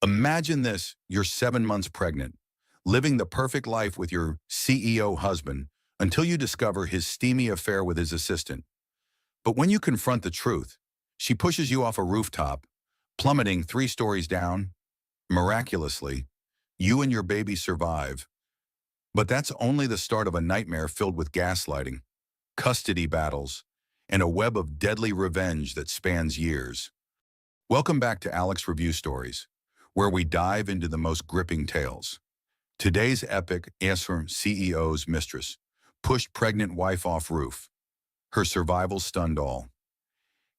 Imagine this, you're 7 months pregnant, living the perfect life with your CEO husband until you discover his steamy affair with his assistant. But when you confront the truth, she pushes you off a rooftop, plummeting 3 stories down. Miraculously, you and your baby survive. But that's only the start of a nightmare filled with gaslighting, custody battles, and a web of deadly revenge that spans years. Welcome back to Alex Review Stories, where we dive into the most gripping tales. Today's epic answer CEO's mistress pushed pregnant wife off roof. Her survival stunned all.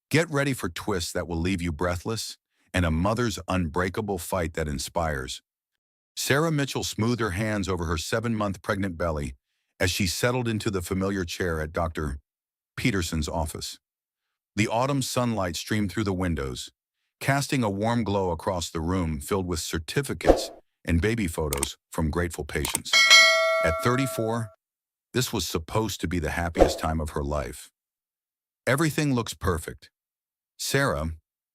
Get ready for twists that will leave you breathless and a mother's unbreakable fight that inspires. Sarah Mitchell smoothed her hands over her 7 month pregnant belly as she settled into the familiar chair at Dr. Peterson's office. The autumn sunlight streamed through the windows, casting a warm glow across the room filled with certificates and baby photos from grateful patients. At 34, this was supposed to be the happiest time of her life. Everything looks perfect. Sarah,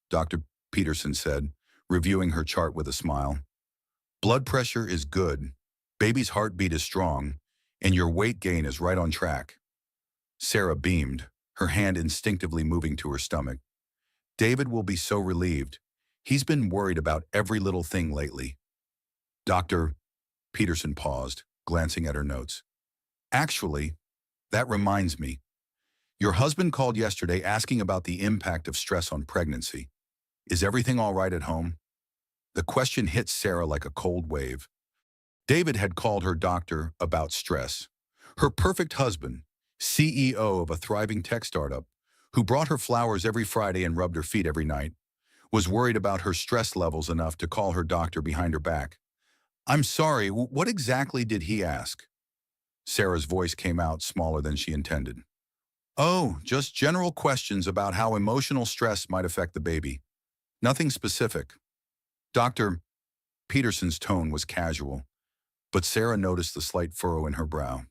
Dr. Peterson said, reviewing her chart with a smile. Blood pressure is good, baby's heartbeat is strong, and your weight gain is right on track. Sarah beamed, her hand instinctively moving to her stomach. David will be so relieved. He's been worried about every little thing lately. Dr. Peterson paused, glancing at her notes. Actually, that reminds me. Your husband called yesterday asking about the impact of stress on pregnancy. Is everything all right at home? The question hit Sarah like a cold wave. David had called her doctor about stress. Her perfect husband, CEO of a thriving tech startup, who brought her flowers every Friday and rubbed her feet every night, was worried about her stress levels enough to call her doctor behind her back. I'm sorry, what exactly did he ask? Sarah's voice came out smaller than she intended. Oh, just general questions about how emotional stress might affect the baby. Nothing specific. Dr. Peterson's tone was casual, but Sarah noticed the slight furrow in her brow.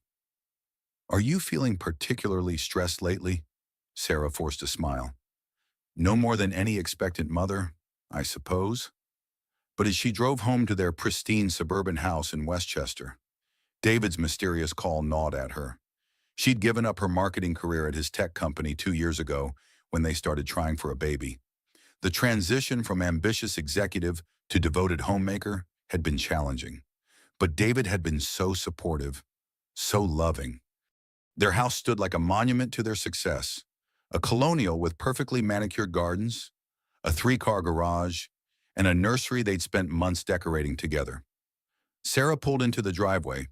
Are you feeling particularly stressed lately? Sarah forced a smile. No more than any expectant mother, I suppose. But as she drove home to their pristine suburban house in Westchester, David's mysterious call gnawed at her. She'd given up her marketing career at his tech company 2 years ago when they started trying for a baby. The transition from ambitious executive to devoted homemaker had been challenging. But David had been so supportive, so loving. Their house stood like a monument to their success, a colonial with perfectly manicured gardens, a 3-car garage, and a nursery they'd spent months decorating together. Sarah pulled into the driveway,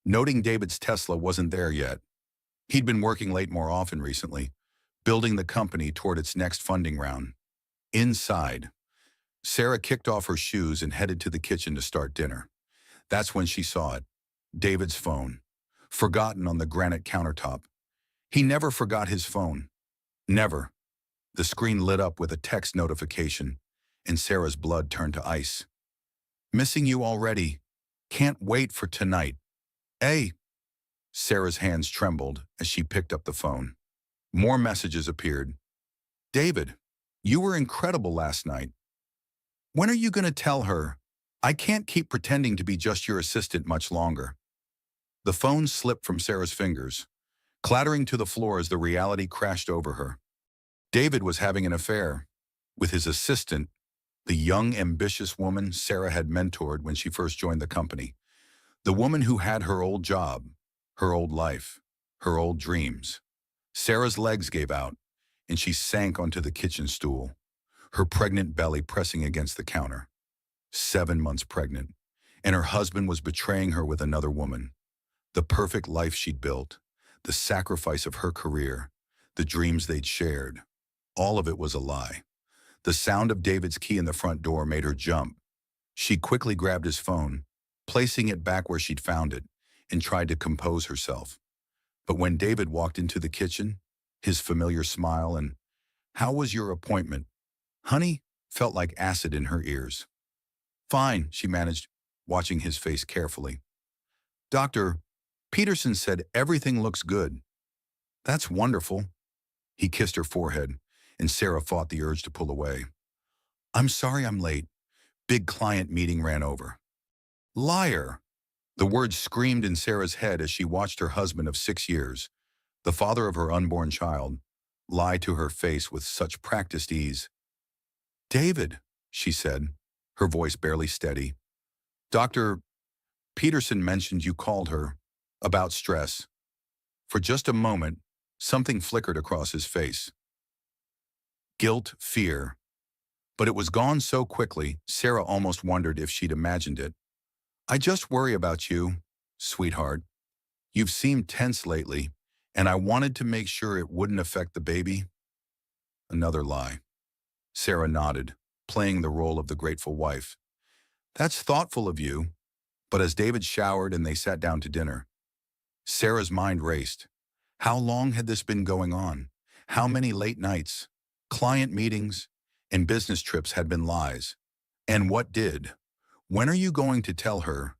noting David's Tesla wasn't there yet. He'd been working late more often recently, building the company toward its next funding round. Inside, Sarah kicked off her shoes and headed to the kitchen to start dinner. That's when she saw it, David's phone, forgotten on the granite countertop. He never forgot his phone. Never. The screen lit up with a text notification, and Sarah's blood turned to ice. Missing you already. Can't wait for tonight. Hey. Sarah's hands trembled as she picked up the phone. More messages appeared. David, you were incredible last night. When are you going to tell her? I can't keep pretending to be just your assistant much longer. The phone slipped from Sarah's fingers, clattering to the floor as the reality crashed over her. David was having an affair with his assistant, the young, ambitious woman Sarah had mentored when she first joined the company. The woman who had her old job, her old life, her old dreams. Sarah's legs gave out, and she sank onto the kitchen stool, her pregnant belly pressing against the counter. 7 months pregnant, and her husband was betraying her with another woman. The perfect life she'd built, the sacrifice of her career, the dreams they'd shared. All of it was a lie. The sound of David's key in the front door made her jump. She quickly grabbed his phone, placing it back where she'd found it, and tried to compose herself. But when David walked into the kitchen, his familiar smile and, "How was your appointment, honey?" felt like acid in her ears. Fine, she managed, watching his face carefully. Dr. Peterson said everything looks good. That's wonderful. He kissed her forehead, and Sarah fought the urge to pull away. I'm sorry I'm late. Big client meeting ran over. Liar! The words screamed in Sarah's head as she watched her husband of 6 years, the father of her unborn child, lie to her face with such practiced ease. David, she said, her voice barely steady. Dr. Peterson mentioned you called her about stress. For just a moment, something flickered across his face. Guilt, fear. But it was gone so quickly, Sarah almost wondered if she'd imagined it. I just worry about you, sweetheart. You've seemed tense lately, and I wanted to make sure it wouldn't affect the baby. Another lie. Sarah nodded, playing the role of the grateful wife. That's thoughtful of you. But as David showered and they sat down to dinner, Sarah's mind raced. How long had this been going on? How many late nights, client meetings, and business trips had been lies? And what did? When are you going to tell her?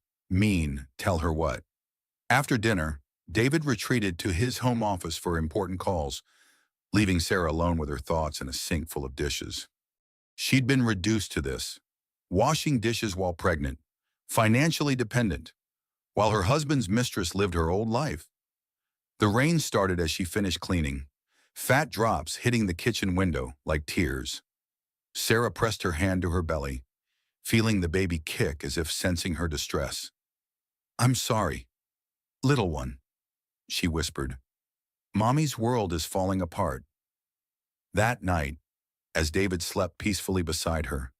Tell her what? After dinner, David retreated to his home office for important calls, leaving Sarah alone with her thoughts and a sink full of dishes. She'd been reduced to this, washing dishes while pregnant, financially dependent, while her husband's mistress lived her old life. The rain started as she finished cleaning, fat drops hitting the kitchen window like tears. Sarah pressed her hand to her belly, feeling the baby kick as if sensing her distress. I'm sorry, little one, she whispered. Mommy's world is falling apart. That night, as David slept peacefully beside her,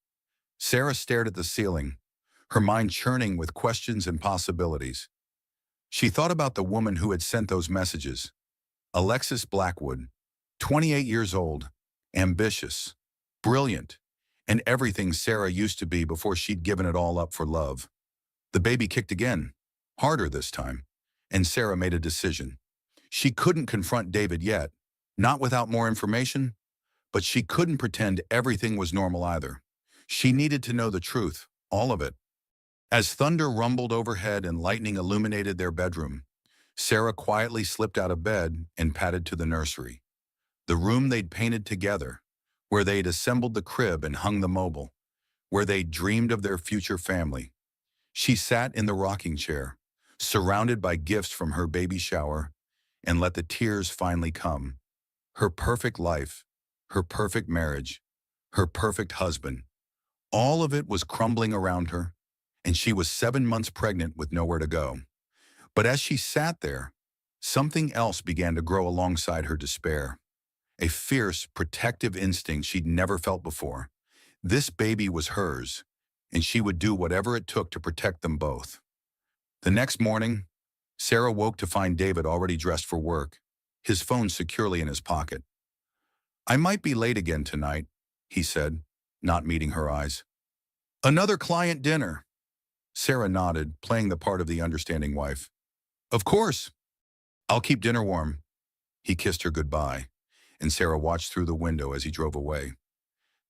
Sarah stared at the ceiling, her mind churning with questions and possibilities. She thought about the woman who had sent those messages, Alexis Blackwood, 28 years old, ambitious, brilliant, and everything Sarah used to be before she'd given it all up for love. The baby kicked again, harder this time, and Sarah made a decision. She couldn't confront David yet, not without more information, but she couldn't pretend everything was normal either. She needed to know the truth, all of it. As thunder rumbled overhead and lightning illuminated their bedroom, Sarah quietly slipped out of bed and padded to the nursery, the room they'd painted together, where they'd assembled the crib and hung the mobile, where they'd dreamed of their future family. She sat in the rocking chair, surrounded by gifts from her baby shower, and let the tears finally come. Her perfect life, her perfect marriage, her perfect husband, all of it was crumbling around her, and she was 7 months pregnant with nowhere to go. But as she sat there, something else began to grow alongside her despair. A fierce, protective instinct she'd never felt before. This baby was hers, and she would do whatever it took to protect them both. The next morning, Sarah woke to find David already dressed for work, his phone securely in his pocket. I might be late again tonight, he said, not meeting her eyes. Another client dinner. Sarah nodded, playing the part of the understanding wife. Of course. I'll keep dinner warm. He kissed her goodbye, and Sarah watched through the window as he drove away.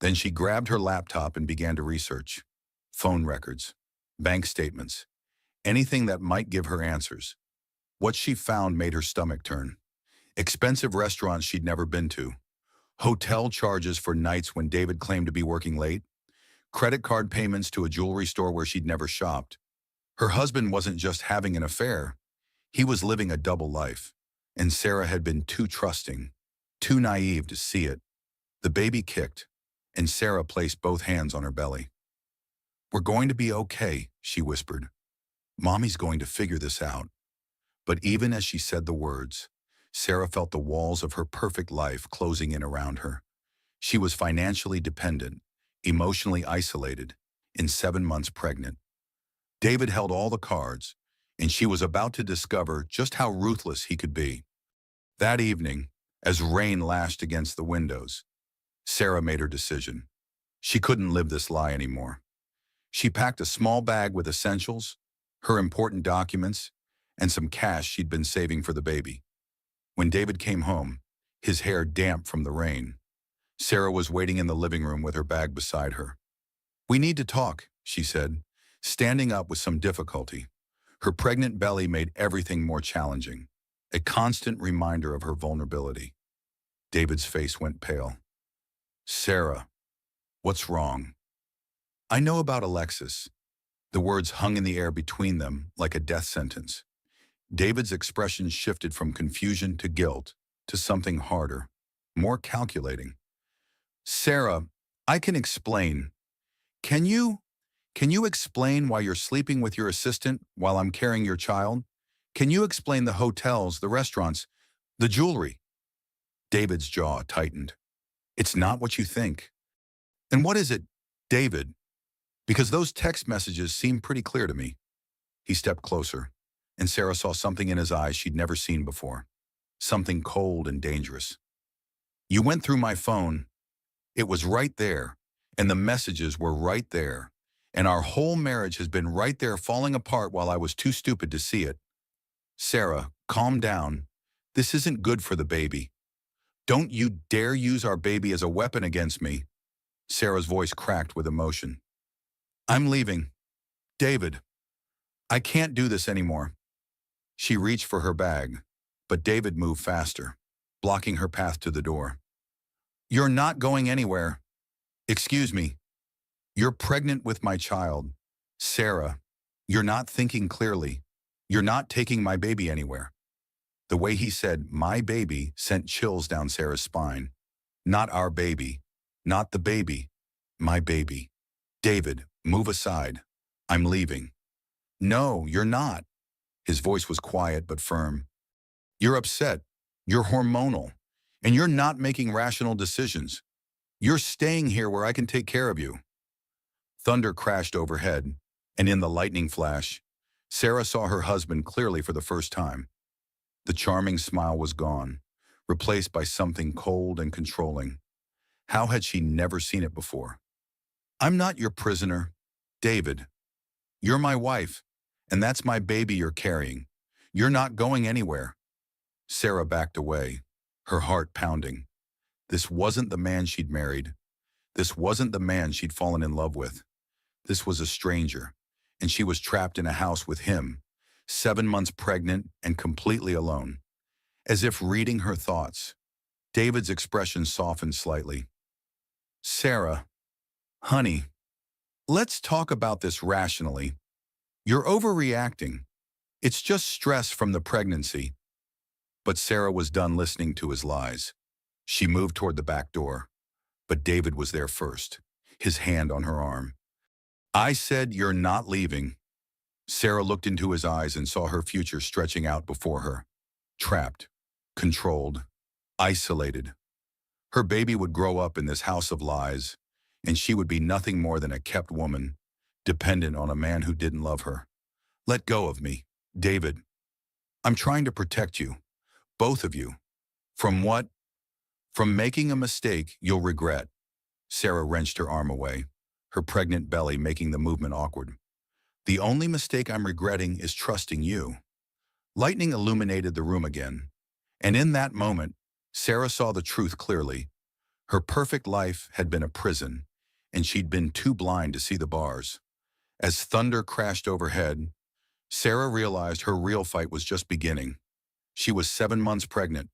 Then she grabbed her laptop and began to research. Phone records, bank statements, anything that might give her answers. What she found made her stomach turn. Expensive restaurants she'd never been to, hotel charges for nights when David claimed to be working late, credit card payments to a jewelry store where she'd never shopped. Her husband wasn't just having an affair, he was living a double life, and Sarah had been too trusting, too naive to see it. The baby kicked, and Sarah placed both hands on her belly. We're going to be okay, she whispered. Mommy's going to figure this out. But even as she said the words, Sarah felt the walls of her perfect life closing in around her. She was financially dependent, emotionally isolated, and 7 months pregnant. David held all the cards, and she was about to discover just how ruthless he could be. That evening, as rain lashed against the windows, Sarah made her decision. She couldn't live this lie anymore. She packed a small bag with essentials, her important documents, and some cash she'd been saving for the baby. When David came home, his hair damp from the rain, Sarah was waiting in the living room with her bag beside her. We need to talk, she said, standing up with some difficulty. Her pregnant belly made everything more challenging, a constant reminder of her vulnerability. David's face went pale. Sarah, what's wrong? I know about Alexis. The words hung in the air between them like a death sentence. David's expression shifted from confusion to guilt to something harder, more calculating. Sarah, I can explain. Can you? Can you explain why you're sleeping with your assistant while I'm carrying your child? Can you explain the hotels, the restaurants, the jewelry? David's jaw tightened. It's not what you think. And what is it, David? Because those text messages seem pretty clear to me. He stepped closer, and Sarah saw something in his eyes she'd never seen before. Something cold and dangerous. You went through my phone. It was right there, and the messages were right there. And our whole marriage has been right there falling apart while I was too stupid to see it. Sarah, calm down. This isn't good for the baby. Don't you dare use our baby as a weapon against me. Sarah's voice cracked with emotion. I'm leaving. David, I can't do this anymore. She reached for her bag, but David moved faster, blocking her path to the door. You're not going anywhere. Excuse me. You're pregnant with my child. Sarah, you're not thinking clearly. You're not taking my baby anywhere. The way he said, my baby, sent chills down Sarah's spine. Not our baby. Not the baby. My baby. David, move aside. I'm leaving. No, you're not. His voice was quiet but firm. You're upset. You're hormonal. And you're not making rational decisions. You're staying here where I can take care of you. Thunder crashed overhead, and in the lightning flash, Sarah saw her husband clearly for the first time. The charming smile was gone, replaced by something cold and controlling. How had she never seen it before? I'm not your prisoner, David. You're my wife, and that's my baby you're carrying. You're not going anywhere. Sarah backed away, her heart pounding. This wasn't the man she'd married. This wasn't the man she'd fallen in love with. This was a stranger, and she was trapped in a house with him, 7 months pregnant and completely alone. As if reading her thoughts, David's expression softened slightly. Sarah, honey, let's talk about this rationally. You're overreacting. It's just stress from the pregnancy. But Sarah was done listening to his lies. She moved toward the back door, but David was there first, his hand on her arm. I said you're not leaving. Sarah looked into his eyes and saw her future stretching out before her. Trapped, controlled, isolated. Her baby would grow up in this house of lies, and she would be nothing more than a kept woman, dependent on a man who didn't love her. Let go of me, David. I'm trying to protect you, both of you. From what? From making a mistake you'll regret. Sarah wrenched her arm away, her pregnant belly making the movement awkward. The only mistake I'm regretting is trusting you. Lightning illuminated the room again, and in that moment, Sarah saw the truth clearly. Her perfect life had been a prison, and she'd been too blind to see the bars. As thunder crashed overhead, Sarah realized her real fight was just beginning. She was 7 months pregnant,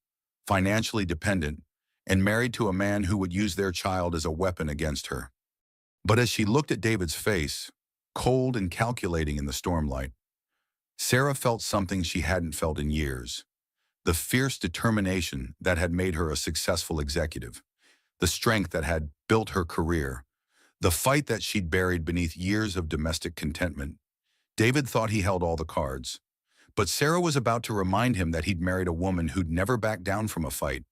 financially dependent, and married to a man who would use their child as a weapon against her. But as she looked at David's face, cold and calculating in the stormlight, Sarah felt something she hadn't felt in years. The fierce determination that had made her a successful executive, the strength that had built her career, the fight that she'd buried beneath years of domestic contentment. David thought he held all the cards, but Sarah was about to remind him that he'd married a woman who'd never backed down from a fight.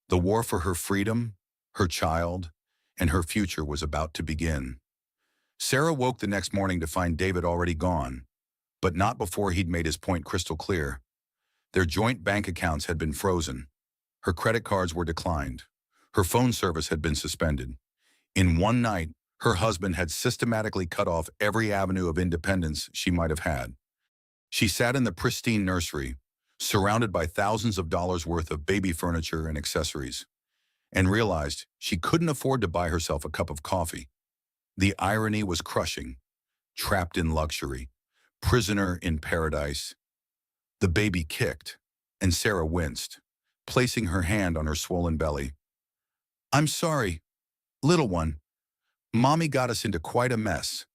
The war for her freedom, her child, and her future was about to begin. Sarah woke the next morning to find David already gone, but not before he'd made his point crystal clear. Their joint bank accounts had been frozen. Her credit cards were declined. Her phone service had been suspended. In one night, her husband had systematically cut off every avenue of independence she might have had. She sat in the pristine nursery, surrounded by thousands of dollars worth of baby furniture and accessories, and realized she couldn't afford to buy herself a cup of coffee. The irony was crushing. Trapped in luxury, prisoner in paradise. The baby kicked, and Sarah winced, placing her hand on her swollen belly. I'm sorry, little one. Mommy got us into quite a mess.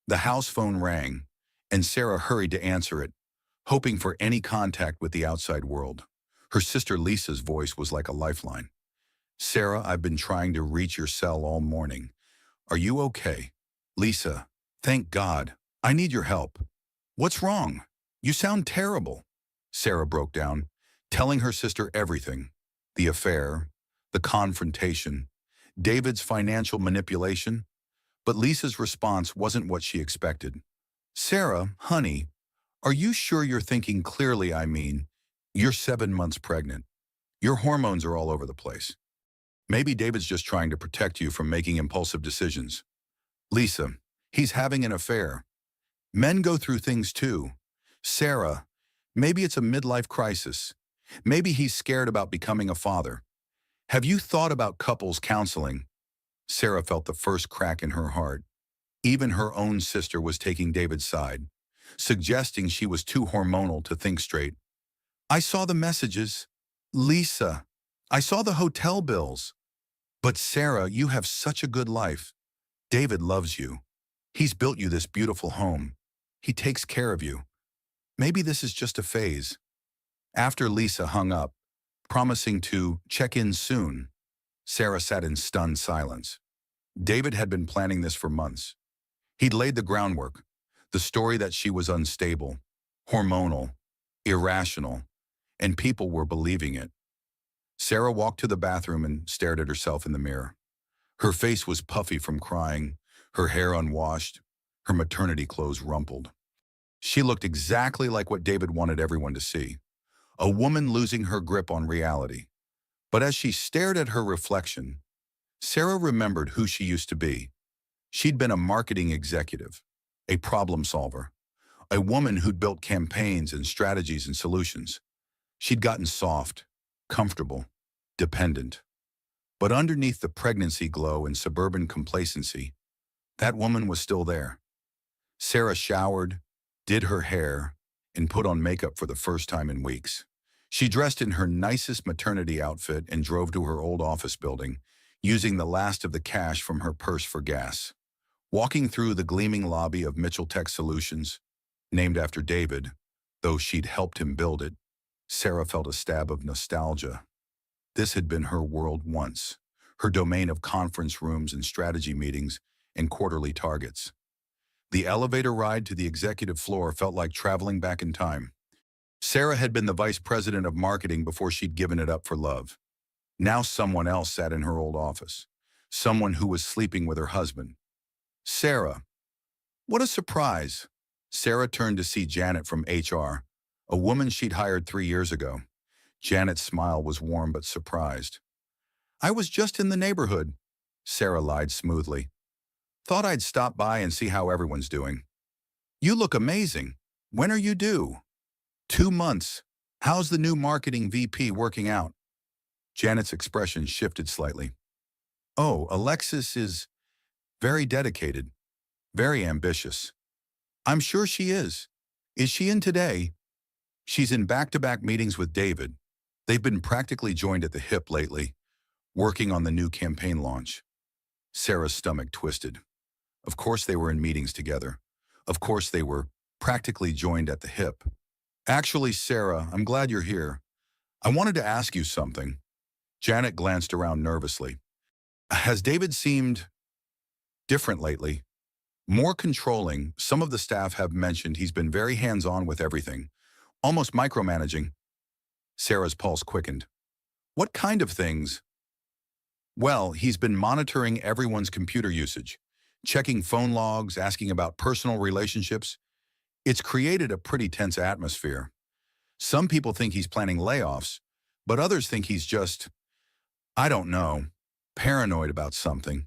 The house phone rang, and Sarah hurried to answer it, hoping for any contact with the outside world. Her sister Lisa's voice was like a lifeline. Sarah, I've been trying to reach your cell all morning. Are you okay? Lisa, thank God. I need your help. What's wrong? You sound terrible. Sarah broke down, telling her sister everything. The affair, the confrontation, David's financial manipulation. But Lisa's response wasn't what she expected. Sarah, honey, are you sure you're thinking clearly? I mean, you're 7 months pregnant. Your hormones are all over the place. Maybe David's just trying to protect you from making impulsive decisions. Lisa, he's having an affair. Men go through things too. Sarah, maybe it's a midlife crisis. Maybe he's scared about becoming a father. Have you thought about couples counseling? Sarah felt the first crack in her heart. Even her own sister was taking David's side, suggesting she was too hormonal to think straight. I saw the messages. Lisa, I saw the hotel bills. But Sarah, you have such a good life. David loves you. He's built you this beautiful home. He takes care of you. Maybe this is just a phase. After Lisa hung up, promising to check in soon, Sarah sat in stunned silence. David had been planning this for months. He'd laid the groundwork, the story that she was unstable, hormonal, irrational, and people were believing it. Sarah walked to the bathroom and stared at herself in the mirror. Her face was puffy from crying, her hair unwashed, her maternity clothes rumpled. She looked exactly like what David wanted everyone to see, a woman losing her grip on reality. But as she stared at her reflection, Sarah remembered who she used to be. She'd been a marketing executive, a problem solver, a woman who'd built campaigns and strategies and solutions. She'd gotten soft, comfortable, dependent. But underneath the pregnancy glow and suburban complacency, that woman was still there. Sarah showered, did her hair, and put on makeup for the first time in weeks. She dressed in her nicest maternity outfit and drove to her old office building, using the last of the cash from her purse for gas. Walking through the gleaming lobby of Mitchell Tech Solutions, named after David, though she'd helped him build it, Sarah felt a stab of nostalgia. This had been her world once, her domain of conference rooms and strategy meetings and quarterly targets. The elevator ride to the executive floor felt like traveling back in time. Sarah had been the vice president of marketing before she'd given it up for love. Now someone else sat in her old office, someone who was sleeping with her husband. Sarah. What a surprise. Sarah turned to see Janet from HR, a woman she'd hired 3 years ago. Janet's smile was warm but surprised. I was just in the neighborhood, Sarah lied smoothly. Thought I'd stop by and see how everyone's doing. You look amazing. When are you due? 2 months. How's the new marketing VP working out? Janet's expression shifted slightly. Oh, Alexis is very dedicated, very ambitious. I'm sure she is. Is she in today? She's in back-to-back meetings with David. They've been practically joined at the hip lately, working on the new campaign launch. Sarah's stomach twisted. Of course they were in meetings together. Of course they were practically joined at the hip. Actually, Sarah, I'm glad you're here. I wanted to ask you something. Janet glanced around nervously. Has David seemed different lately? More controlling. Some of the staff have mentioned he's been very hands-on with everything, almost micromanaging. Sarah's pulse quickened. What kind of things? Well, he's been monitoring everyone's computer usage, checking phone logs, asking about personal relationships. It's created a pretty tense atmosphere. Some people think he's planning layoffs, but others think he's just, I don't know, paranoid about something.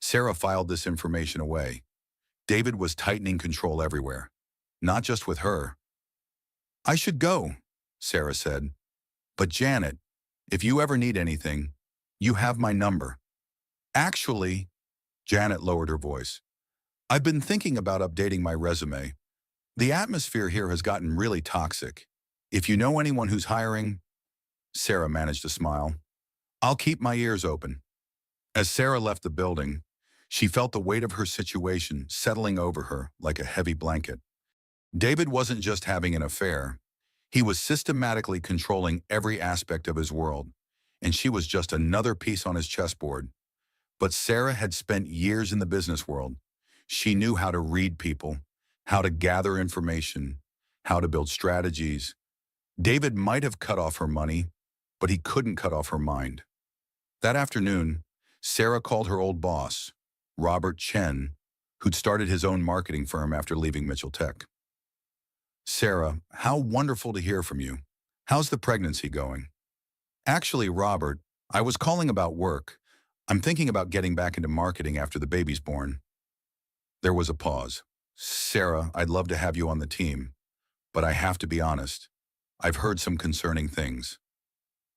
Sarah filed this information away. David was tightening control everywhere, not just with her. I should go, Sarah said. But Janet, if you ever need anything, you have my number. Actually, Janet lowered her voice. I've been thinking about updating my resume. The atmosphere here has gotten really toxic. If you know anyone who's hiring, Sarah managed to smile. I'll keep my ears open. As Sarah left the building, She felt the weight of her situation settling over her like a heavy blanket. David wasn't just having an affair. He was systematically controlling every aspect of his world, and she was just another piece on his chessboard. But Sarah had spent years in the business world. She knew how to read people, how to gather information, how to build strategies. David might have cut off her money, but he couldn't cut off her mind. That afternoon, Sarah called her old boss, Robert Chen, who'd started his own marketing firm after leaving Mitchell Tech. Sarah, how wonderful to hear from you. How's the pregnancy going? Actually, Robert, I was calling about work. I'm thinking about getting back into marketing after the baby's born. There was a pause. Sarah, I'd love to have you on the team, but I have to be honest. I've heard some concerning things.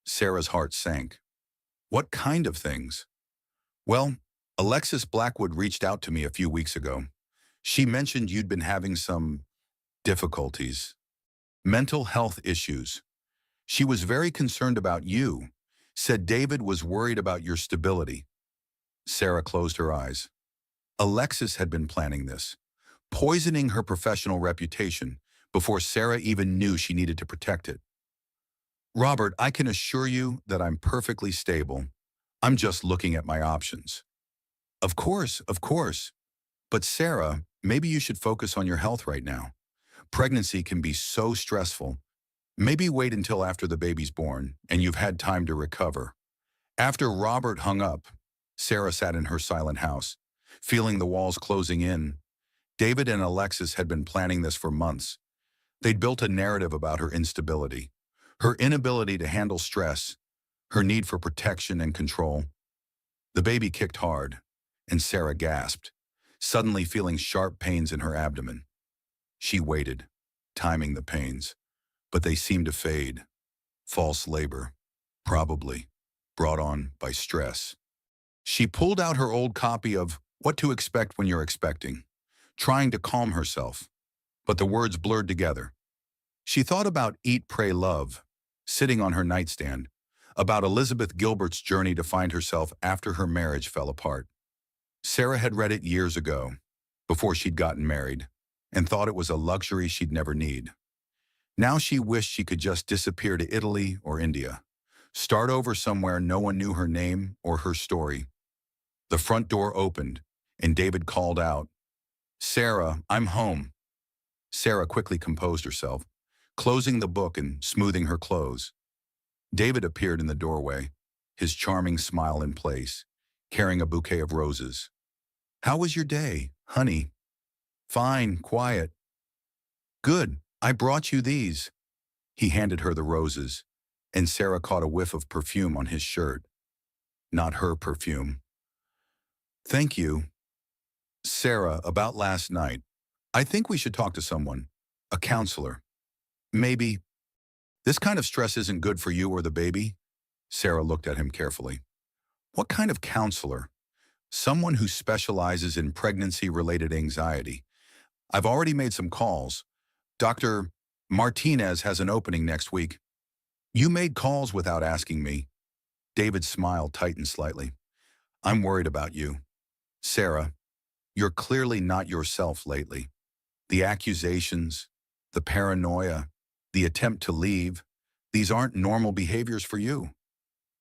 Sarah's heart sank. What kind of things? Well, Alexis Blackwood reached out to me a few weeks ago. She mentioned you'd been having some difficulties, mental health issues. She was very concerned about you, said David was worried about your stability. Sarah closed her eyes. Alexis had been planning this, poisoning her professional reputation before Sarah even knew she needed to protect it. Robert, I can assure you that I'm perfectly stable. I'm just looking at my options. Of course, of course. But Sarah, maybe you should focus on your health right now. Pregnancy can be so stressful. Maybe wait until after the baby's born and you've had time to recover. After Robert hung up, Sarah sat in her silent house, feeling the walls closing in. David and Alexis had been planning this for months. They'd built a narrative about her instability, her inability to handle stress, her need for protection and control. The baby kicked hard, and Sarah gasped, suddenly feeling sharp pains in her abdomen. She waited, timing the pains, but they seemed to fade. False labor, probably, brought on by stress. She pulled out her old copy of What to Expect When You're Expecting, trying to calm herself, but the words blurred together. She thought about Eat, Pray, Love, sitting on her nightstand, about Elizabeth Gilbert's journey to find herself after her marriage fell apart. Sarah had read it years ago, before she'd gotten married, and thought it was a luxury she'd never need. Now she wished she could just disappear to Italy or India, start over somewhere no one knew her name or her story. The front door opened, and David called out, "Sarah, I'm home." Sarah quickly composed herself, closing the book and smoothing her clothes. David appeared in the doorway, his charming smile in place, carrying a bouquet of roses. "How was your day, honey?" "Fine, quiet." "Good, I brought you these." He handed her the roses, and Sarah caught a whiff of perfume on his shirt. Not her perfume. "Thank you." "Sarah, about last night. I think we should talk to someone, a counselor. Maybe. This kind of stress isn't good for you or the baby." Sarah looked at him carefully. "What kind of counselor?" "Someone who specializes in pregnancy-related anxiety. I've already made some calls. Dr. Martinez has an opening next week." "You made calls without asking me." David's smile tightened slightly. "I'm worried about you. Sarah, you're clearly not yourself lately. The accusations, the paranoia, the attempt to leave, these aren't normal behaviors for you."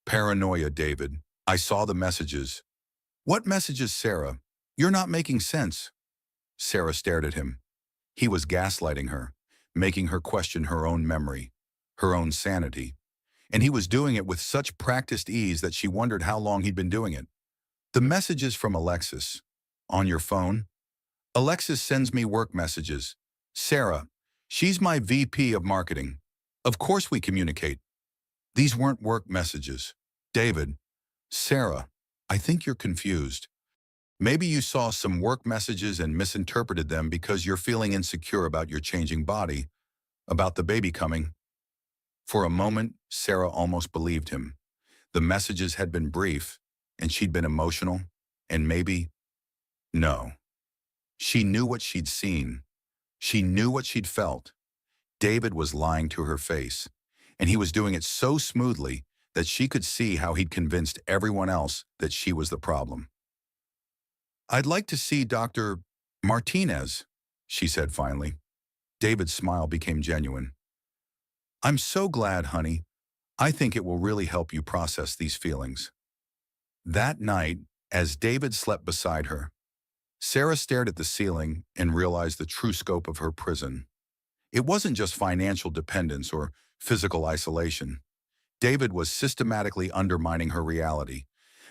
"Paranoia, David. I saw the messages." "What messages, Sarah? You're not making sense." Sarah stared at him. He was gaslighting her, making her question her own memory, her own sanity. And he was doing it with such practiced ease that she wondered how long he'd been doing it. "The messages from Alexis. On your phone?" "Alexis sends me work messages. Sarah, she's my VP of marketing. Of course we communicate." "These weren't work messages." "David." "Sarah, I think you're confused. Maybe you saw some work messages and misinterpreted them because you're feeling insecure about your changing body, about the baby coming." For a moment, Sarah almost believed him. The messages had been brief, and she'd been emotional, and maybe, no. She knew what she'd seen. She knew what she'd felt. David was lying to her face, and he was doing it so smoothly that she could see how he'd convinced everyone else that she was the problem. "I'd like to see Dr. Martinez," she said finally. David's smile became genuine. "I'm so glad, honey. I think it will really help you process these feelings." That night, as David slept beside her, Sarah stared at the ceiling and realized the true scope of her prison. It wasn't just financial dependence or physical isolation. David was systematically undermining her reality,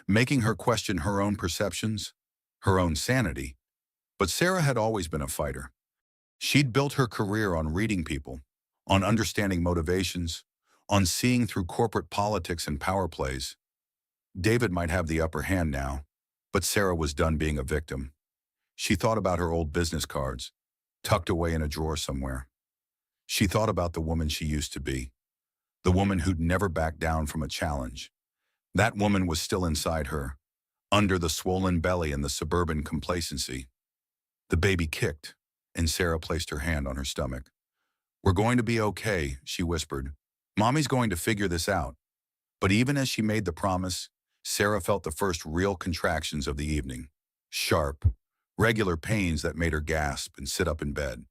making her question her own perceptions, her own sanity. But Sarah had always been a fighter. She'd built her career on reading people, on understanding motivations, on seeing through corporate politics and power plays. David might have the upper hand now, but Sarah was done being a victim. She thought about her old business cards, tucked away in a drawer somewhere. She thought about the woman she used to be, the woman who'd never backed down from a challenge. That woman was still inside her, under the swollen belly and the suburban complacency. The baby kicked, and Sarah placed her hand on her stomach. "We're going to be okay," she whispered. "Mommy's going to figure this out." But even as she made the promise, Sarah felt the first real contractions of the evening. Sharp, regular pains that made her gasp and sit up in bed.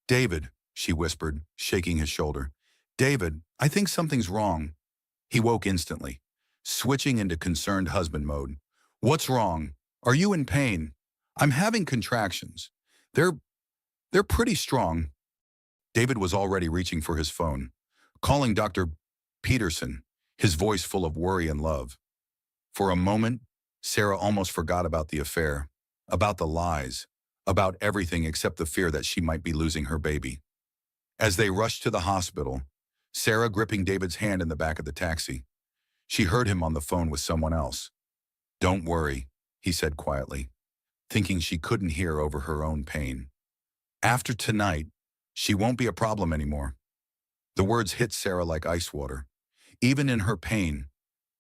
"David," she whispered, shaking his shoulder. "David, I think something's wrong." He woke instantly, switching into concerned husband mode. "What's wrong? Are you in pain?" "I'm having contractions. They're pretty strong." David was already reaching for his phone, calling Dr. Peterson, his voice full of worry and love. For a moment, Sarah almost forgot about the affair, about the lies, about everything except the fear that she might be losing her baby. As they rushed to the hospital, Sarah gripping David's hand in the back of the taxi, she heard him on the phone with someone else. "Don't worry," he said quietly, thinking she couldn't hear over her own pain. "After tonight, she won't be a problem anymore." The words hit Sarah like ice water. Even in her pain,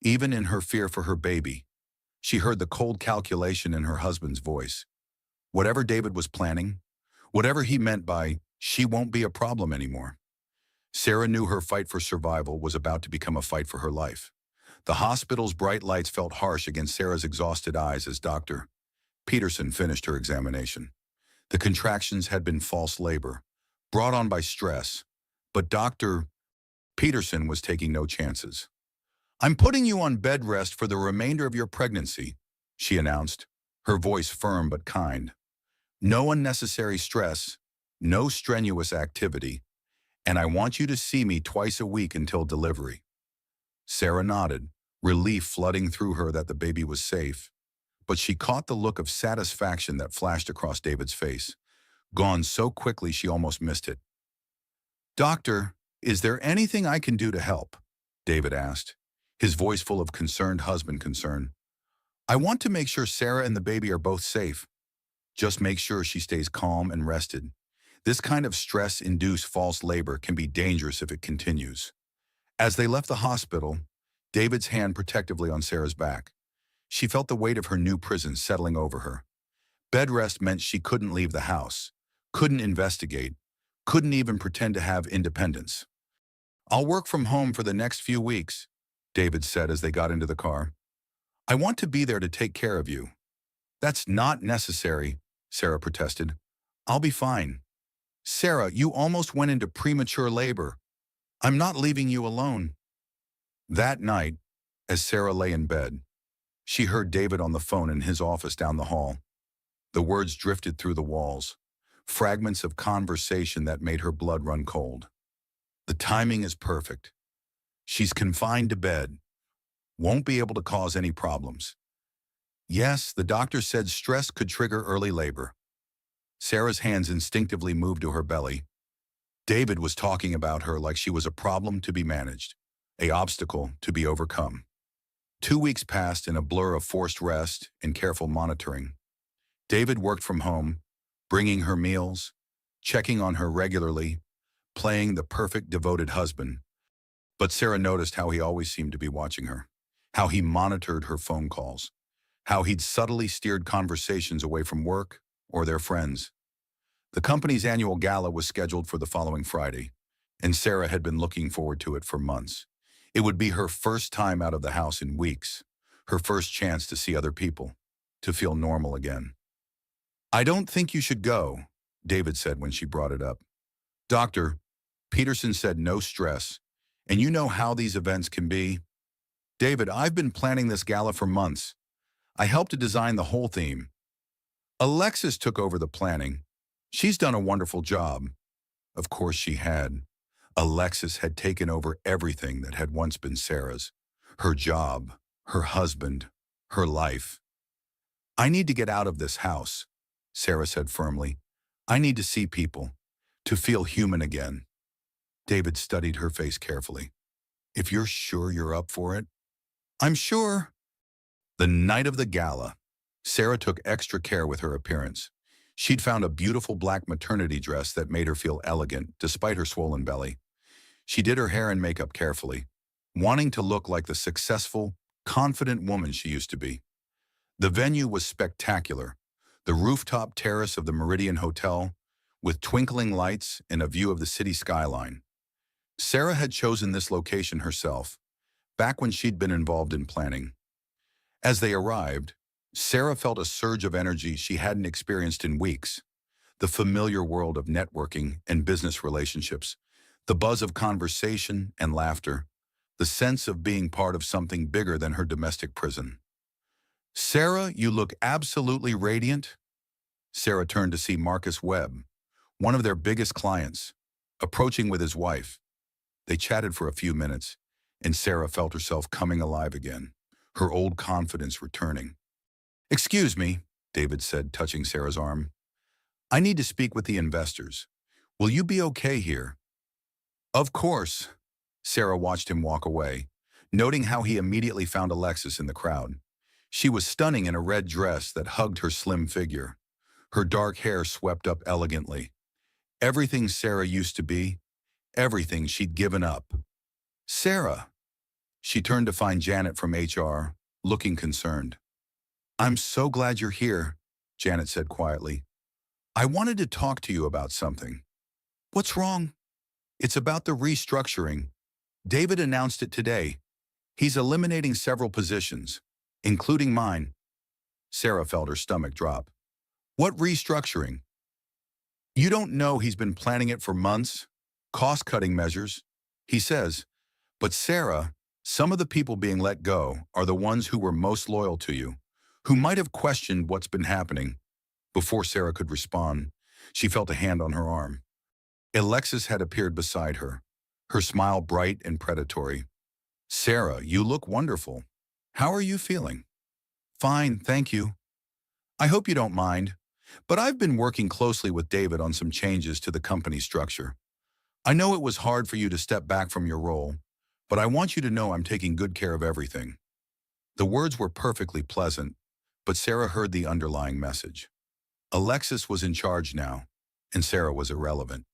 even in her fear for her baby, she heard the cold calculation in her husband's voice. Whatever David was planning, whatever he meant by "she won't be a problem anymore," Sarah knew her fight for survival was about to become a fight for her life. The hospital's bright lights felt harsh against Sarah's exhausted eyes as Dr. Peterson finished her examination. The contractions had been false labor, brought on by stress, but Dr. Peterson was taking no chances. "I'm putting you on bed rest for the remainder of your pregnancy," she announced, her voice firm but kind. "No unnecessary stress, no strenuous activity, and I want you to see me twice a week until delivery." Sarah nodded, relief flooding through her that the baby was safe. But she caught the look of satisfaction that flashed across David's face, gone so quickly she almost missed it. "Doctor, is there anything I can do to help?" David asked, his voice full of concerned husband concern. "I want to make sure Sarah and the baby are both safe. Just make sure she stays calm and rested. This kind of stress-induced false labor can be dangerous if it continues." As they left the hospital, David's hand protectively on Sarah's back. She felt the weight of her new prison settling over her. Bed rest meant she couldn't leave the house, couldn't investigate, couldn't even pretend to have independence. "I'll work from home for the next few weeks," David said as they got into the car. "I want to be there to take care of you." "That's not necessary," Sarah protested. "I'll be fine." "Sarah, you almost went into premature labor. I'm not leaving you alone." That night, as Sarah lay in bed, she heard David on the phone in his office down the hall. The words drifted through the walls, fragments of conversation that made her blood run cold. "The timing is perfect. She's confined to bed. Won't be able to cause any problems. Yes, the doctor said stress could trigger early labor." Sarah's hands instinctively moved to her belly. David was talking about her like she was a problem to be managed, an obstacle to be overcome. 2 weeks passed in a blur of forced rest and careful monitoring. David worked from home, bringing her meals, checking on her regularly, playing the perfect devoted husband. But Sarah noticed how he always seemed to be watching her, how he monitored her phone calls, how he'd subtly steered conversations away from work or their friends. The company's annual gala was scheduled for the following Friday, and Sarah had been looking forward to it for months. It would be her first time out of the house in weeks, her first chance to see other people, to feel normal again. I don't think you should go, David said when she brought it up. Doctor, Peterson said no stress, and you know how these events can be. David, I've been planning this gala for months. I helped to design the whole theme. Alexis took over the planning. She's done a wonderful job. Of course she had. Alexis had taken over everything that had once been Sarah's. Her job, her husband, her life. I need to get out of this house, Sarah said firmly. I need to see people, to feel human again. David studied her face carefully. If you're sure you're up for it? I'm sure. The night of the gala, Sarah took extra care with her appearance. She'd found a beautiful black maternity dress that made her feel elegant despite her swollen belly. She did her hair and makeup carefully, wanting to look like the successful, confident woman she used to be. The venue was spectacular, the rooftop terrace of the Meridian Hotel, with twinkling lights and a view of the city skyline. Sarah had chosen this location herself, back when she'd been involved in planning. As they arrived, Sarah felt a surge of energy she hadn't experienced in weeks. The familiar world of networking and business relationships, the buzz of conversation and laughter, the sense of being part of something bigger than her domestic prison. Sarah, you look absolutely radiant. Sarah turned to see Marcus Webb, one of their biggest clients, approaching with his wife. They chatted for a few minutes, and Sarah felt herself coming alive again, her old confidence returning. Excuse me, David said, touching Sarah's arm. I need to speak with the investors. Will you be okay here? Of course. Sarah watched him walk away, noting how he immediately found Alexis in the crowd. She was stunning in a red dress that hugged her slim figure. Her dark hair swept up elegantly. Everything Sarah used to be, everything she'd given up. Sarah. She turned to find Janet from HR, looking concerned. I'm so glad you're here, Janet said quietly. I wanted to talk to you about something. What's wrong? It's about the restructuring. David announced it today. He's eliminating several positions, including mine. Sarah felt her stomach drop. What restructuring? You don't know he's been planning it for months? Cost-cutting measures, he says. But Sarah, some of the people being let go are the ones who were most loyal to you, who might have questioned what's been happening. Before Sarah could respond, she felt a hand on her arm. Alexis had appeared beside her, her smile bright and predatory. Sarah, you look wonderful. How are you feeling? Fine, thank you. I hope you don't mind, but I've been working closely with David on some changes to the company structure. I know it was hard for you to step back from your role, but I want you to know I'm taking good care of everything. The words were perfectly pleasant, but Sarah heard the underlying message. Alexis was in charge now, and Sarah was irrelevant.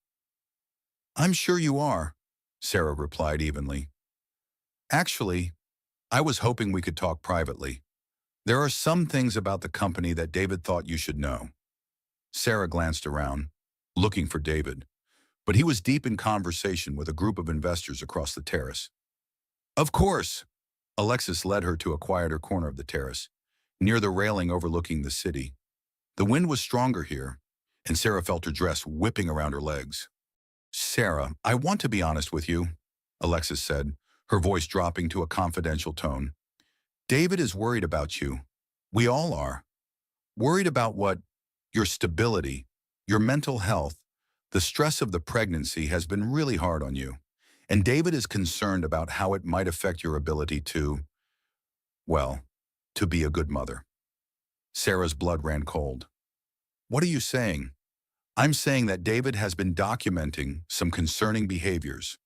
I'm sure you are, Sarah replied evenly. Actually, I was hoping we could talk privately. There are some things about the company that David thought you should know. Sarah glanced around, looking for David, but he was deep in conversation with a group of investors across the terrace. Of course, Alexis led her to a quieter corner of the terrace, near the railing overlooking the city. The wind was stronger here, and Sarah felt her dress whipping around her legs. Sarah, I want to be honest with you, Alexis said, her voice dropping to a confidential tone. David is worried about you. We all are. Worried about what? Your stability, your mental health. The stress of the pregnancy has been really hard on you, and David is concerned about how it might affect your ability to, well, to be a good mother. Sarah's blood ran cold. What are you saying? I'm saying that David has been documenting some concerning behaviors.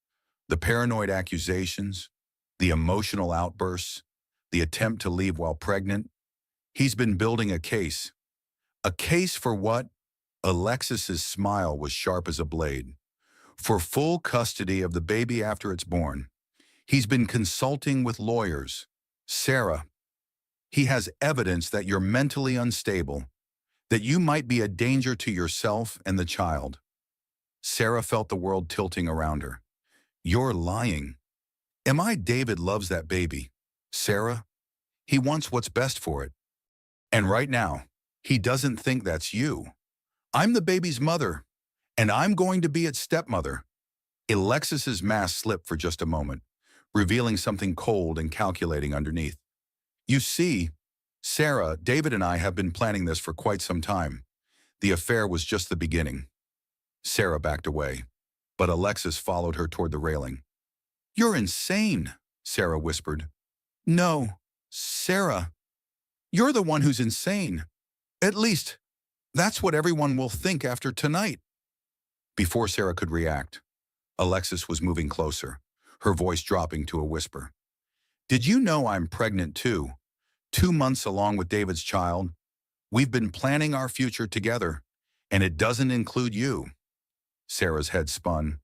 The paranoid accusations, the emotional outbursts, the attempt to leave while pregnant. He's been building a case. A case for what? Alexis's smile was sharp as a blade. For full custody of the baby after it's born. He's been consulting with lawyers. Sarah, he has evidence that you're mentally unstable, that you might be a danger to yourself and the child. Sarah felt the world tilting around her. You're lying. Am I? David loves that baby. Sarah, he wants what's best for it. And right now, He doesn't think that's you. I'm the baby's mother, and I'm going to be its stepmother. Alexis's mask slipped for just a moment, revealing something cold and calculating underneath. You see, Sarah, David and I have been planning this for quite some time. The affair was just the beginning. Sarah backed away, but Alexis followed her toward the railing. You're insane, Sarah whispered. No, Sarah, you're the one who's insane. At least, that's what everyone will think after tonight. Before Sarah could react, Alexis was moving closer, her voice dropping to a whisper. Did you know I'm pregnant too? 2 months along with David's child. We've been planning our future together, and it doesn't include you. Sarah's head spun.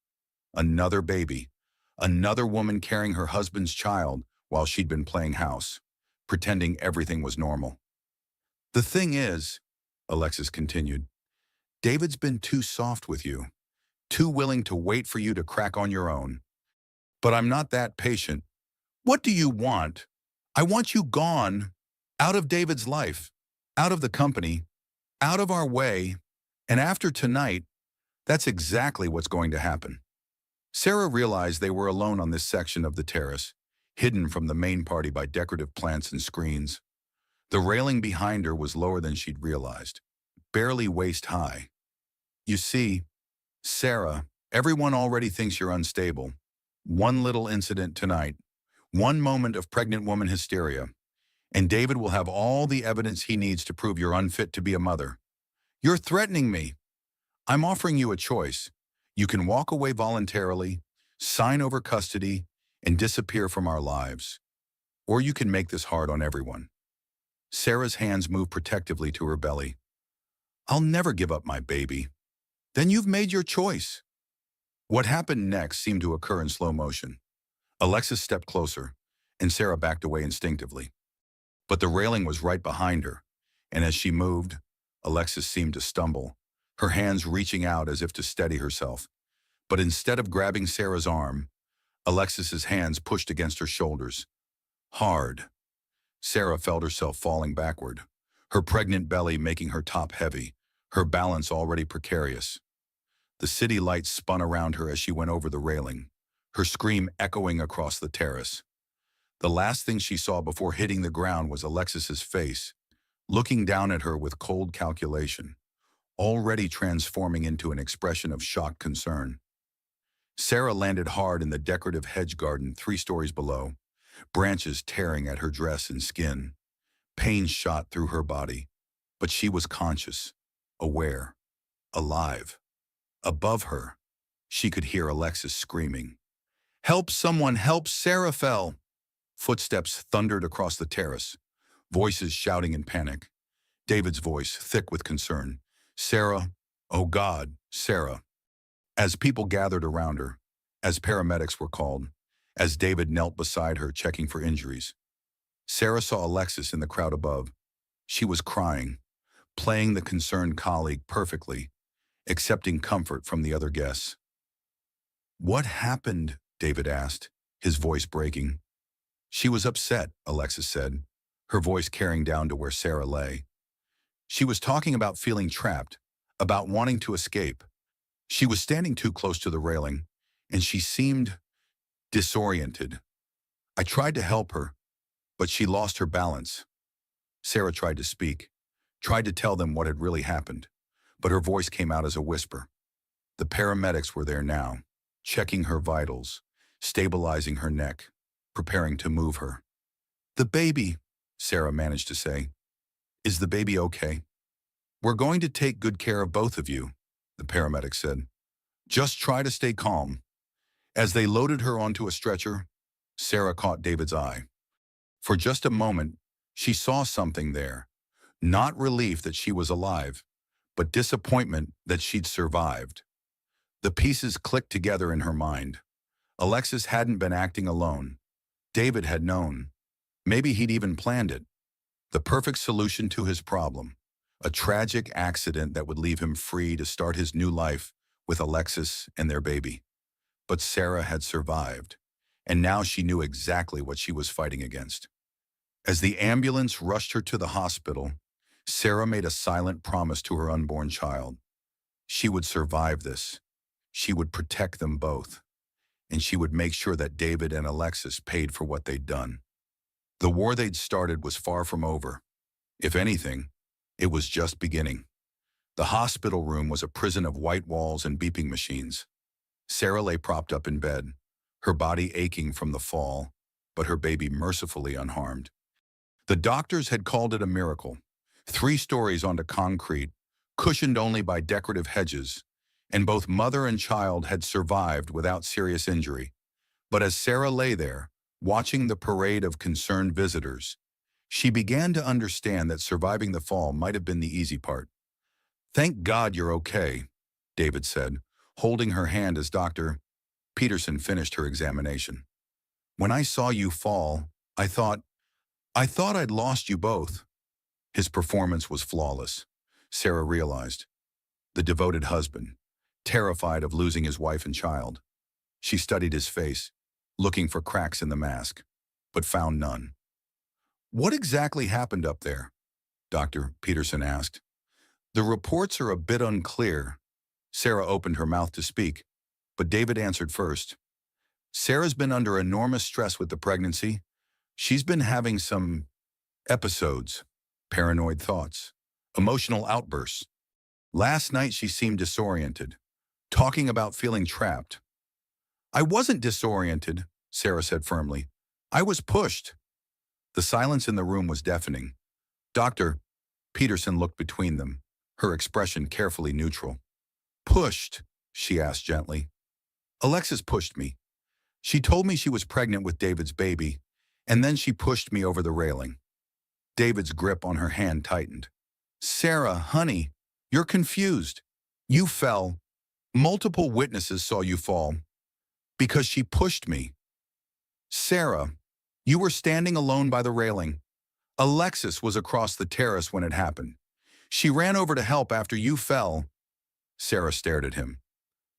Another baby. Another woman carrying her husband's child while she'd been playing house, pretending everything was normal. The thing is, Alexis continued, David's been too soft with you, too willing to wait for you to crack on your own. But I'm not that patient. What do you want? I want you gone, out of David's life, out of the company, out of our way, and after tonight, that's exactly what's going to happen. Sarah realized they were alone on this section of the terrace, hidden from the main party by decorative plants and screens. The railing behind her was lower than she'd realized, barely waist high. You see, Sarah, everyone already thinks you're unstable. One little incident tonight, one moment of pregnant woman hysteria, and David will have all the evidence he needs to prove you're unfit to be a mother. You're threatening me. I'm offering you a choice. You can walk away voluntarily, sign over custody, and disappear from our lives. Or you can make this hard on everyone. Sarah's hands moved protectively to her belly. I'll never give up my baby. Then you've made your choice. What happened next seemed to occur in slow motion. Alexis stepped closer, and Sarah backed away instinctively. But the railing was right behind her, and as she moved, Alexis seemed to stumble, her hands reaching out as if to steady herself. But instead of grabbing Sarah's arm, Alexis's hands pushed against her shoulders. Hard. Sarah felt herself falling backward, her pregnant belly making her top heavy, her balance already precarious. The city lights spun around her as she went over the railing, her scream echoing across the terrace. The last thing she saw before hitting the ground was Alexis's face, looking down at her with cold calculation, already transforming into an expression of shocked concern. Sarah landed hard in the decorative hedge garden 3 stories below, branches tearing at her dress and skin. Pain shot through her body, but she was conscious, aware, alive. Above her, she could hear Alexis screaming. Help someone, help, Sarah fell. Footsteps thundered across the terrace, voices shouting in panic. David's voice, thick with concern. Sarah, oh God, Sarah. As people gathered around her, as paramedics were called, as David knelt beside her checking for injuries, Sarah saw Alexis in the crowd above. She was crying, playing the concerned colleague perfectly, accepting comfort from the other guests. What happened? David asked, his voice breaking. She was upset, Alexis said, her voice carrying down to where Sarah lay. She was talking about feeling trapped, about wanting to escape. She was standing too close to the railing, and she seemed disoriented. I tried to help her, but she lost her balance. Sarah tried to speak, tried to tell them what had really happened, but her voice came out as a whisper. The paramedics were there now, checking her vitals, stabilizing her neck, preparing to move her. The baby, Sarah managed to say. Is the baby okay? We're going to take good care of both of you, the paramedic said. Just try to stay calm. As they loaded her onto a stretcher, Sarah caught David's eye. For just a moment, she saw something there. Not relief that she was alive, but disappointment that she'd survived. The pieces clicked together in her mind. Alexis hadn't been acting alone. David had known. Maybe he'd even planned it. The perfect solution to his problem. A tragic accident that would leave him free to start his new life with Alexis and their baby. But Sarah had survived, and now she knew exactly what she was fighting against. As the ambulance rushed her to the hospital, Sarah made a silent promise to her unborn child. She would survive this. She would protect them both. And she would make sure that David and Alexis paid for what they'd done. The war they'd started was far from over. If anything, it was just beginning. The hospital room was a prison of white walls and beeping machines. Sarah lay propped up in bed, her body aching from the fall, but her baby mercifully unharmed. The doctors had called it a miracle. 3 stories onto concrete, cushioned only by decorative hedges, and both mother and child had survived without serious injury. But as Sarah lay there, watching the parade of concerned visitors, she began to understand that surviving the fall might have been the easy part. "Thank God you're okay," David said, holding her hand as Dr. Peterson finished her examination. "When I saw you fall, I thought I'd lost you both." His performance was flawless, Sarah realized. The devoted husband, terrified of losing his wife and child. She studied his face, looking for cracks in the mask, but found none. "What exactly happened up there?" Dr. Peterson asked. "The reports are a bit unclear." Sarah opened her mouth to speak, but David answered first. "Sarah's been under enormous stress with the pregnancy. She's been having some episodes, paranoid thoughts, emotional outbursts. Last night she seemed disoriented, talking about feeling trapped." "I wasn't disoriented," Sarah said firmly. "I was pushed." The silence in the room was deafening. Dr. Peterson looked between them, her expression carefully neutral. "Pushed?" she asked gently. "Alexis pushed me. She told me she was pregnant with David's baby, and then she pushed me over the railing." David's grip on her hand tightened. "Sarah, honey, you're confused. You fell. Multiple witnesses saw you fall. Because she pushed me." "Sarah, you were standing alone by the railing. Alexis was across the terrace when it happened. She ran over to help after you fell." Sarah stared at him.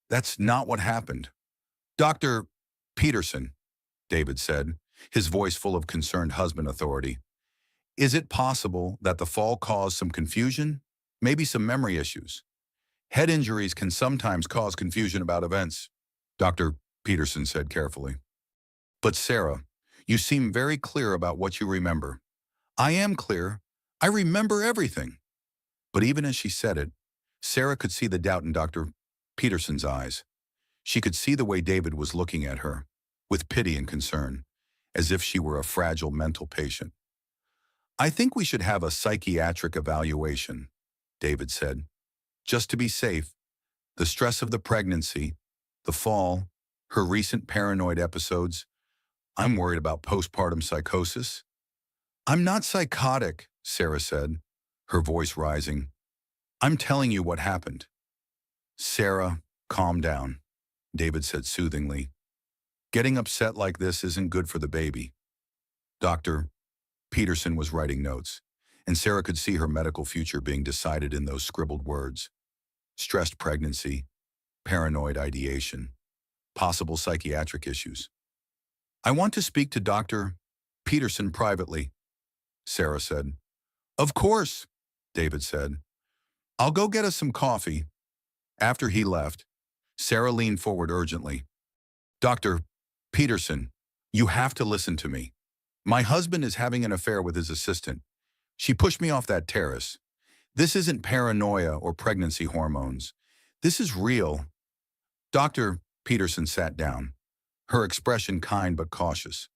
"That's not what happened." "Dr. Peterson," David said, his voice full of concerned husband authority. "Is it possible that the fall caused some confusion? Maybe some memory issues? Head injuries can sometimes cause confusion about events," Dr. Peterson said carefully. "But Sarah, you seem very clear about what you remember." "I am clear. I remember everything." But even as she said it, Sarah could see the doubt in Dr. Peterson's eyes. She could see the way David was looking at her, with pity and concern, as if she were a fragile mental patient. "I think we should have a psychiatric evaluation," David said. "Just to be safe. The stress of the pregnancy, the fall, her recent paranoid episodes. I'm worried about postpartum psychosis." "I'm not psychotic," Sarah said, her voice rising. "I'm telling you what happened." "Sarah, calm down," David said soothingly. "Getting upset like this isn't good for the baby." Dr. Peterson was writing notes, and Sarah could see her medical future being decided in those scribbled words. Stressed pregnancy, paranoid ideation, possible psychiatric issues. "I want to speak to Dr. Peterson privately," Sarah said. "Of course," David said. "I'll go get us some coffee." After he left, Sarah leaned forward urgently. "Dr. Peterson, you have to listen to me. My husband is having an affair with his assistant. She pushed me off that terrace. This isn't paranoia or pregnancy hormones. This is real." Dr. Peterson sat down, her expression kind but cautious.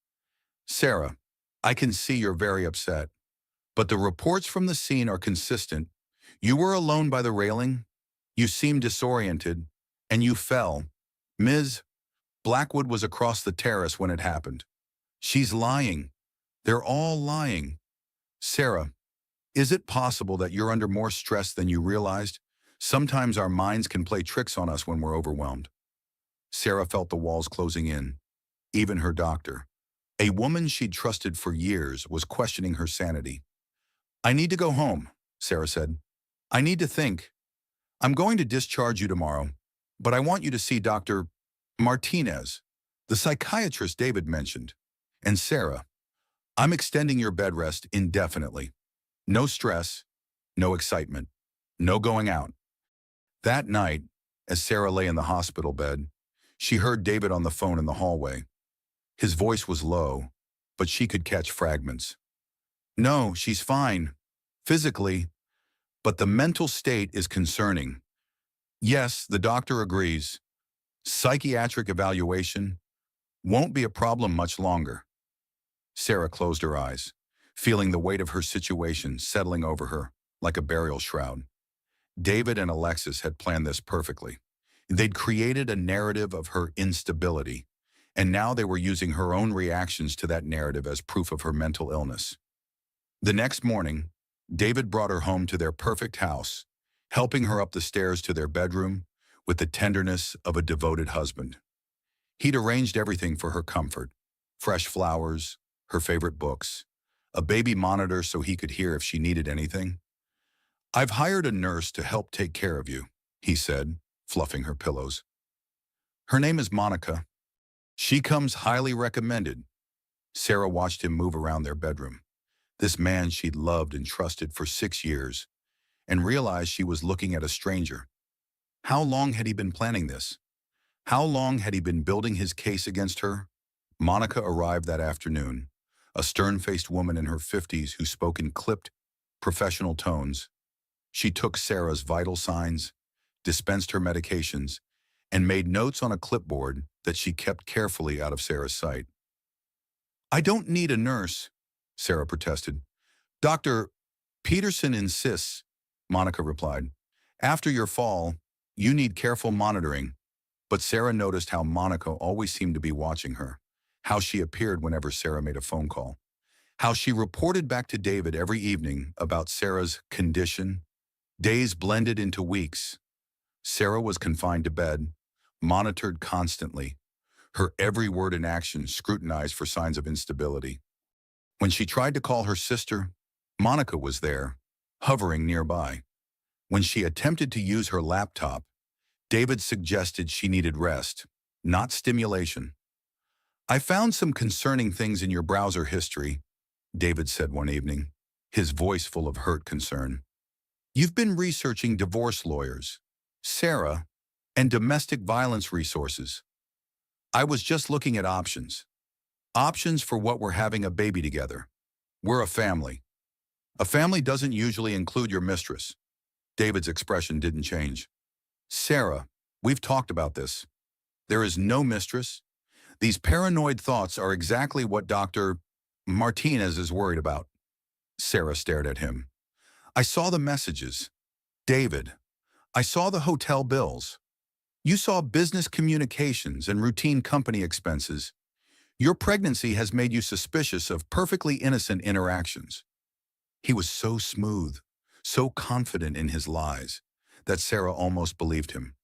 "Sarah, I can see you're very upset, but the reports from the scene are consistent. You were alone by the railing, you seemed disoriented, and you fell. Ms. Blackwood was across the terrace when it happened. She's lying. They're all lying. Sarah, is it possible that you're under more stress than you realized? Sometimes our minds can play tricks on us when we're overwhelmed." Sarah felt the walls closing in. Even her doctor, a woman she'd trusted for years, was questioning her sanity. "I need to go home," Sarah said. "I need to think. I'm going to discharge you tomorrow, but I want you to see Dr. Martinez, the psychiatrist David mentioned. And Sarah, I'm extending your bed rest indefinitely. No stress, no excitement, no going out. That night, as Sarah lay in the hospital bed, she heard David on the phone in the hallway. His voice was low, but she could catch fragments. No, she's fine, physically, but the mental state is concerning. Yes, the doctor agrees. Psychiatric evaluation won't be a problem much longer. Sarah closed her eyes, feeling the weight of her situation settling over her like a burial shroud. David and Alexis had planned this perfectly. They'd created a narrative of her instability, and now they were using her own reactions to that narrative as proof of her mental illness. The next morning, David brought her home to their perfect house, helping her up the stairs to their bedroom with the tenderness of a devoted husband. He'd arranged everything for her comfort: fresh flowers, her favorite books, a baby monitor so he could hear if she needed anything. "I've hired a nurse to help take care of you," he said, fluffing her pillows. "Her name is Monica. She comes highly recommended." Sarah watched him move around their bedroom, this man she'd loved and trusted for 6 years, and realized she was looking at a stranger. How long had he been planning this? How long had he been building his case against her? Monica arrived that afternoon, a stern-faced woman in her 50s who spoke in clipped, professional tones. She took Sarah's vital signs, dispensed her medications, and made notes on a clipboard that she kept carefully out of Sarah's sight. "I don't need a nurse," Sarah protested. "Dr. Peterson insists," Monica replied. "After your fall, you need careful monitoring." But Sarah noticed how Monica always seemed to be watching her, how she appeared whenever Sarah made a phone call, how she reported back to David every evening about Sarah's condition. Days blended into weeks. Sarah was confined to bed, monitored constantly, her every word and action scrutinized for signs of instability. When she tried to call her sister, Monica was there, hovering nearby. When she attempted to use her laptop, David suggested she needed rest, not stimulation. "I found some concerning things in your browser history," David said one evening, his voice full of hurt concern. "You've been researching divorce lawyers, Sarah, and domestic violence resources. I was just looking at options. Options for what we're having a baby together. We're a family. A family doesn't usually include your mistress." David's expression didn't change. "Sarah, we've talked about this. There is no mistress. These paranoid thoughts are exactly what Dr. Martinez is worried about." Sarah stared at him. "I saw the messages. David, I saw the hotel bills. You saw business communications and routine company expenses. Your pregnancy has made you suspicious of perfectly innocent interactions." He was so smooth, so confident in his lies, that Sarah almost believed him.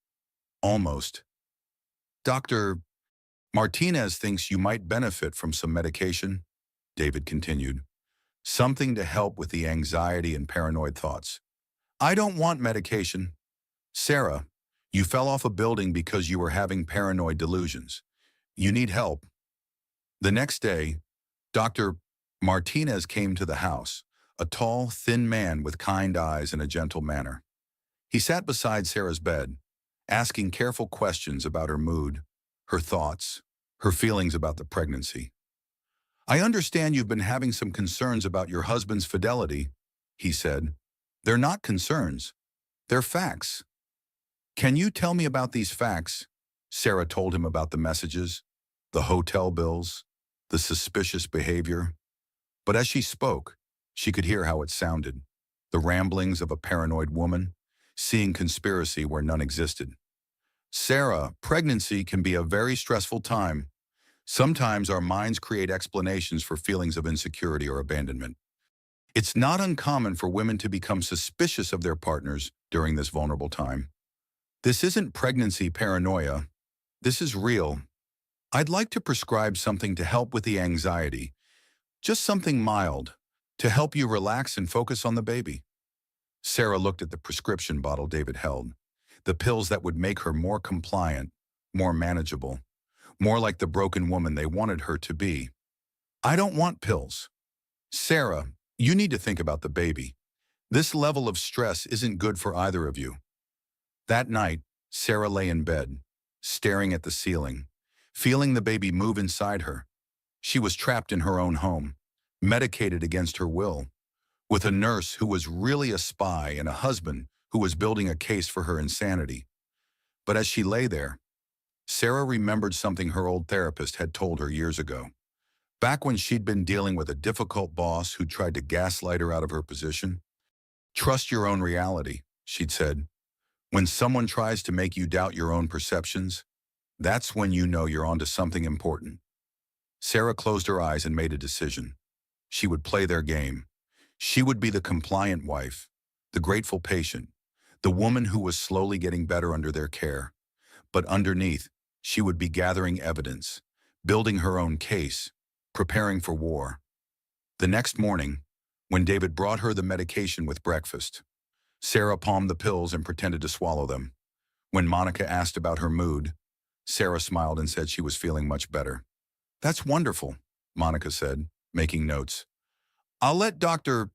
Almost. "Dr. Martinez thinks you might benefit from some medication," David continued. "Something to help with the anxiety and paranoid thoughts." "I don't want medication." "Sarah, you fell off a building because you were having paranoid delusions. You need help." The next day, Dr. Martinez came to the house, a tall, thin man with kind eyes and a gentle manner. He sat beside Sarah's bed, asking careful questions about her mood, her thoughts, her feelings about the pregnancy. "I understand you've been having some concerns about your husband's fidelity," he said. "They're not concerns. They're facts." "Can you tell me about these facts?" Sarah told him about the messages, the hotel bills, the suspicious behavior. But as she spoke, she could hear how it sounded, the ramblings of a paranoid woman, seeing conspiracy where none existed. "Sarah, pregnancy can be a very stressful time. Sometimes our minds create explanations for feelings of insecurity or abandonment. It's not uncommon for women to become suspicious of their partners during this vulnerable time. This isn't pregnancy paranoia. This is real. I'd like to prescribe something to help with the anxiety, just something mild, to help you relax and focus on the baby." Sarah looked at the prescription bottle David held, the pills that would make her more compliant, more manageable, more like the broken woman they wanted her to be. "I don't want pills. Sarah, you need to think about the baby. This level of stress isn't good for either of you. That night, Sarah lay in bed, staring at the ceiling, feeling the baby move inside her. She was trapped in her own home, medicated against her will, with a nurse who was really a spy and a husband who was building a case for her insanity. But as she lay there, Sarah remembered something her old therapist had told her years ago. Back when she'd been dealing with a difficult boss who tried to gaslight her out of her position. Trust your own reality, she'd said. When someone tries to make you doubt your own perceptions, that's when you know you're onto something important. Sarah closed her eyes and made a decision. She would play their game. She would be the compliant wife, the grateful patient, the woman who was slowly getting better under their care. But underneath, she would be gathering evidence, building her own case, preparing for war. The next morning, when David brought her the medication with breakfast, Sarah palmed the pills and pretended to swallow them. When Monica asked about her mood, Sarah smiled and said she was feeling much better. "That's wonderful," Monica said, making notes. "I'll let Dr.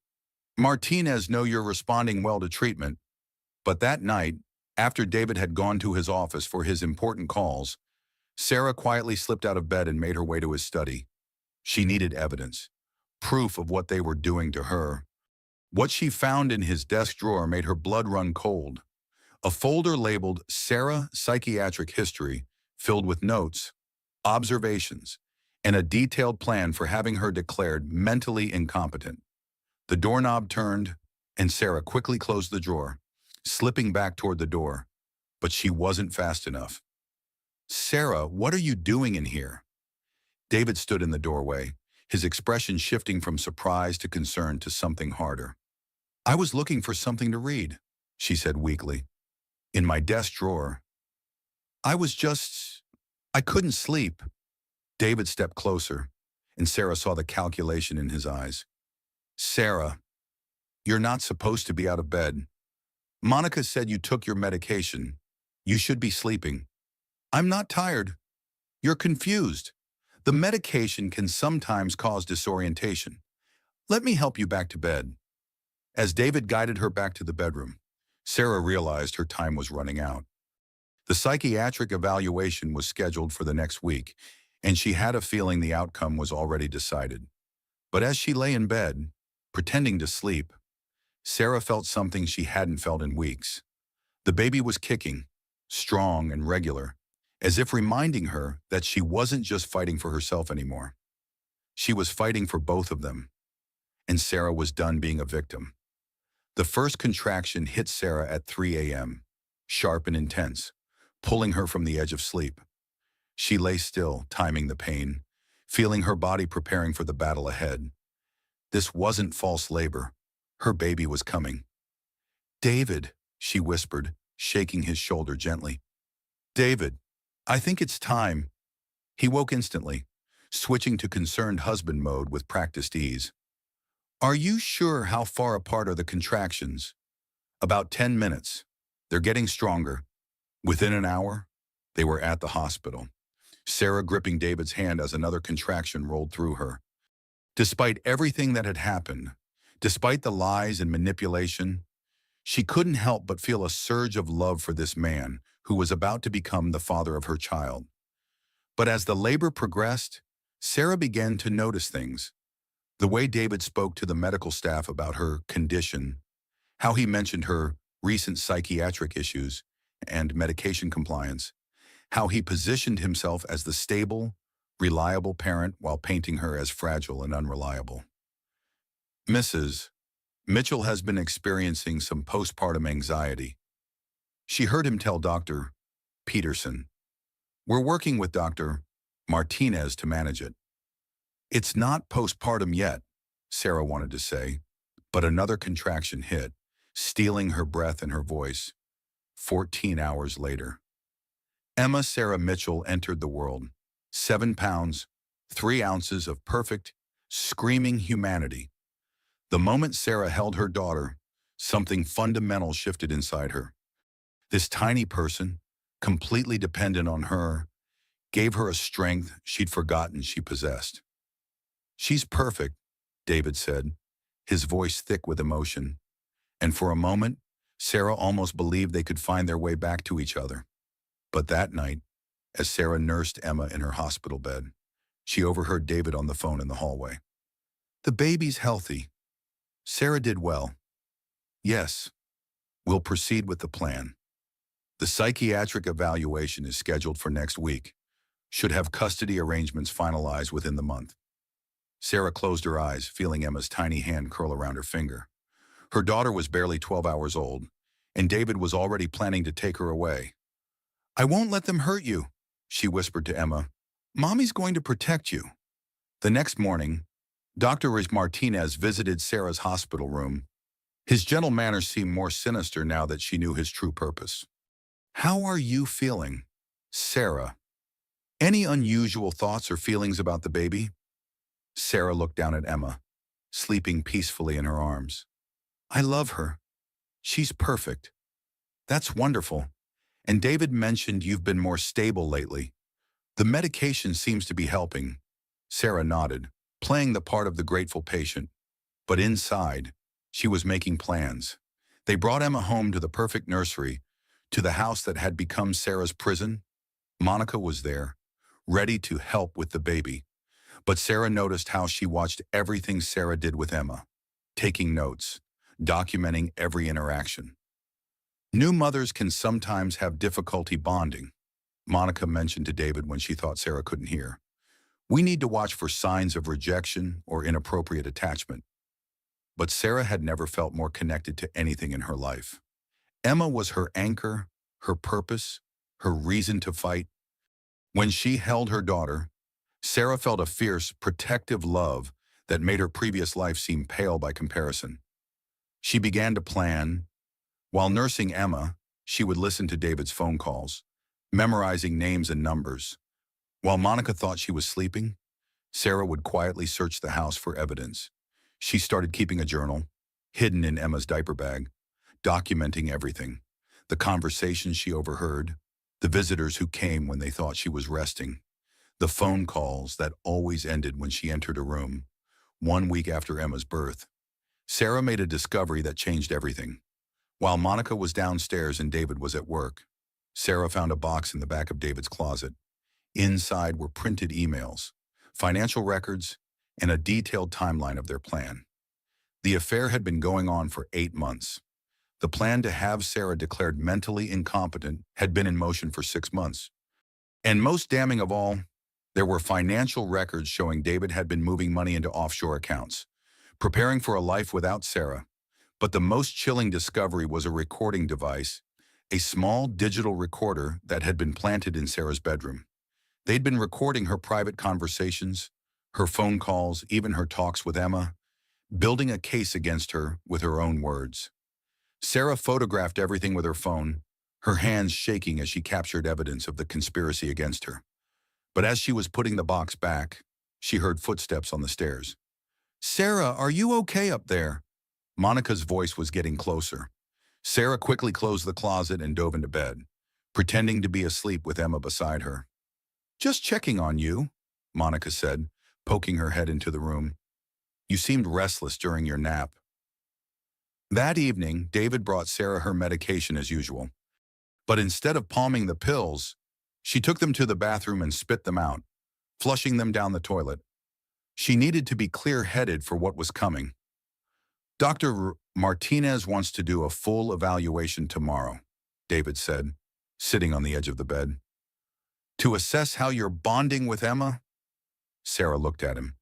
Martinez know you're responding well to treatment." But that night, after David had gone to his office for his important calls, Sarah quietly slipped out of bed and made her way to his study. She needed evidence, proof of what they were doing to her. What she found in his desk drawer made her blood run cold. A folder labeled Sarah Psychiatric History, filled with notes, observations, and a detailed plan for having her declared mentally incompetent. The doorknob turned, and Sarah quickly closed the drawer, slipping back toward the door. But she wasn't fast enough. "Sarah, what are you doing in here?" David stood in the doorway, his expression shifting from surprise to concern to something harder. "I was looking for something to read," she said weakly. "In my desk drawer. I couldn't sleep." David stepped closer, and Sarah saw the calculation in his eyes. "Sarah, you're not supposed to be out of bed. Monica said you took your medication. You should be sleeping." "I'm not tired. You're confused. The medication can sometimes cause disorientation. Let me help you back to bed." As David guided her back to the bedroom, Sarah realized her time was running out. The psychiatric evaluation was scheduled for the next week, and she had a feeling the outcome was already decided. But as she lay in bed, pretending to sleep, Sarah felt something she hadn't felt in weeks. The baby was kicking, strong and regular, as if reminding her that she wasn't just fighting for herself anymore. She was fighting for both of them, and Sarah was done being a victim. The first contraction hit Sarah at 3 a.m., sharp and intense, pulling her from the edge of sleep. She lay still, timing the pain, feeling her body preparing for the battle ahead. This wasn't false labor. Her baby was coming. "David," she whispered, shaking his shoulder gently. "David, I think it's time." He woke instantly, switching to concerned husband mode with practiced ease. "Are you sure how far apart are the contractions?" "About 10 minutes. They're getting stronger." Within an hour, they were at the hospital, Sarah gripping David's hand as another contraction rolled through her. Despite everything that had happened, despite the lies and manipulation, she couldn't help but feel a surge of love for this man who was about to become the father of her child. But as the labor progressed, Sarah began to notice things. The way David spoke to the medical staff about her condition, how he mentioned her recent psychiatric issues and medication compliance, how he positioned himself as the stable, reliable parent while painting her as fragile and unreliable. "Mrs. Mitchell has been experiencing some postpartum anxiety." She heard him tell Dr. Peterson. "We're working with Dr. Martinez to manage it." "It's not postpartum yet," Sarah wanted to say, but another contraction hit, stealing her breath and her voice. 14 hours later. Emma Sarah Mitchell entered the world. 7 pounds, 3 ounces of perfect, screaming humanity. The moment Sarah held her daughter, something fundamental shifted inside her. This tiny person, completely dependent on her, gave her a strength she'd forgotten she possessed. "She's perfect," David said, his voice thick with emotion. And for a moment, Sarah almost believed they could find their way back to each other. But that night, as Sarah nursed Emma in her hospital bed, she overheard David on the phone in the hallway. "The baby's healthy. Sarah did well. Yes, we'll proceed with the plan. The psychiatric evaluation is scheduled for next week. Should have custody arrangements finalized within the month." Sarah closed her eyes, feeling Emma's tiny hand curl around her finger. Her daughter was barely 12 hours old, and David was already planning to take her away. "I won't let them hurt you," she whispered to Emma. "Mommy's going to protect you." The next morning, Dr. Martinez visited Sarah's hospital room. His gentle manner seemed more sinister now that she knew his true purpose. "How are you feeling, Sarah? Any unusual thoughts or feelings about the baby?" Sarah looked down at Emma, sleeping peacefully in her arms. "I love her. She's perfect." "That's wonderful. And David mentioned you've been more stable lately. The medication seems to be helping." Sarah nodded, playing the part of the grateful patient. But inside, she was making plans. They brought Emma home to the perfect nursery, to the house that had become Sarah's prison. Monica was there, ready to help with the baby. But Sarah noticed how she watched everything Sarah did with Emma, taking notes, documenting every interaction. "New mothers can sometimes have difficulty bonding," Monica mentioned to David when she thought Sarah couldn't hear. "We need to watch for signs of rejection or inappropriate attachment." But Sarah had never felt more connected to anything in her life. Emma was her anchor, her purpose, her reason to fight. When she held her daughter, Sarah felt a fierce, protective love that made her previous life seem pale by comparison. She began to plan. While nursing Emma, she would listen to David's phone calls, memorizing names and numbers. While Monica thought she was sleeping, Sarah would quietly search the house for evidence. She started keeping a journal, hidden in Emma's diaper bag, documenting everything: the conversations she overheard, the visitors who came when they thought she was resting, the phone calls that always ended when she entered a room. 1 week after Emma's birth, Sarah made a discovery that changed everything. While Monica was downstairs and David was at work, Sarah found a box in the back of David's closet. Inside were printed emails, financial records, and a detailed timeline of their plan. The affair had been going on for 8 months. The plan to have Sarah declared mentally incompetent had been in motion for 6 months. And most damning of all, there were financial records showing David had been moving money into offshore accounts, preparing for a life without Sarah. But the most chilling discovery was a recording device, a small digital recorder that had been planted in Sarah's bedroom. They'd been recording her private conversations, her phone calls, even her talks with Emma, building a case against her with her own words. Sarah photographed everything with her phone, her hands shaking as she captured evidence of the conspiracy against her. But as she was putting the box back, she heard footsteps on the stairs. "Sarah, are you okay up there?" Monica's voice was getting closer. Sarah quickly closed the closet and dove into bed, pretending to be asleep with Emma beside her. "Just checking on you," Monica said, poking her head into the room. "You seemed restless during your nap." That evening, David brought Sarah her medication as usual. But instead of palming the pills, she took them to the bathroom and spit them out, flushing them down the toilet. She needed to be clear-headed for what was coming. "Dr. Martinez wants to do a full evaluation tomorrow," David said, sitting on the edge of the bed. "To assess how you're bonding with Emma?" Sarah looked at him,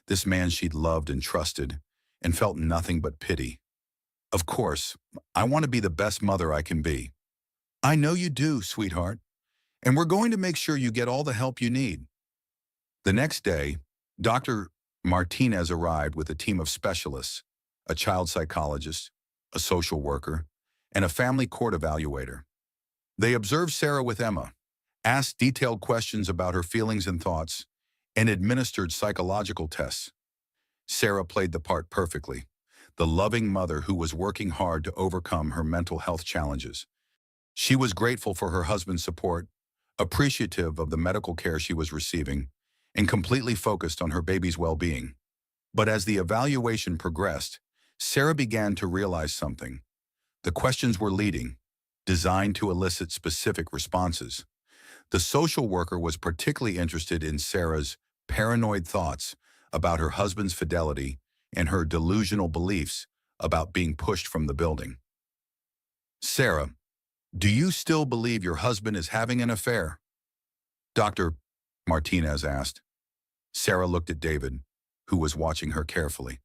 this man she'd loved and trusted, and felt nothing but pity. "Of course, I want to be the best mother I can be." "I know you do, sweetheart, and we're going to make sure you get all the help you need." The next day, Dr. Martinez arrived with a team of specialists, a child psychologist, a social worker, and a family court evaluator. They observed Sarah with Emma, asked detailed questions about her feelings and thoughts, and administered psychological tests. Sarah played the part perfectly, the loving mother who was working hard to overcome her mental health challenges. She was grateful for her husband's support, appreciative of the medical care she was receiving, and completely focused on her baby's well-being. But as the evaluation progressed, Sarah began to realize something. The questions were leading, designed to elicit specific responses. The social worker was particularly interested in Sarah's paranoid thoughts about her husband's fidelity and her delusional beliefs about being pushed from the building. Sarah, do you still believe your husband is having an affair? Dr. Martinez asked. Sarah looked at David, who was watching her carefully.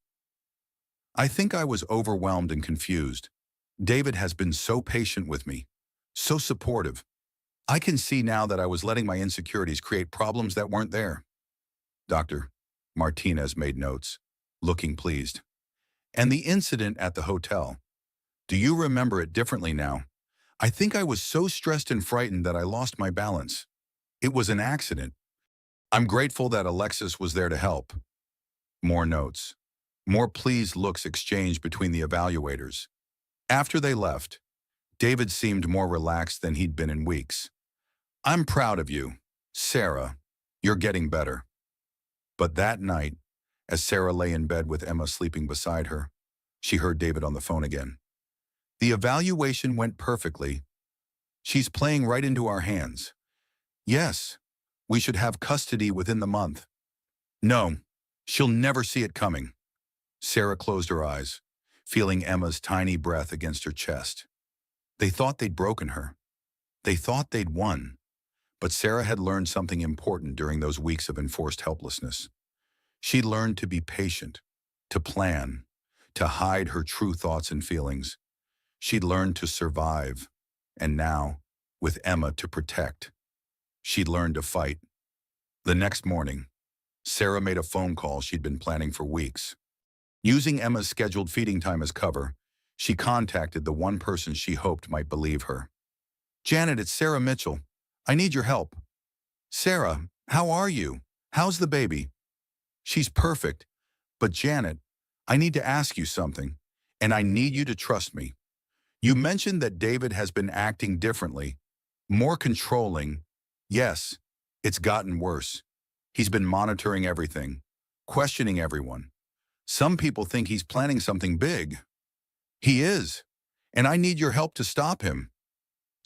I think I was overwhelmed and confused. David has been so patient with me, so supportive. I can see now that I was letting my insecurities create problems that weren't there. Dr. Martinez made notes, looking pleased. And the incident at the hotel. Do you remember it differently now? I think I was so stressed and frightened that I lost my balance. It was an accident. I'm grateful that Alexis was there to help. More notes. More pleased looks exchanged between the evaluators. After they left, David seemed more relaxed than he'd been in weeks. I'm proud of you, Sarah. You're getting better. But that night, as Sarah lay in bed with Emma sleeping beside her, she heard David on the phone again. The evaluation went perfectly. She's playing right into our hands. Yes, we should have custody within the month. No, she'll never see it coming. Sarah closed her eyes, feeling Emma's tiny breath against her chest. They thought they'd broken her. They thought they'd won. But Sarah had learned something important during those weeks of enforced helplessness. She learned to be patient, to plan, to hide her true thoughts and feelings. She'd learned to survive, and now, with Emma to protect, she'd learned to fight. The next morning, Sarah made a phone call she'd been planning for weeks. Using Emma's scheduled feeding time as cover, she contacted the one person she hoped might believe her. Janet, it's Sarah Mitchell. I need your help. Sarah, how are you? How's the baby? She's perfect. But Janet, I need to ask you something, and I need you to trust me. You mentioned that David has been acting differently, more controlling. Yes, it's gotten worse. He's been monitoring everything, questioning everyone. Some people think he's planning something big. He is, and I need your help to stop him.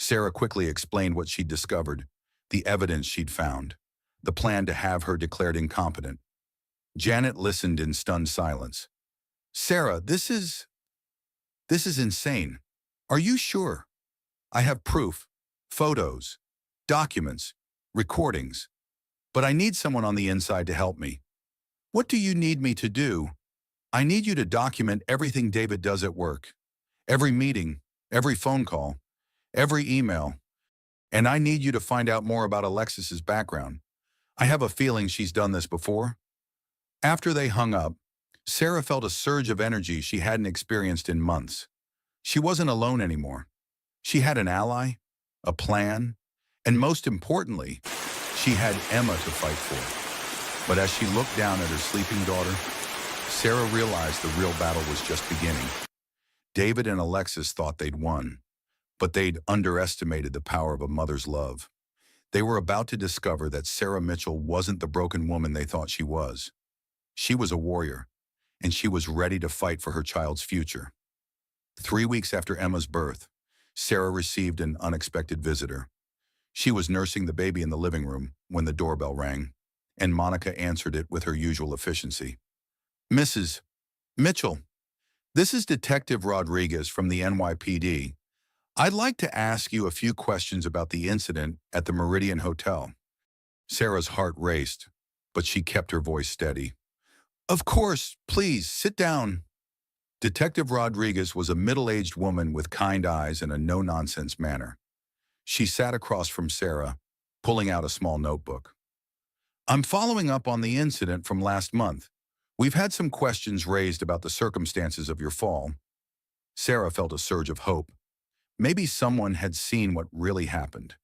Sarah quickly explained what she'd discovered, the evidence she'd found, the plan to have her declared incompetent. Janet listened in stunned silence. Sarah, this is insane. Are you sure? I have proof, photos, documents, recordings, but I need someone on the inside to help me. What do you need me to do? I need you to document everything David does at work, every meeting, every phone call, every email, and I need you to find out more about Alexis's background. I have a feeling she's done this before. After they hung up, Sarah felt a surge of energy she hadn't experienced in months. She wasn't alone anymore. She had an ally, a plan, and most importantly, she had Emma to fight for. But as she looked down at her sleeping daughter, Sarah realized the real battle was just beginning. David and Alexis thought they'd won, but they'd underestimated the power of a mother's love. They were about to discover that Sarah Mitchell wasn't the broken woman they thought she was. She was a warrior, and she was ready to fight for her child's future. 3 weeks after Emma's birth, Sarah received an unexpected visitor. She was nursing the baby in the living room when the doorbell rang, and Monica answered it with her usual efficiency. Mrs. Mitchell, this is Detective Rodriguez from the NYPD. I'd like to ask you a few questions about the incident at the Meridian Hotel. Sarah's heart raced, but she kept her voice steady. Of course, please, sit down. Detective Rodriguez was a middle-aged woman with kind eyes and a no-nonsense manner. She sat across from Sarah, pulling out a small notebook. I'm following up on the incident from last month. We've had some questions raised about the circumstances of your fall. Sarah felt a surge of hope. Maybe someone had seen what really happened.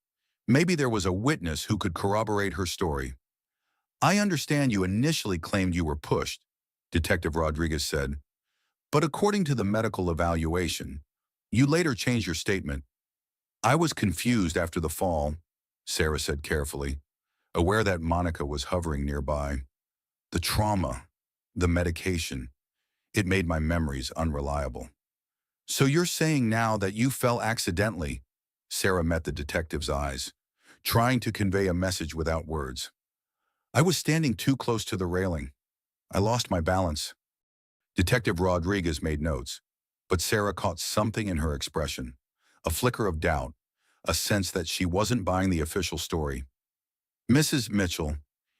Maybe there was a witness who could corroborate her story. I understand you initially claimed you were pushed, Detective Rodriguez said. But according to the medical evaluation, you later changed your statement. I was confused after the fall, Sarah said carefully, aware that Monica was hovering nearby. The trauma, the medication, it made my memories unreliable. So you're saying now that you fell accidentally? Sarah met the detective's eyes, trying to convey a message without words. I was standing too close to the railing. I lost my balance. Detective Rodriguez made notes, but Sarah caught something in her expression, a flicker of doubt, a sense that she wasn't buying the official story. Mrs. Mitchell,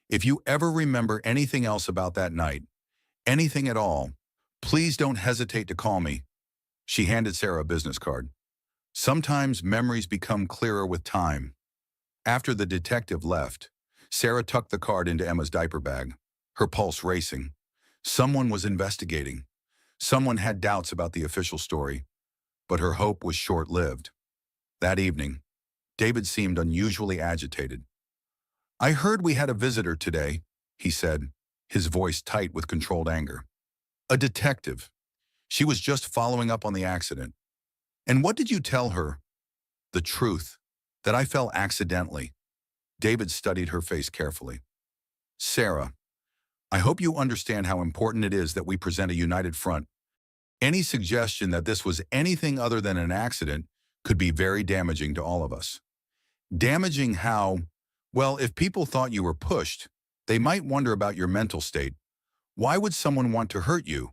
if you ever remember anything else about that night, anything at all, please don't hesitate to call me. She handed Sarah a business card. Sometimes memories become clearer with time. After the detective left, Sarah tucked the card into Emma's diaper bag, her pulse racing. Someone was investigating. Someone had doubts about the official story, but her hope was short-lived. That evening, David seemed unusually agitated. I heard we had a visitor today, he said, his voice tight with controlled anger. A detective. She was just following up on the accident. And what did you tell her? The truth, that I fell accidentally. David studied her face carefully. Sarah, I hope you understand how important it is that we present a united front. Any suggestion that this was anything other than an accident could be very damaging to all of us. Damaging how, well, if people thought you were pushed, they might wonder about your mental state. Why would someone want to hurt you?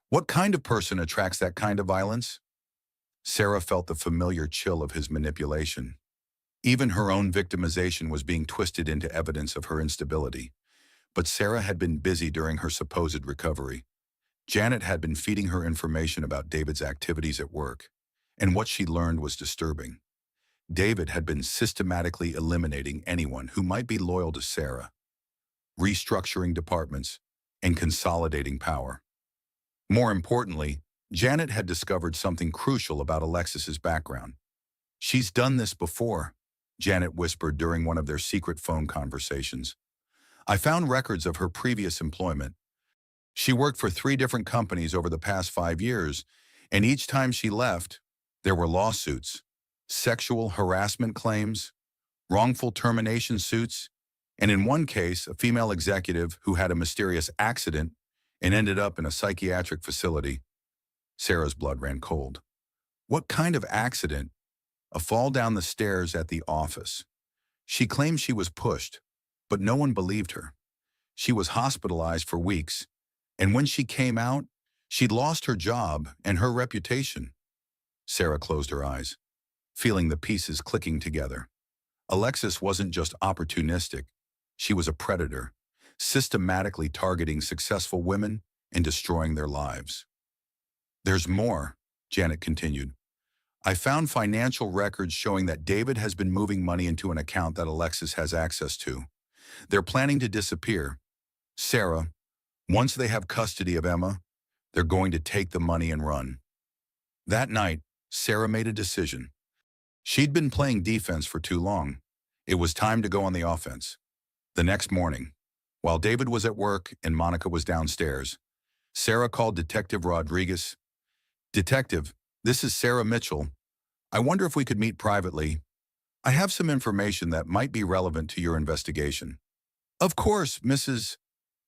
What kind of person attracts that kind of violence? Sarah felt the familiar chill of his manipulation. Even her own victimization was being twisted into evidence of her instability. But Sarah had been busy during her supposed recovery. Janet had been feeding her information about David's activities at work, and what she learned was disturbing. David had been systematically eliminating anyone who might be loyal to Sarah, restructuring departments, and consolidating power. More importantly, Janet had discovered something crucial about Alexis's background. She's done this before, Janet whispered during one of their secret phone conversations. I found records of her previous employment. She worked for 3 different companies over the past 5 years, and each time she left, there were lawsuits, sexual harassment claims, wrongful termination suits, and in one case, a female executive who had a mysterious accident and ended up in a psychiatric facility. Sarah's blood ran cold. What kind of accident? A fall down the stairs at the office. She claimed she was pushed, but no one believed her. She was hospitalized for weeks, and when she came out, she'd lost her job and her reputation. Sarah closed her eyes, feeling the pieces clicking together. Alexis wasn't just opportunistic. She was a predator, systematically targeting successful women and destroying their lives. There's more, Janet continued. I found financial records showing that David has been moving money into an account that Alexis has access to. They're planning to disappear. Sarah, once they have custody of Emma, they're going to take the money and run. That night, Sarah made a decision. She'd been playing defense for too long. It was time to go on the offense. The next morning, while David was at work and Monica was downstairs, Sarah called Detective Rodriguez. Detective, this is Sarah Mitchell. I wonder if we could meet privately. I have some information that might be relevant to your investigation. Of course, Mrs.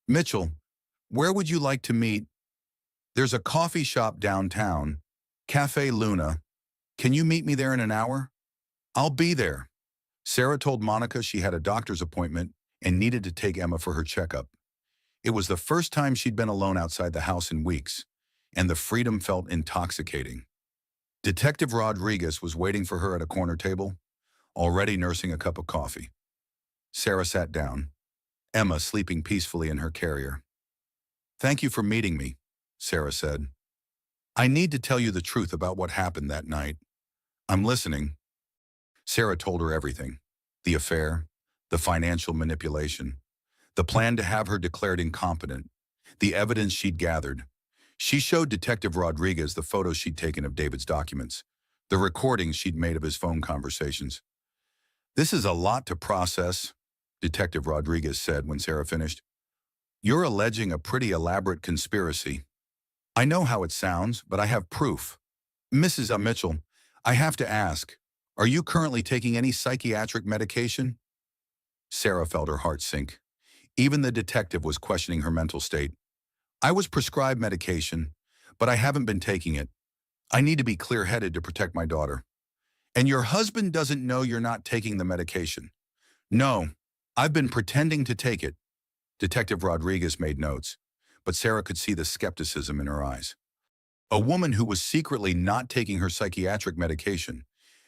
Mitchell. Where would you like to meet? There's a coffee shop downtown, Cafe Luna. Can you meet me there in an hour? I'll be there. Sarah told Monica she had a doctor's appointment and needed to take Emma for her checkup. It was the first time she'd been alone outside the house in weeks, and the freedom felt intoxicating. Detective Rodriguez was waiting for her at a corner table, already nursing a cup of coffee. Sarah sat down, Emma sleeping peacefully in her carrier. Thank you for meeting me, Sarah said. I need to tell you the truth about what happened that night. I'm listening. Sarah told her everything. The affair, the financial manipulation, the plan to have her declared incompetent, the evidence she'd gathered. She showed Detective Rodriguez the photos she'd taken of David's documents, the recordings she'd made of his phone conversations. This is a lot to process, Detective Rodriguez said when Sarah finished. You're alleging a pretty elaborate conspiracy. I know how it sounds, but I have proof. Mrs. Mitchell, I have to ask, are you currently taking any psychiatric medication? Sarah felt her heart sink. Even the detective was questioning her mental state. I was prescribed medication, but I haven't been taking it. I need to be clear-headed to protect my daughter. And your husband doesn't know you're not taking the medication. No, I've been pretending to take it. Detective Rodriguez made notes, but Sarah could see the skepticism in her eyes. A woman who was secretly not taking her psychiatric medication,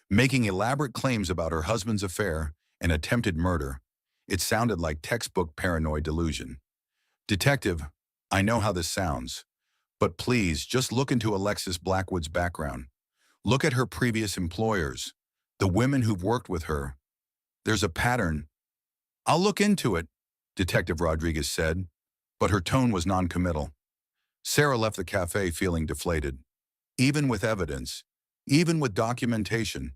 making elaborate claims about her husband's affair and attempted murder. It sounded like textbook paranoid delusion. Detective, I know how this sounds, but please just look into Alexis Blackwood's background. Look at her previous employers, the women who've worked with her. There's a pattern. I'll look into it, Detective Rodriguez said, but her tone was non-committal. Sarah left the cafe feeling deflated. Even with evidence, even with documentation,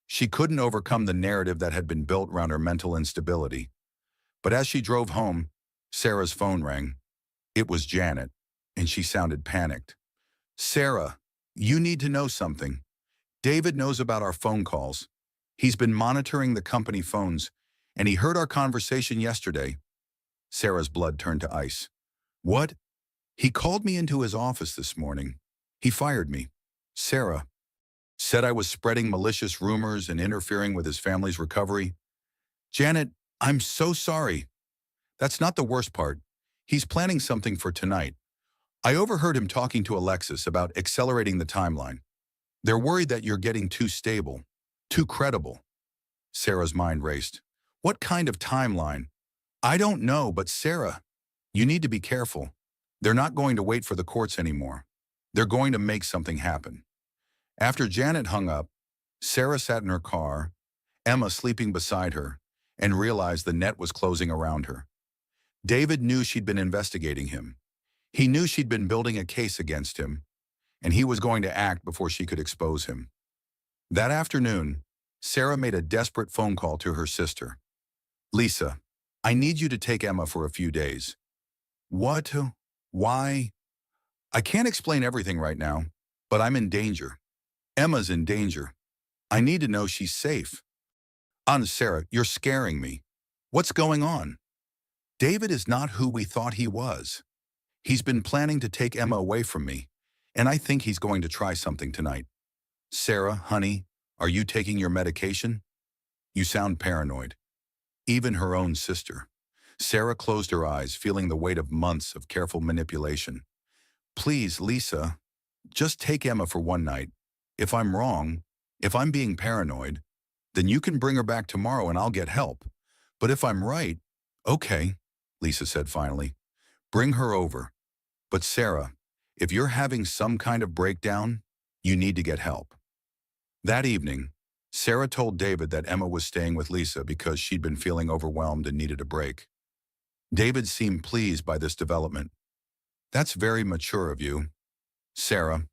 she couldn't overcome the narrative that had been built around her mental instability. But as she drove home, Sarah's phone rang. It was Janet, and she sounded panicked. Sarah, you need to know something. David knows about our phone calls. He's been monitoring the company phones, and he heard our conversation yesterday. Sarah's blood turned to ice. What? He called me into his office this morning. He fired me. Sarah said I was spreading malicious rumors and interfering with his family's recovery. Janet, I'm so sorry. That's not the worst part. He's planning something for tonight. I overheard him talking to Alexis about accelerating the timeline. They're worried that you're getting too stable, too credible. Sarah's mind raced. What kind of timeline? I don't know, but Sarah, you need to be careful. They're not going to wait for the courts anymore. They're going to make something happen. After Janet hung up, Sarah sat in her car, Emma sleeping beside her, and realized the net was closing around her. David knew she'd been investigating him. He knew she'd been building a case against him, and he was going to act before she could expose him. That afternoon, Sarah made a desperate phone call to her sister. Lisa, I need you to take Emma for a few days. What? Why? I can't explain everything right now, but I'm in danger. Emma's in danger. I need to know she's safe. Sarah, you're scaring me. What's going on? David is not who we thought he was. He's been planning to take Emma away from me, and I think he's going to try something tonight. Sarah, honey, are you taking your medication? You sound paranoid. Even her own sister. Sarah closed her eyes, feeling the weight of months of careful manipulation. Please, Lisa, just take Emma for one night. If I'm wrong, if I'm being paranoid, then you can bring her back tomorrow and I'll get help. But if I'm right, okay, Lisa said finally. Bring her over. But Sarah, if you're having some kind of breakdown, you need to get help. That evening, Sarah told David that Emma was staying with Lisa because she'd been feeling overwhelmed and needed a break. David seemed pleased by this development. That's very mature of you. Sarah,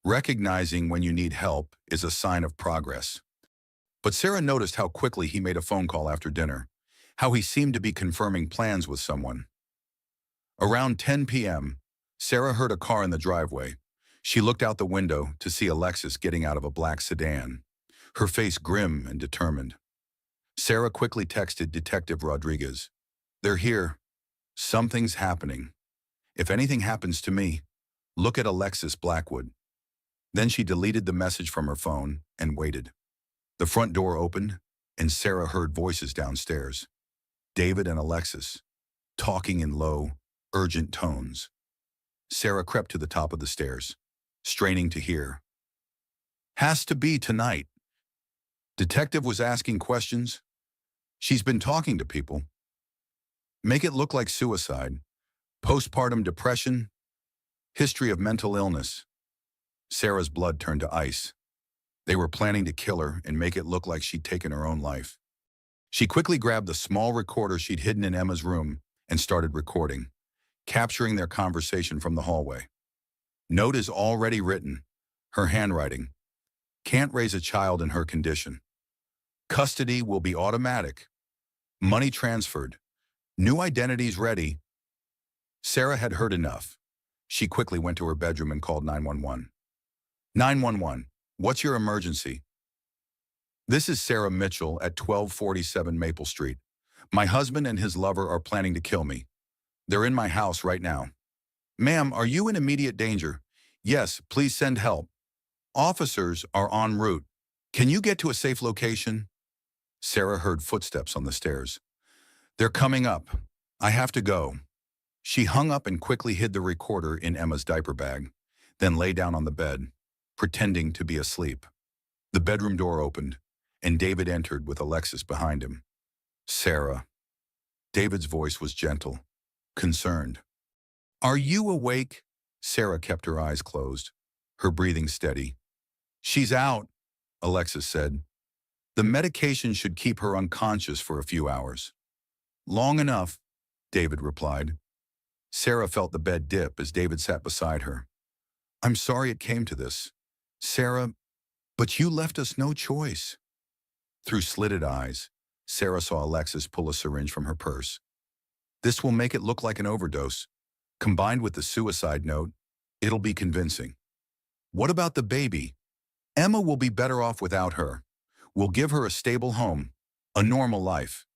recognizing when you need help is a sign of progress. But Sarah noticed how quickly he made a phone call after dinner, how he seemed to be confirming plans with someone. Around 10 p.m., Sarah heard a car in the driveway. She looked out the window to see Alexis getting out of a black sedan, her face grim and determined. Sarah quickly texted Detective Rodriguez. They're here. Something's happening. If anything happens to me, look at Alexis Blackwood. Then she deleted the message from her phone and waited. The front door opened, and Sarah heard voices downstairs. David and Alexis, talking in low, urgent tones. Sarah crept to the top of the stairs, straining to hear. Has to be tonight. Detective was asking questions. She's been talking to people. Make it look like suicide, postpartum depression, history of mental illness. Sarah's blood turned to ice. They were planning to kill her and make it look like she'd taken her own life. She quickly grabbed the small recorder she'd hidden in Emma's room and started recording, capturing their conversation from the hallway. Note is already written, her handwriting. Can't raise a child in her condition. Custody will be automatic. Money transferred. New identities ready. Sarah had heard enough. She quickly went to her bedroom and called 911. 911, what's your emergency? This is Sarah Mitchell at 1247 Maple Street. My husband and his lover are planning to kill me. They're in my house right now. Ma'am, are you in immediate danger? Yes, please send help. Officers are en route. Can you get to a safe location? Sarah heard footsteps on the stairs. They're coming up. I have to go. She hung up and quickly hid the recorder in Emma's diaper bag, then lay down on the bed, pretending to be asleep. The bedroom door opened, and David entered with Alexis behind him. Sarah. David's voice was gentle, concerned. Are you awake? Sarah kept her eyes closed, her breathing steady. She's out, Alexis said. The medication should keep her unconscious for a few hours. Long enough, David replied. Sarah felt the bed dip as David sat beside her. I'm sorry it came to this. Sarah, but you left us no choice. Through slitted eyes, Sarah saw Alexis pull a syringe from her purse. This will make it look like an overdose. Combined with the suicide note, it'll be convincing. What about the baby? Emma will be better off without her. We'll give her a stable home, a normal life.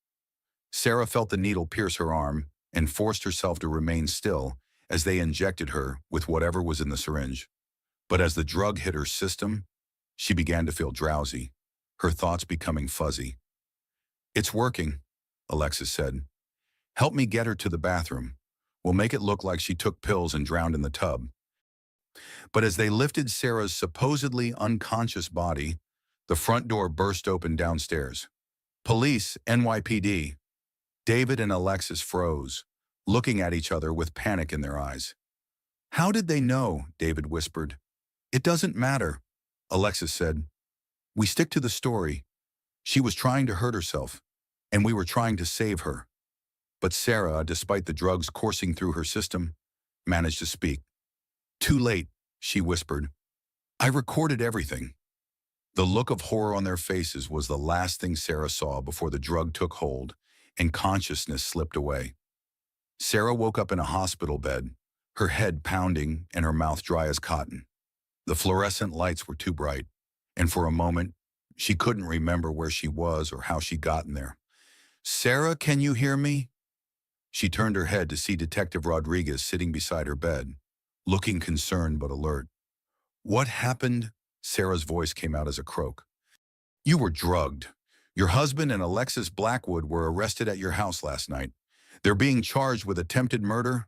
Sarah felt the needle pierce her arm and forced herself to remain still as they injected her with whatever was in the syringe. But as the drug hit her system, she began to feel drowsy, her thoughts becoming fuzzy. It's working, Alexis said. Help me get her to the bathroom. We'll make it look like she took pills and drowned in the tub. But as they lifted Sarah's supposedly unconscious body, the front door burst open downstairs. Police, NYPD. David and Alexis froze, looking at each other with panic in their eyes. How did they know? David whispered. It doesn't matter, Alexis said. We stick to the story. She was trying to hurt herself, and we were trying to save her. But Sarah, despite the drugs coursing through her system, managed to speak. Too late, she whispered. I recorded everything. The look of horror on their faces was the last thing Sarah saw before the drug took hold and consciousness slipped away. Sarah woke up in a hospital bed, her head pounding and her mouth dry as cotton. The fluorescent lights were too bright, and for a moment, she couldn't remember where she was or how she'd gotten there. Sarah, can you hear me? She turned her head to see Detective Rodriguez sitting beside her bed, looking concerned but alert. What happened? Sarah's voice came out as a croak. You were drugged. Your husband and Alexis Blackwood were arrested at your house last night. They're being charged with attempted murder.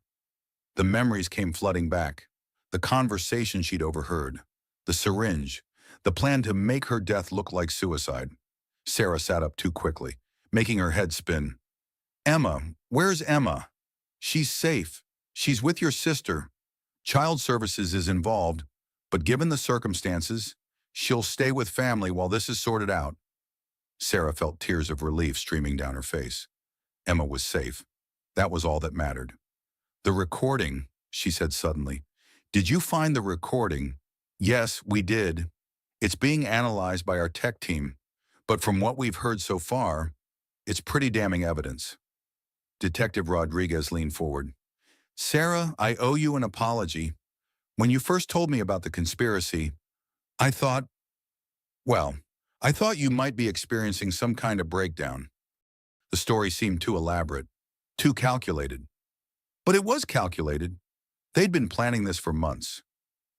The memories came flooding back. The conversation she'd overheard. The syringe. The plan to make her death look like suicide. Sarah sat up too quickly, making her head spin. Emma, where's Emma? She's safe. She's with your sister. Child Services is involved, but given the circumstances, she'll stay with family while this is sorted out. Sarah felt tears of relief streaming down her face. Emma was safe. That was all that mattered. The recording, she said suddenly. Did you find the recording? Yes, we did. It's being analyzed by our tech team, but from what we've heard so far, it's pretty damning evidence. Detective Rodriguez leaned forward. Sarah, I owe you an apology. When you first told me about the conspiracy, I thought you might be experiencing some kind of breakdown. The story seemed too elaborate, too calculated. But it was calculated. They'd been planning this for months.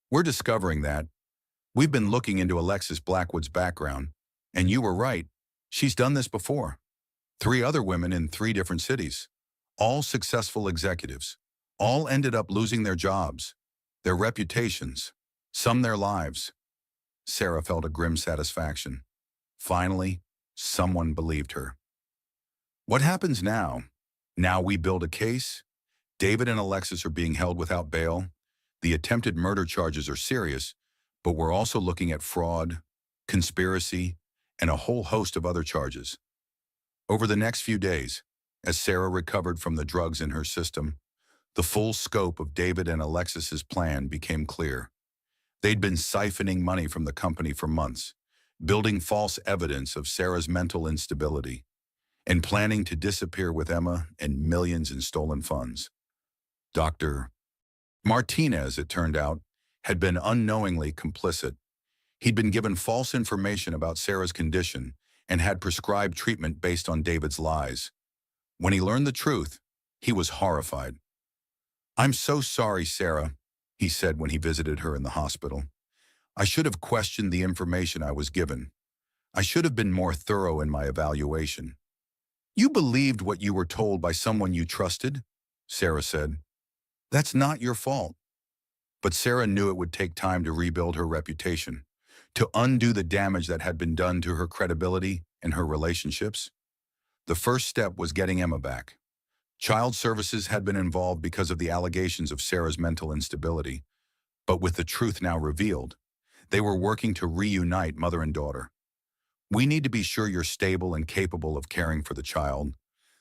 We're discovering that. We've been looking into Alexis Blackwood's background, and you were right. She's done this before. 3 other women in 3 different cities, all successful executives, all ended up losing their jobs, their reputations, some their lives. Sarah felt a grim satisfaction. Finally, someone believed her. What happens now? Now we build a case? David and Alexis are being held without bail. The attempted murder charges are serious, but we're also looking at fraud, conspiracy, and a whole host of other charges. Over the next few days, as Sarah recovered from the drugs in her system, the full scope of David and Alexis's plan became clear. They'd been siphoning money from the company for months, building false evidence of Sarah's mental instability, and planning to disappear with Emma and millions in stolen funds. Dr. Martinez, it turned out, had been unknowingly complicit. He'd been given false information about Sarah's condition and had prescribed treatment based on David's lies. When he learned the truth, he was horrified. I'm so sorry, Sarah, he said when he visited her in the hospital. I should have questioned the information I was given. I should have been more thorough in my evaluation. You believed what you were told by someone you trusted? Sarah said. That's not your fault. But Sarah knew it would take time to rebuild her reputation, to undo the damage that had been done to her credibility and her relationships. The first step was getting Emma back. Child services had been involved because of the allegations of Sarah's mental instability, but with the truth now revealed, they were working to reunite mother and daughter. We need to be sure you're stable and capable of caring for the child,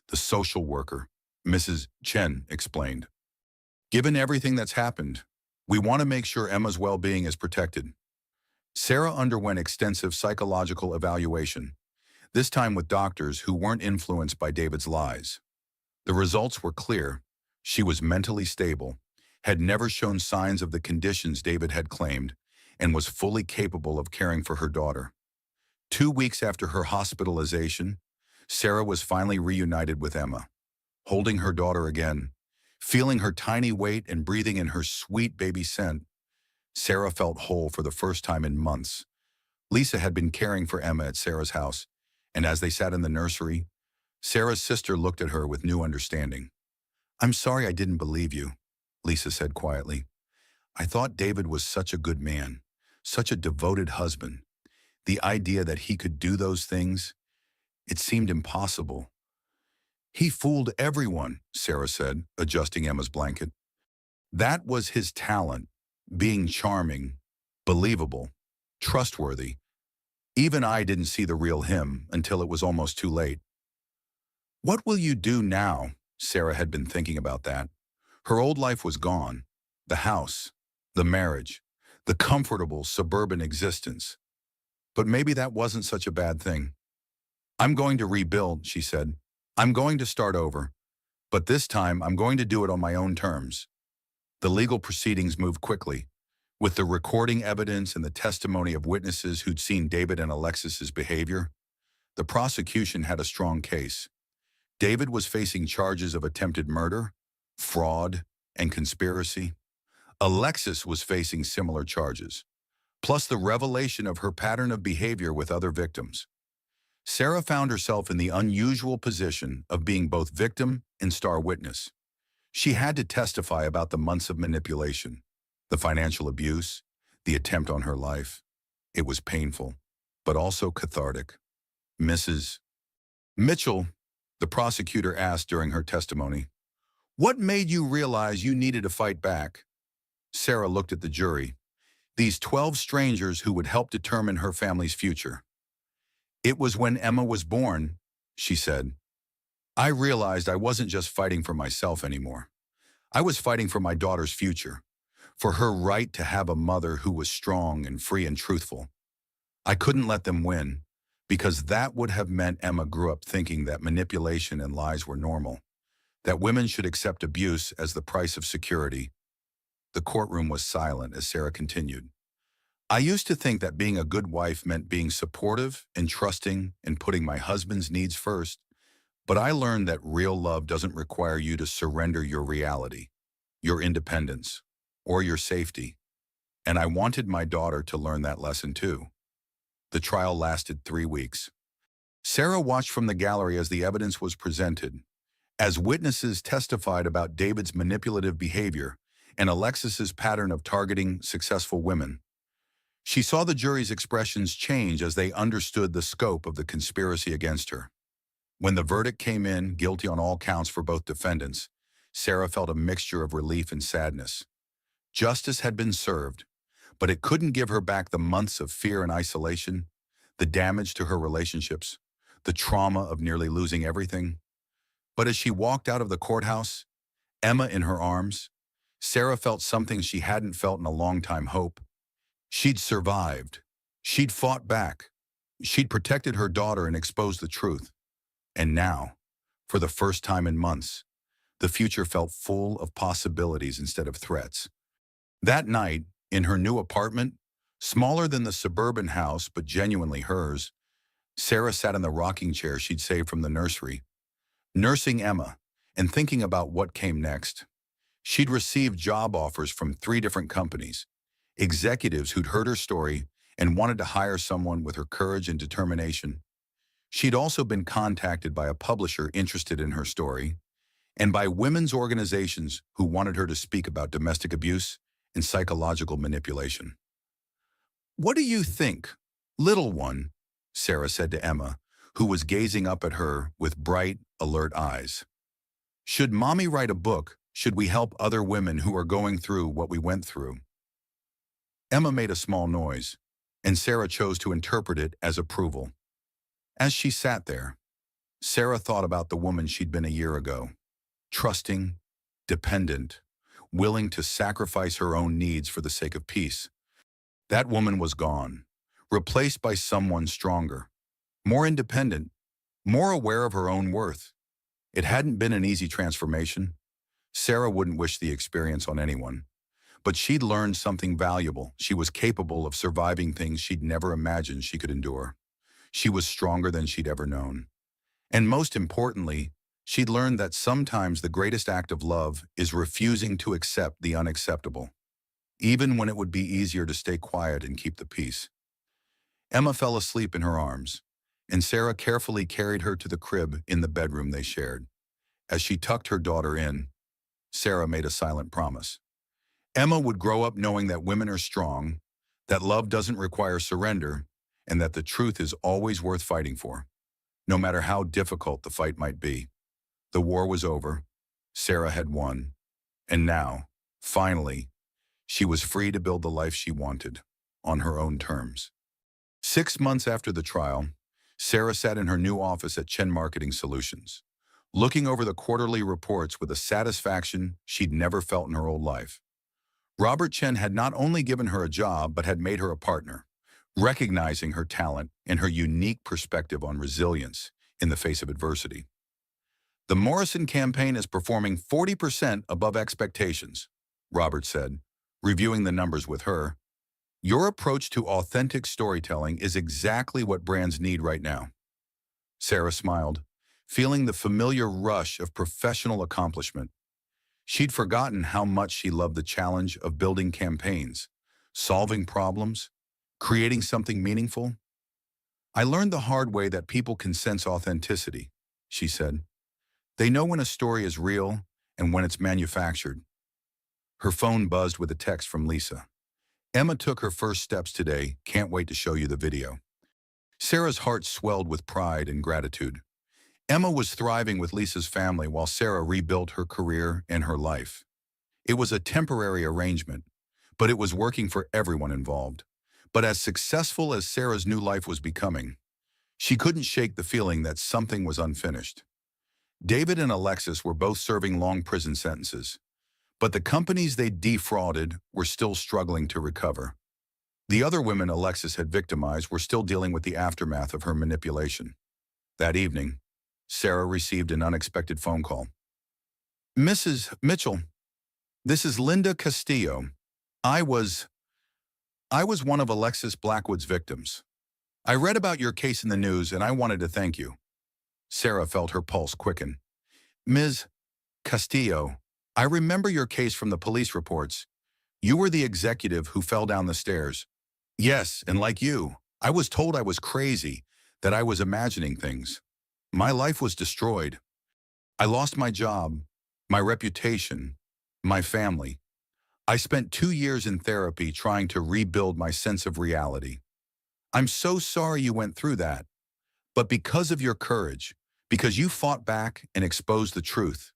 the social worker, Mrs. Chen explained. Given everything that's happened, we want to make sure Emma's well-being is protected. Sarah underwent extensive psychological evaluation, this time with doctors who weren't influenced by David's lies. The results were clear. She was mentally stable, had never shown signs of the conditions David had claimed, and was fully capable of caring for her daughter. 2 weeks after her hospitalization, Sarah was finally reunited with Emma, holding her daughter again, feeling her tiny weight and breathing in her sweet baby scent. Sarah felt whole for the first time in months. Lisa had been caring for Emma at Sarah's house, and as they sat in the nursery, Sarah's sister looked at her with new understanding. I'm sorry I didn't believe you, Lisa said quietly. I thought David was such a good man, such a devoted husband. The idea that he could do those things, it seemed impossible. He fooled everyone, Sarah said, adjusting Emma's blanket. That was his talent, being charming, believable, trustworthy. Even I didn't see the real him until it was almost too late. What will you do now? Sarah had been thinking about that. Her old life was gone. The house, the marriage, the comfortable suburban existence. But maybe that wasn't such a bad thing. I'm going to rebuild, she said. I'm going to start over. But this time, I'm going to do it on my own terms. The legal proceedings moved quickly. With the recording evidence and the testimony of witnesses who'd seen David and Alexis's behavior, the prosecution had a strong case. David was facing charges of attempted murder, fraud, and conspiracy. Alexis was facing similar charges, plus the revelation of her pattern of behavior with other victims. Sarah found herself in the unusual position of being both victim and star witness. She had to testify about the months of manipulation, the financial abuse, the attempt on her life. It was painful, but also cathartic. Mrs. Mitchell, the prosecutor asked during her testimony, what made you realize you needed to fight back? Sarah looked at the jury, these 12 strangers who would help determine her family's future. It was when Emma was born, she said. I realized I wasn't just fighting for myself anymore. I was fighting for my daughter's future, for her right to have a mother who was strong and free and truthful. I couldn't let them win, because that would have meant Emma grew up thinking that manipulation and lies were normal, that women should accept abuse as the price of security. The courtroom was silent as Sarah continued. I used to think that being a good wife meant being supportive and trusting and putting my husband's needs first, but I learned that real love doesn't require you to surrender your reality, your independence, or your safety. And I wanted my daughter to learn that lesson too. The trial lasted 3 weeks. Sarah watched from the gallery as the evidence was presented, as witnesses testified about David's manipulative behavior and Alexis's pattern of targeting successful women. She saw the jury's expressions change as they understood the scope of the conspiracy against her. When the verdict came in, guilty on all counts for both defendants, Sarah felt a mixture of relief and sadness. Justice had been served, but it couldn't give her back the months of fear and isolation, the damage to her relationships, the trauma of nearly losing everything. But as she walked out of the courthouse, Emma in her arms, Sarah felt something she hadn't felt in a long time: hope. She'd survived. She'd fought back. She'd protected her daughter and exposed the truth. And now, for the first time in months, the future felt full of possibilities instead of threats. That night, in her new apartment, smaller than the suburban house but genuinely hers, Sarah sat in the rocking chair she'd saved from the nursery, nursing Emma and thinking about what came next. She'd received job offers from 3 different companies, executives who'd heard her story and wanted to hire someone with her courage and determination. She'd also been contacted by a publisher interested in her story and by women's organizations who wanted her to speak about domestic abuse and psychological manipulation. "What do you think, little one?" Sarah said to Emma, who was gazing up at her with bright, alert eyes. "Should mommy write a book? Should we help other women who are going through what we went through?" Emma made a small noise, and Sarah chose to interpret it as approval. As she sat there, Sarah thought about the woman she'd been a year ago, trusting, dependent, willing to sacrifice her own needs for the sake of peace. That woman was gone, replaced by someone stronger, more independent, more aware of her own worth. It hadn't been an easy transformation. Sarah wouldn't wish the experience on anyone. But she'd learned something valuable. She was capable of surviving things she'd never imagined she could endure. She was stronger than she'd ever known. And most importantly, she'd learned that sometimes the greatest act of love is refusing to accept the unacceptable, even when it would be easier to stay quiet and keep the peace. Emma fell asleep in her arms, and Sarah carefully carried her to the crib in the bedroom they shared. As she tucked her daughter in, Sarah made a silent promise. Emma would grow up knowing that women are strong, that love doesn't require surrender, and that the truth is always worth fighting for, no matter how difficult the fight might be. The war was over. Sarah had won. And now, finally, she was free to build the life she wanted, on her own terms. 6 months after the trial, Sarah sat in her new office at Chen Marketing Solutions, looking over the quarterly reports with a satisfaction she'd never felt in her old life. Robert Chen had not only given her a job, but had made her a partner, recognizing her talent and her unique perspective on resilience in the face of adversity. "The Morrison campaign is performing 40% above expectations," Robert said, reviewing the numbers with her. "Your approach to authentic storytelling is exactly what brands need right now." Sarah smiled, feeling the familiar rush of professional accomplishment. She'd forgotten how much she loved the challenge of building campaigns, solving problems, creating something meaningful. "I learned the hard way that people can sense authenticity," she said. "They know when a story is real and when it's manufactured." Her phone buzzed with a text from Lisa. "Emma took her first steps today. Can't wait to show you the video." Sarah's heart swelled with pride and gratitude. Emma was thriving with Lisa's family while Sarah rebuilt her career and her life. It was a temporary arrangement, but it was working for everyone involved. But as successful as Sarah's new life was becoming, she couldn't shake the feeling that something was unfinished. David and Alexis were both serving long prison sentences, but the companies they defrauded were still struggling to recover. The other women Alexis had victimized were still dealing with the aftermath of her manipulation. That evening, Sarah received an unexpected phone call. "Mrs. Mitchell, this is Linda Castillo. I was one of Alexis Blackwood's victims. I read about your case in the news and I wanted to thank you." Sarah felt her pulse quicken. "Ms. Castillo, I remember your case from the police reports. You were the executive who fell down the stairs." "Yes, and like you, I was told I was crazy, that I was imagining things. My life was destroyed. I lost my job, my reputation, my family. I spent 2 years in therapy trying to rebuild my sense of reality. I'm so sorry you went through that. But because of your courage, because you fought back and exposed the truth,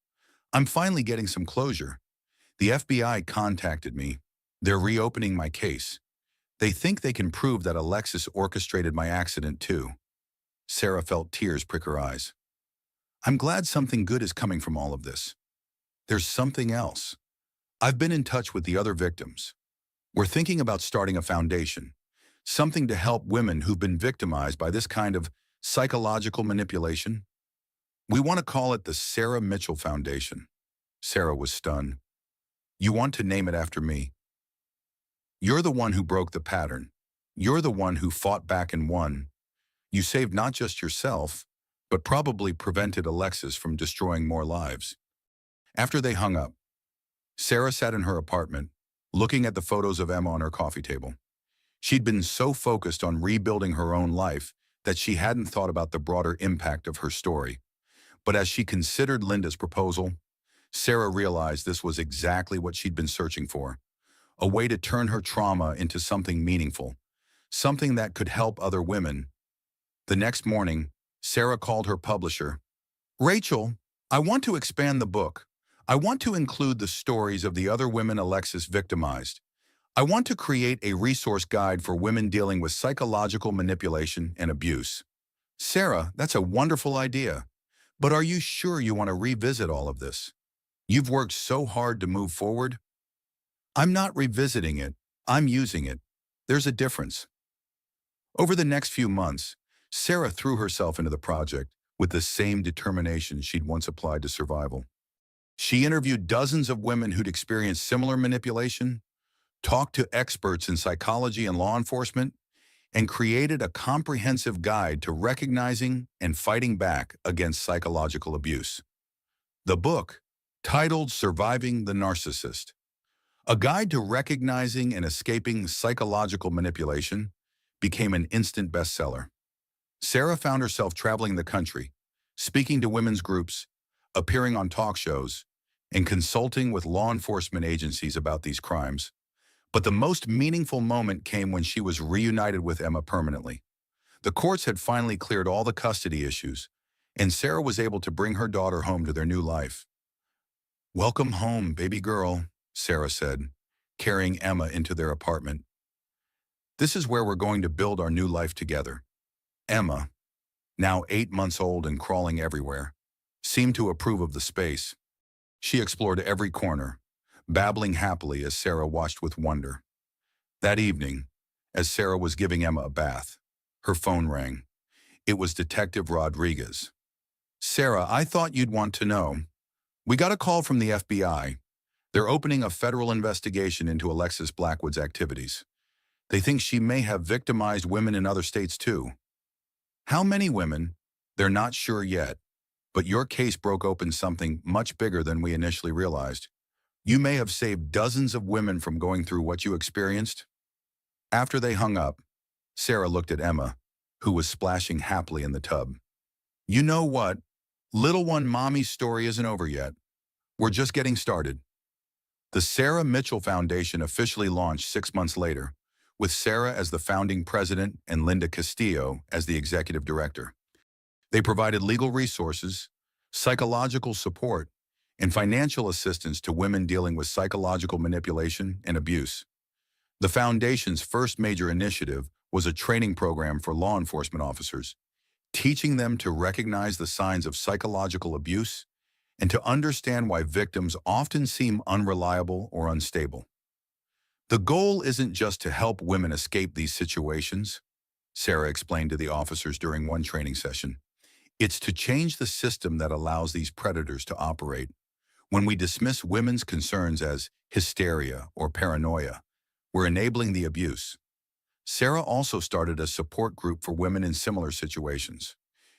I'm finally getting some closure. The FBI contacted me. They're reopening my case. They think they can prove that Alexis orchestrated my accident too." Sarah felt tears prick her eyes. "I'm glad something good is coming from all of this. There's something else. I've been in touch with the other victims. We're thinking about starting a foundation, something to help women who've been victimized by this kind of psychological manipulation. We want to call it the Sarah Mitchell Foundation." Sarah was stunned. "You want to name it after me? You're the one who broke the pattern. You're the one who fought back and won. You saved not just yourself, but probably prevented Alexis from destroying more lives." After they hung up, Sarah sat in her apartment, looking at the photos of Emma on her coffee table. She'd been so focused on rebuilding her own life that she hadn't thought about the broader impact of her story. But as she considered Linda's proposal, Sarah realized this was exactly what she'd been searching for, a way to turn her trauma into something meaningful, something that could help other women. The next morning, Sarah called her publisher. Rachel, I want to expand the book. I want to include the stories of the other women Alexis victimized. I want to create a resource guide for women dealing with psychological manipulation and abuse. Sarah, that's a wonderful idea. But are you sure you want to revisit all of this? You've worked so hard to move forward. I'm not revisiting it. I'm using it. There's a difference. Over the next few months, Sarah threw herself into the project with the same determination she'd once applied to survival. She interviewed dozens of women who'd experienced similar manipulation, talked to experts in psychology and law enforcement, and created a comprehensive guide to recognizing and fighting back against psychological abuse. The book, titled Surviving the Narcissist, a guide to recognizing and escaping psychological manipulation, became an instant bestseller. Sarah found herself traveling the country, speaking to women's groups, appearing on talk shows, and consulting with law enforcement agencies about these crimes. But the most meaningful moment came when she was reunited with Emma permanently. The courts had finally cleared all the custody issues, and Sarah was able to bring her daughter home to their new life. "Welcome home, baby girl," Sarah said, carrying Emma into their apartment. "This is where we're going to build our new life together." Emma, now 8 months old and crawling everywhere, seemed to approve of the space. She explored every corner, babbling happily as Sarah watched with wonder. That evening, as Sarah was giving Emma a bath, her phone rang. It was Detective Rodriguez. "Sarah, I thought you'd want to know. We got a call from the FBI. They're opening a federal investigation into Alexis Blackwood's activities. They think she may have victimized women in other states too. How many women? They're not sure yet, but your case broke open something much bigger than we initially realized. You may have saved dozens of women from going through what you experienced." After they hung up, Sarah looked at Emma, who was splashing happily in the tub. "You know what? Little one mommy's story isn't over yet. We're just getting started." The Sarah Mitchell Foundation officially launched 6 months later, with Sarah as the founding president and Linda Castillo as the executive director. They provided legal resources, psychological support, and financial assistance to women dealing with psychological manipulation and abuse. The foundation's first major initiative was a training program for law enforcement officers, teaching them to recognize the signs of psychological abuse and to understand why victims often seem unreliable or unstable. The goal isn't just to help women escape these situations, Sarah explained to the officers during one training session. It's to change the system that allows these predators to operate. When we dismiss women's concerns as hysteria or paranoia, we're enabling the abuse. Sarah also started a support group for women in similar situations,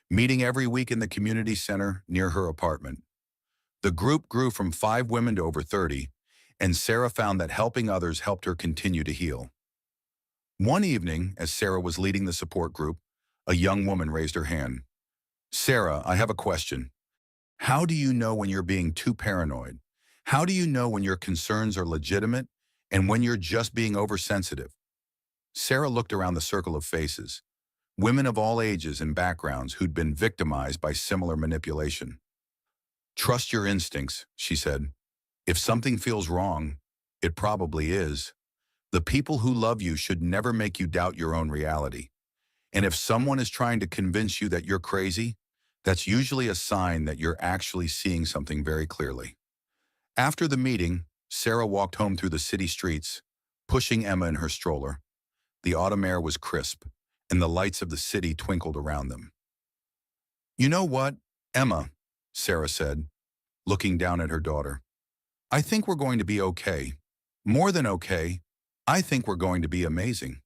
meeting every week in the community center near her apartment. The group grew from 5 women to over 30, and Sarah found that helping others helped her continue to heal. One evening, as Sarah was leading the support group, a young woman raised her hand. "Sarah, I have a question. How do you know when you're being too paranoid? How do you know when your concerns are legitimate and when you're just being oversensitive?" Sarah looked around the circle of faces, women of all ages and backgrounds who'd been victimized by similar manipulation. "Trust your instincts," she said. "If something feels wrong, it probably is. The people who love you should never make you doubt your own reality. And if someone is trying to convince you that you're crazy, that's usually a sign that you're actually seeing something very clearly." After the meeting, Sarah walked home through the city streets, pushing Emma in her stroller. The autumn air was crisp, and the lights of the city twinkled around them. "You know what, Emma," Sarah said, looking down at her daughter. "I think we're going to be okay. More than okay, I think we're going to be amazing."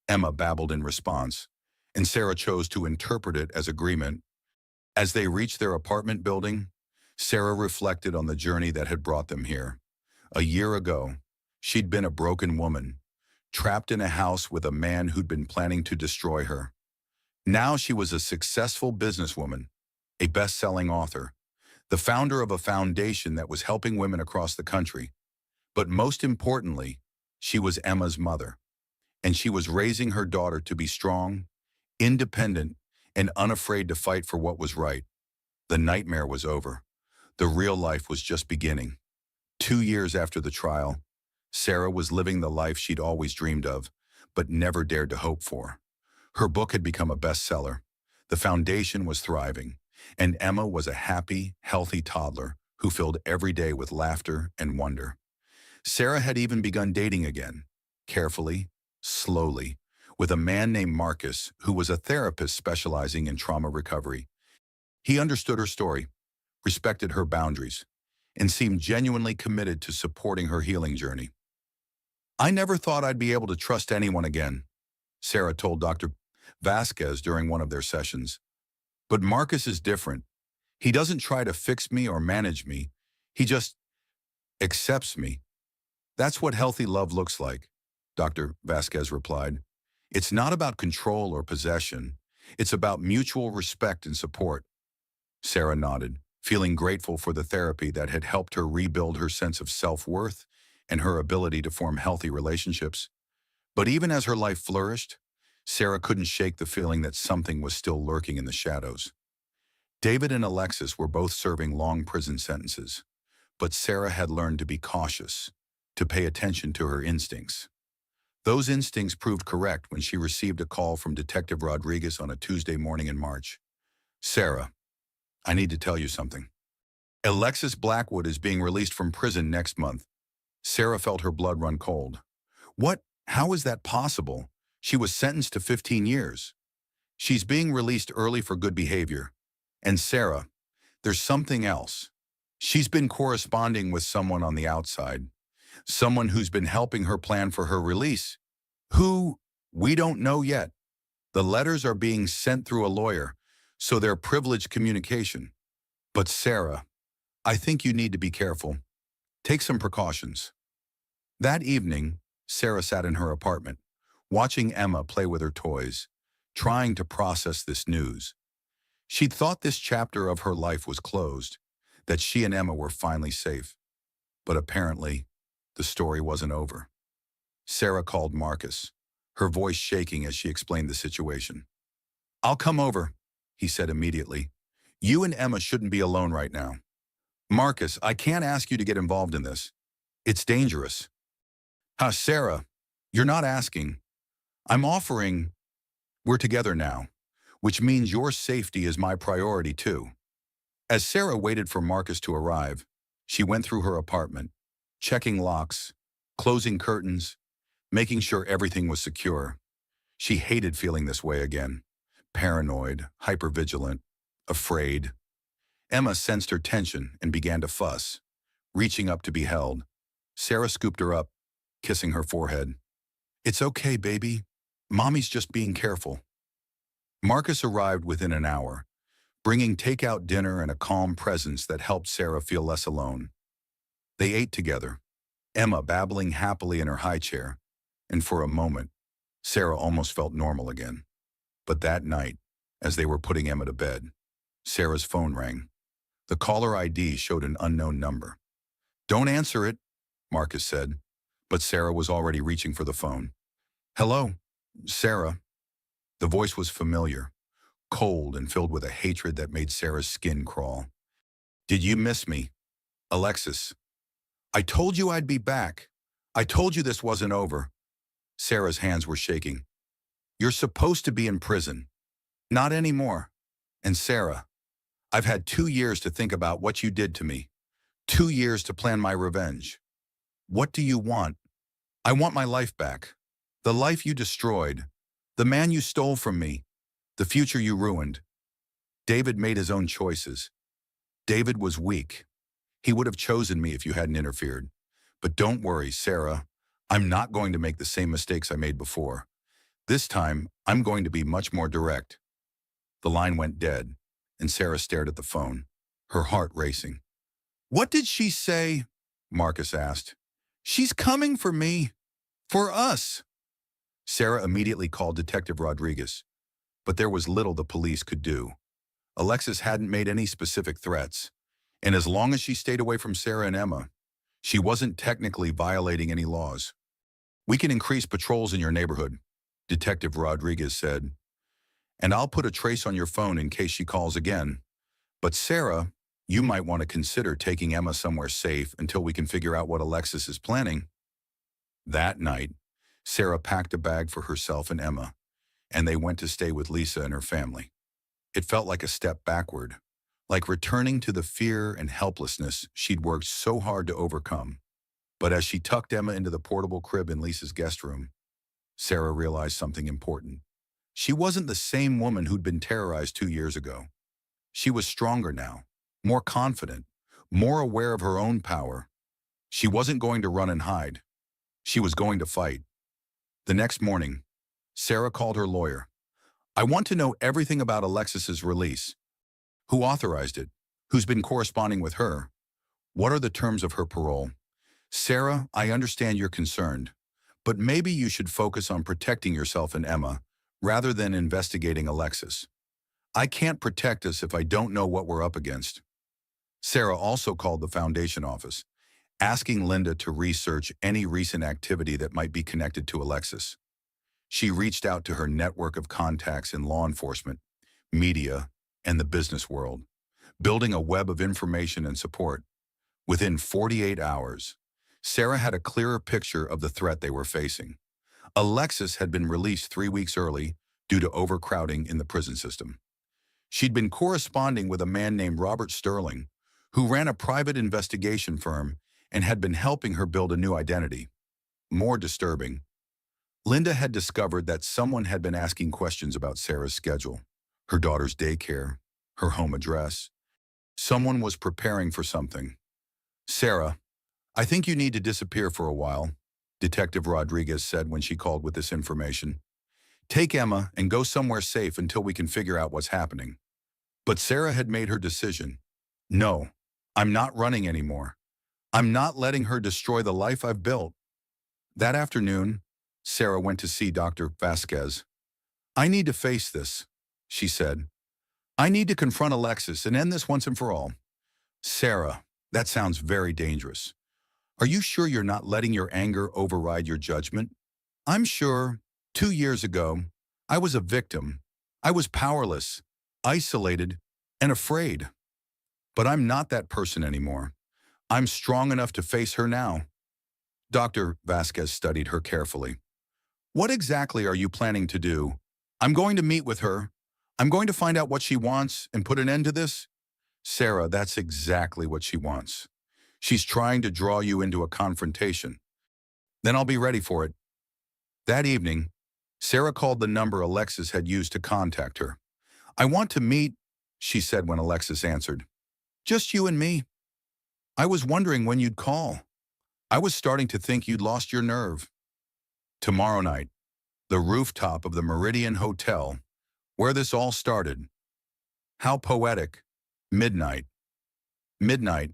Emma babbled in response, and Sarah chose to interpret it as agreement. As they reached their apartment building, Sarah reflected on the journey that had brought them here. A year ago, She'd been a broken woman, trapped in a house with a man who'd been planning to destroy her. Now she was a successful businesswoman, a best-selling author, the founder of a foundation that was helping women across the country. But most importantly, she was Emma's mother, and she was raising her daughter to be strong, independent, and unafraid to fight for what was right. The nightmare was over. The real life was just beginning. 2 years after the trial, Sarah was living the life she'd always dreamed of, but never dared to hope for. Her book had become a bestseller. The foundation was thriving, and Emma was a happy, healthy toddler who filled every day with laughter and wonder. Sarah had even begun dating again, carefully, slowly, with a man named Marcus who was a therapist specializing in trauma recovery. He understood her story, respected her boundaries, and seemed genuinely committed to supporting her healing journey. "I never thought I'd be able to trust anyone again," Sarah told Dr. Vasquez during one of their sessions. "But Marcus is different. He doesn't try to fix me or manage me. He just accepts me. That's what healthy love looks like," Dr. Vasquez replied. "It's not about control or possession. It's about mutual respect and support." Sarah nodded, feeling grateful for the therapy that had helped her rebuild her sense of self-worth and her ability to form healthy relationships. But even as her life flourished, Sarah couldn't shake the feeling that something was still lurking in the shadows. David and Alexis were both serving long prison sentences, but Sarah had learned to be cautious, to pay attention to her instincts. Those instincts proved correct when she received a call from Detective Rodriguez on a Tuesday morning in March. "Sarah, I need to tell you something. Alexis Blackwood is being released from prison next month." Sarah felt her blood run cold. "What? How is that possible? She was sentenced to 15 years. "She's being released early for good behavior. And Sarah, there's something else. She's been corresponding with someone on the outside, someone who's been helping her plan for her release. Who? We don't know yet. The letters are being sent through a lawyer, so they're privileged communication. But Sarah, I think you need to be careful. Take some precautions." That evening, Sarah sat in her apartment, watching Emma play with her toys, trying to process this news. She'd thought this chapter of her life was closed, that she and Emma were finally safe. But apparently, the story wasn't over. Sarah called Marcus, her voice shaking as she explained the situation. "I'll come over," he said immediately. "You and Emma shouldn't be alone right now." "Marcus, I can't ask you to get involved in this. It's dangerous." Sarah, you're not asking. I'm offering. We're together now, which means your safety is my priority too." As Sarah waited for Marcus to arrive, she went through her apartment, checking locks, closing curtains, making sure everything was secure. She hated feeling this way again. Paranoid, hypervigilant, afraid. Emma sensed her tension and began to fuss, reaching up to be held. Sarah scooped her up, kissing her forehead. "It's okay, baby. Mommy's just being careful." Marcus arrived within an hour, bringing takeout dinner and a calm presence that helped Sarah feel less alone. They ate together, Emma babbling happily in her high chair, and for a moment, Sarah almost felt normal again. But that night, as they were putting Emma to bed, Sarah's phone rang. The caller ID showed an unknown number. "Don't answer it," Marcus said, but Sarah was already reaching for the phone. "Hello, Sarah." The voice was familiar, cold and filled with a hatred that made Sarah's skin crawl. "Did you miss me? Alexis. I told you I'd be back. I told you this wasn't over." Sarah's hands were shaking. "You're supposed to be in prison. Not anymore. And Sarah, I've had 2 years to think about what you did to me. 2 years to plan my revenge. What do you want?" "I want my life back. The life you destroyed. The man you stole from me. The future you ruined." David made his own choices. David was weak. He would have chosen me if you hadn't interfered. But don't worry, Sarah. I'm not going to make the same mistakes I made before. This time, I'm going to be much more direct. The line went dead, and Sarah stared at the phone, her heart racing. "What did she say?" Marcus asked. She's coming for me. For us. Sarah immediately called Detective Rodriguez, but there was little the police could do. Alexis hadn't made any specific threats, and as long as she stayed away from Sarah and Emma, she wasn't technically violating any laws. We can increase patrols in your neighborhood, Detective Rodriguez said, and I'll put a trace on your phone in case she calls again. But Sarah, you might want to consider taking Emma somewhere safe until we can figure out what Alexis is planning. That night, Sarah packed a bag for herself and Emma, and they went to stay with Lisa and her family. It felt like a step backward, like returning to the fear and helplessness she'd worked so hard to overcome. But as she tucked Emma into the portable crib in Lisa's guest room, Sarah realized something important. She wasn't the same woman who'd been terrorized 2 years ago. She was stronger now, more confident, more aware of her own power. She wasn't going to run and hide. She was going to fight. The next morning, Sarah called her lawyer. I want to know everything about Alexis's release. Who authorized it? Who's been corresponding with her? What are the terms of her parole? Sarah, I understand you're concerned, but maybe you should focus on protecting yourself and Emma rather than investigating Alexis. I can't protect us if I don't know what we're up against. Sarah also called the foundation office, asking Linda to research any recent activity that might be connected to Alexis. She reached out to her network of contacts in law enforcement, media, and the business world, building a web of information and support. Within 48 hours, Sarah had a clearer picture of the threat they were facing. Alexis had been released 3 weeks early due to overcrowding in the prison system. She'd been corresponding with a man named Robert Sterling, who ran a private investigation firm and had been helping her build a new identity. More disturbing, Linda had discovered that someone had been asking questions about Sarah's schedule, her daughter's daycare, her home address. Someone was preparing for something. Sarah, I think you need to disappear for a while, Detective Rodriguez said when she called with this information. Take Emma and go somewhere safe until we can figure out what's happening. But Sarah had made her decision. No, I'm not running anymore. I'm not letting her destroy the life I've built. That afternoon, Sarah went to see Dr. Vasquez. I need to face this, she said. I need to confront Alexis and end this once and for all. Sarah, that sounds very dangerous. Are you sure you're not letting your anger override your judgment? I'm sure 2 years ago, I was a victim. I was powerless, isolated, and afraid. But I'm not that person anymore. I'm strong enough to face her now. Dr. Vasquez studied her carefully. What exactly are you planning to do? I'm going to meet with her. I'm going to find out what she wants and put an end to this. Sarah, that's exactly what she wants. She's trying to draw you into a confrontation. Then I'll be ready for it. That evening, Sarah called the number Alexis had used to contact her. I want to meet, she said when Alexis answered. Just you and me. I was wondering when you'd call. I was starting to think you'd lost your nerve. Tomorrow night, the rooftop of the Meridian Hotel, where this all started. How poetic. Midnight. Midnight.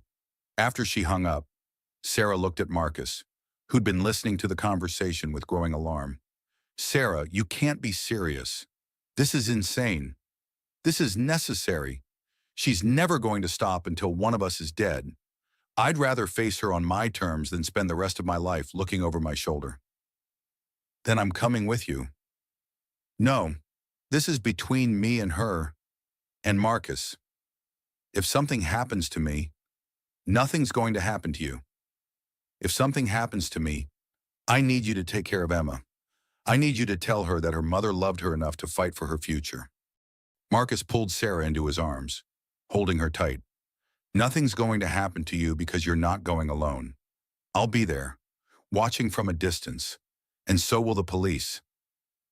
After she hung up, Sarah looked at Marcus, who'd been listening to the conversation with growing alarm. Sarah, you can't be serious. This is insane. This is necessary. She's never going to stop until one of us is dead. I'd rather face her on my terms than spend the rest of my life looking over my shoulder. Then I'm coming with you. No, this is between me and her, and Marcus. If something happens to me, nothing's going to happen to you. If something happens to me, I need you to take care of Emma. I need you to tell her that her mother loved her enough to fight for her future. Marcus pulled Sarah into his arms, holding her tight. Nothing's going to happen to you because you're not going alone. I'll be there, watching from a distance, and so will the police.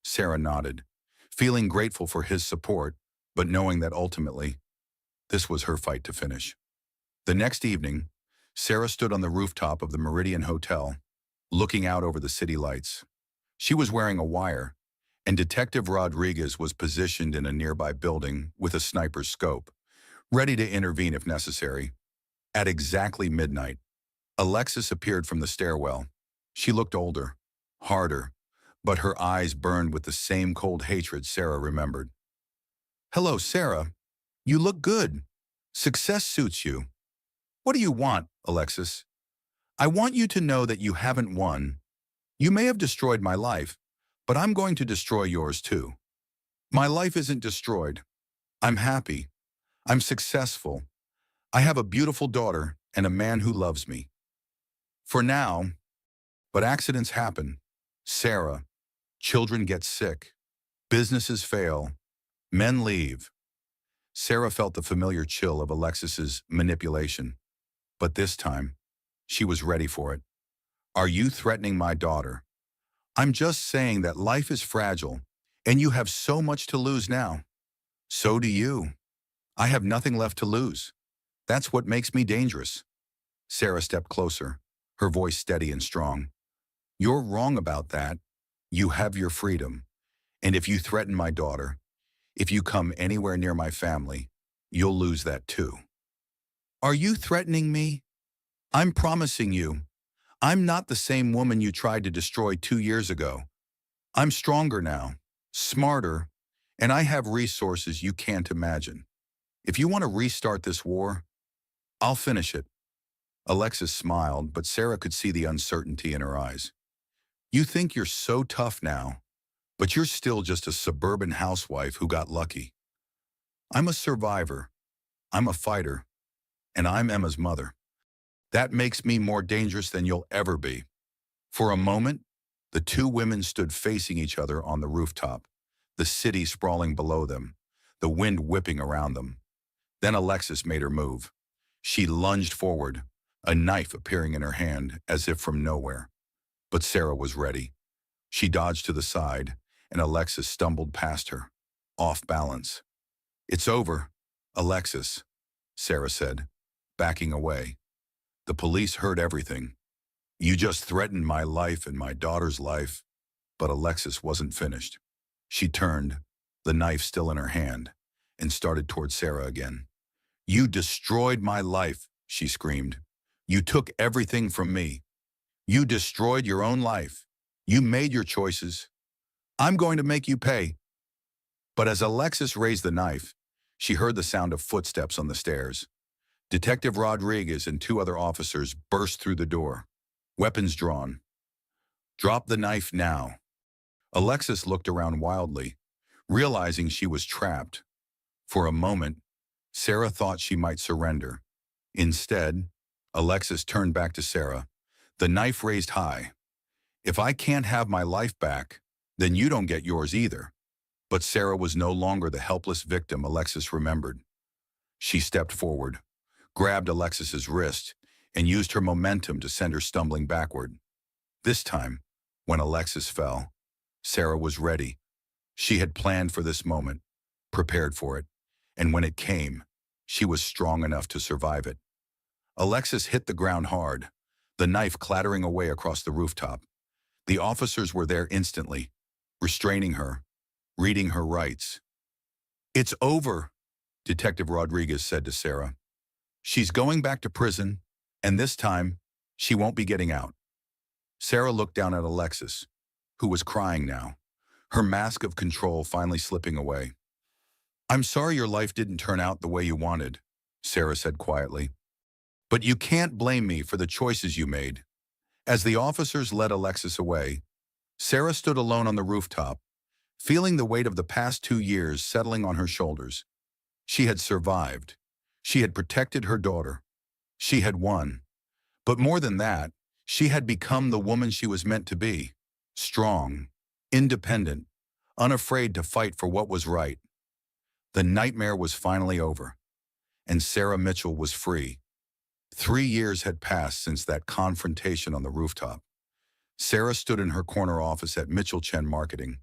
Sarah nodded, feeling grateful for his support, but knowing that ultimately, this was her fight to finish. The next evening, Sarah stood on the rooftop of the Meridian Hotel, looking out over the city lights. She was wearing a wire, and Detective Rodriguez was positioned in a nearby building with a sniper's scope, ready to intervene if necessary. At exactly midnight, Alexis appeared from the stairwell. She looked older, harder, but her eyes burned with the same cold hatred Sarah remembered. "Hello, Sarah. You look good. Success suits you. What do you want, Alexis? I want you to know that you haven't won. You may have destroyed my life, but I'm going to destroy yours too. My life isn't destroyed. I'm happy. I'm successful. I have a beautiful daughter and a man who loves me. For now, but accidents happen. Sarah, children get sick. Businesses fail. Men leave." Sarah felt the familiar chill of Alexis's manipulation, but this time, she was ready for it. "Are you threatening my daughter? I'm just saying that life is fragile, and you have so much to lose now. So do you. I have nothing left to lose. That's what makes me dangerous." Sarah stepped closer, her voice steady and strong. "You're wrong about that. You have your freedom. And if you threaten my daughter, if you come anywhere near my family, you'll lose that too." "Are you threatening me? I'm promising you, I'm not the same woman you tried to destroy 2 years ago. I'm stronger now, smarter, and I have resources you can't imagine. If you want to restart this war, I'll finish it." Alexis smiled, but Sarah could see the uncertainty in her eyes. "You think you're so tough now, but you're still just a suburban housewife who got lucky. I'm a survivor, I'm a fighter, and I'm Emma's mother. That makes me more dangerous than you'll ever be." For a moment, the two women stood facing each other on the rooftop, the city sprawling below them, the wind whipping around them. Then Alexis made her move. She lunged forward, a knife appearing in her hand as if from nowhere. But Sarah was ready. She dodged to the side, and Alexis stumbled past her, off balance. "It's over, Alexis," Sarah said, backing away. "The police heard everything. You just threatened my life and my daughter's life." But Alexis wasn't finished. She turned, the knife still in her hand, and started toward Sarah again. "You destroyed my life," she screamed. "You took everything from me. You destroyed your own life. You made your choices. I'm going to make you pay." But as Alexis raised the knife, she heard the sound of footsteps on the stairs. Detective Rodriguez and two other officers burst through the door, weapons drawn. "Drop the knife now." Alexis looked around wildly, realizing she was trapped. For a moment, Sarah thought she might surrender. Instead, Alexis turned back to Sarah, the knife raised high. "If I can't have my life back, then you don't get yours either." But Sarah was no longer the helpless victim Alexis remembered. She stepped forward, grabbed Alexis's wrist, and used her momentum to send her stumbling backward. This time, when Alexis fell, Sarah was ready. She had planned for this moment, prepared for it, and when it came, she was strong enough to survive it. Alexis hit the ground hard, the knife clattering away across the rooftop. The officers were there instantly, restraining her, reading her rights. "It's over," Detective Rodriguez said to Sarah. "She's going back to prison, and this time, she won't be getting out." Sarah looked down at Alexis, who was crying now, her mask of control finally slipping away. "I'm sorry your life didn't turn out the way you wanted," Sarah said quietly. "But you can't blame me for the choices you made." As the officers led Alexis away, Sarah stood alone on the rooftop, feeling the weight of the past 2 years settling on her shoulders. She had survived. She had protected her daughter. She had won. But more than that, she had become the woman she was meant to be. Strong, independent, unafraid to fight for what was right. The nightmare was finally over, and Sarah Mitchell was free. 3 years had passed since that confrontation on the rooftop. Sarah stood in her corner office at Mitchell Chen Marketing,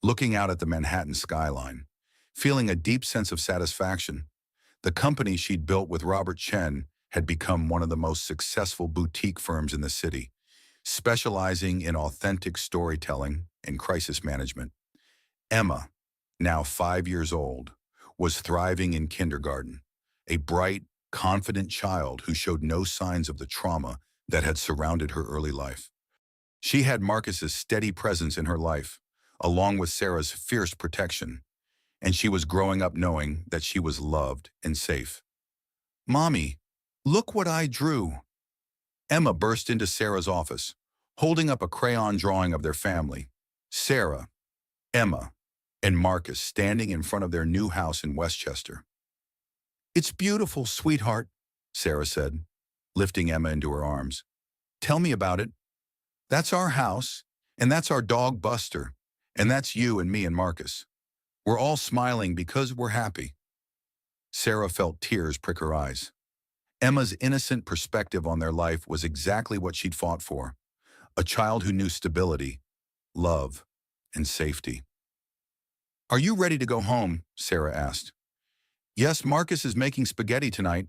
looking out at the Manhattan skyline, feeling a deep sense of satisfaction. The company she'd built with Robert Chen had become one of the most successful boutique firms in the city, specializing in authentic storytelling and crisis management. Emma, now 5 years old, was thriving in kindergarten, a bright, confident child who showed no signs of the trauma that had surrounded her early life. She had Marcus's steady presence in her life, along with Sarah's fierce protection, and she was growing up knowing that she was loved and safe. "Mommy, look what I drew." Emma burst into Sarah's office, holding up a crayon drawing of their family. Sarah, Emma, and Marcus standing in front of their new house in Westchester. "It's beautiful, sweetheart," Sarah said, lifting Emma into her arms. "Tell me about it." "That's our house, and that's our dog Buster, and that's you and me and Marcus. We're all smiling because we're happy." Sarah felt tears prick her eyes. Emma's innocent perspective on their life was exactly what she'd fought for, a child who knew stability, love, and safety. "Are you ready to go home?" Sarah asked. "Yes, Marcus is making spaghetti tonight."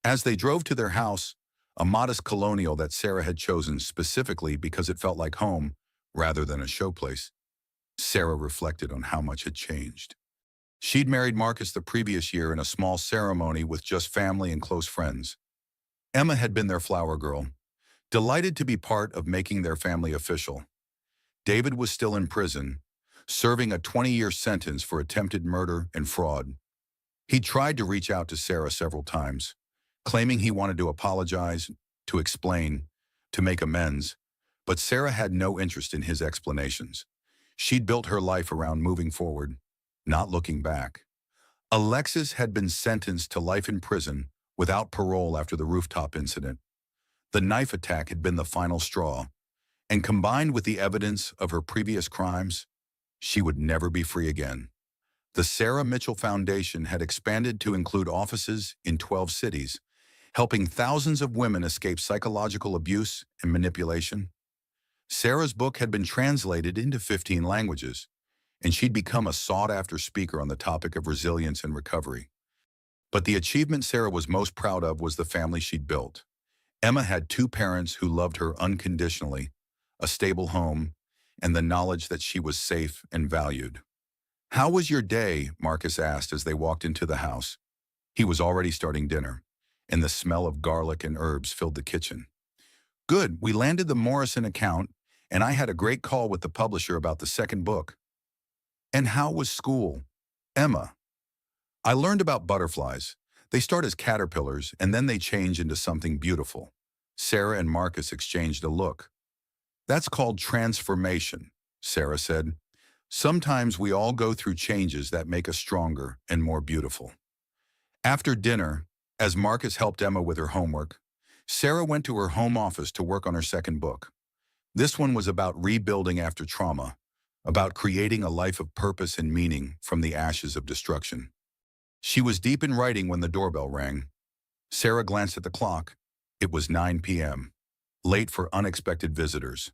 As they drove to their house, a modest colonial that Sarah had chosen specifically because it felt like home rather than a showplace, Sarah reflected on how much had changed. She'd married Marcus the previous year in a small ceremony with just family and close friends. Emma had been their flower girl, delighted to be part of making their family official. David was still in prison, serving a 20-year sentence for attempted murder and fraud. He tried to reach out to Sarah several times, claiming he wanted to apologize, to explain, to make amends, but Sarah had no interest in his explanations. She'd built her life around moving forward, not looking back. Alexis had been sentenced to life in prison without parole after the rooftop incident. The knife attack had been the final straw, and combined with the evidence of her previous crimes, she would never be free again. The Sarah Mitchell Foundation had expanded to include offices in 12 cities, helping thousands of women escape psychological abuse and manipulation. Sarah's book had been translated into 15 languages, and she'd become a sought-after speaker on the topic of resilience and recovery. But the achievement Sarah was most proud of was the family she'd built. Emma had two parents who loved her unconditionally, a stable home, and the knowledge that she was safe and valued. "How was your day?" Marcus asked as they walked into the house. He was already starting dinner, and the smell of garlic and herbs filled the kitchen. "Good, we landed the Morrison account, and I had a great call with the publisher about the second book." "And how was school?" "Emma, I learned about butterflies. They start as caterpillars, and then they change into something beautiful." Sarah and Marcus exchanged a look. "That's called transformation," Sarah said. "Sometimes we all go through changes that make us stronger and more beautiful." After dinner, as Marcus helped Emma with her homework, Sarah went to her home office to work on her second book. This one was about rebuilding after trauma, about creating a life of purpose and meaning from the ashes of destruction. She was deep in writing when the doorbell rang. Sarah glanced at the clock. It was 9 p.m., late for unexpected visitors.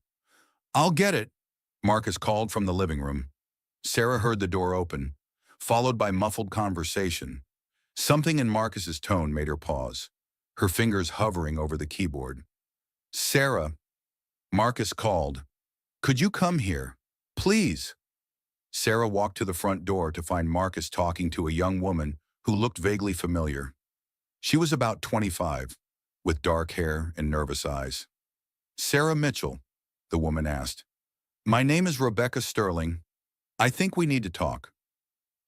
"I'll get it," Marcus called from the living room. Sarah heard the door open, followed by muffled conversation. Something in Marcus's tone made her pause, her fingers hovering over the keyboard. "Sarah," Marcus called, "could you come here? Please." Sarah walked to the front door to find Marcus talking to a young woman who looked vaguely familiar. She was about 25, with dark hair and nervous eyes. "Sarah Mitchell?" the woman asked. "My name is Rebecca Sterling. I think we need to talk."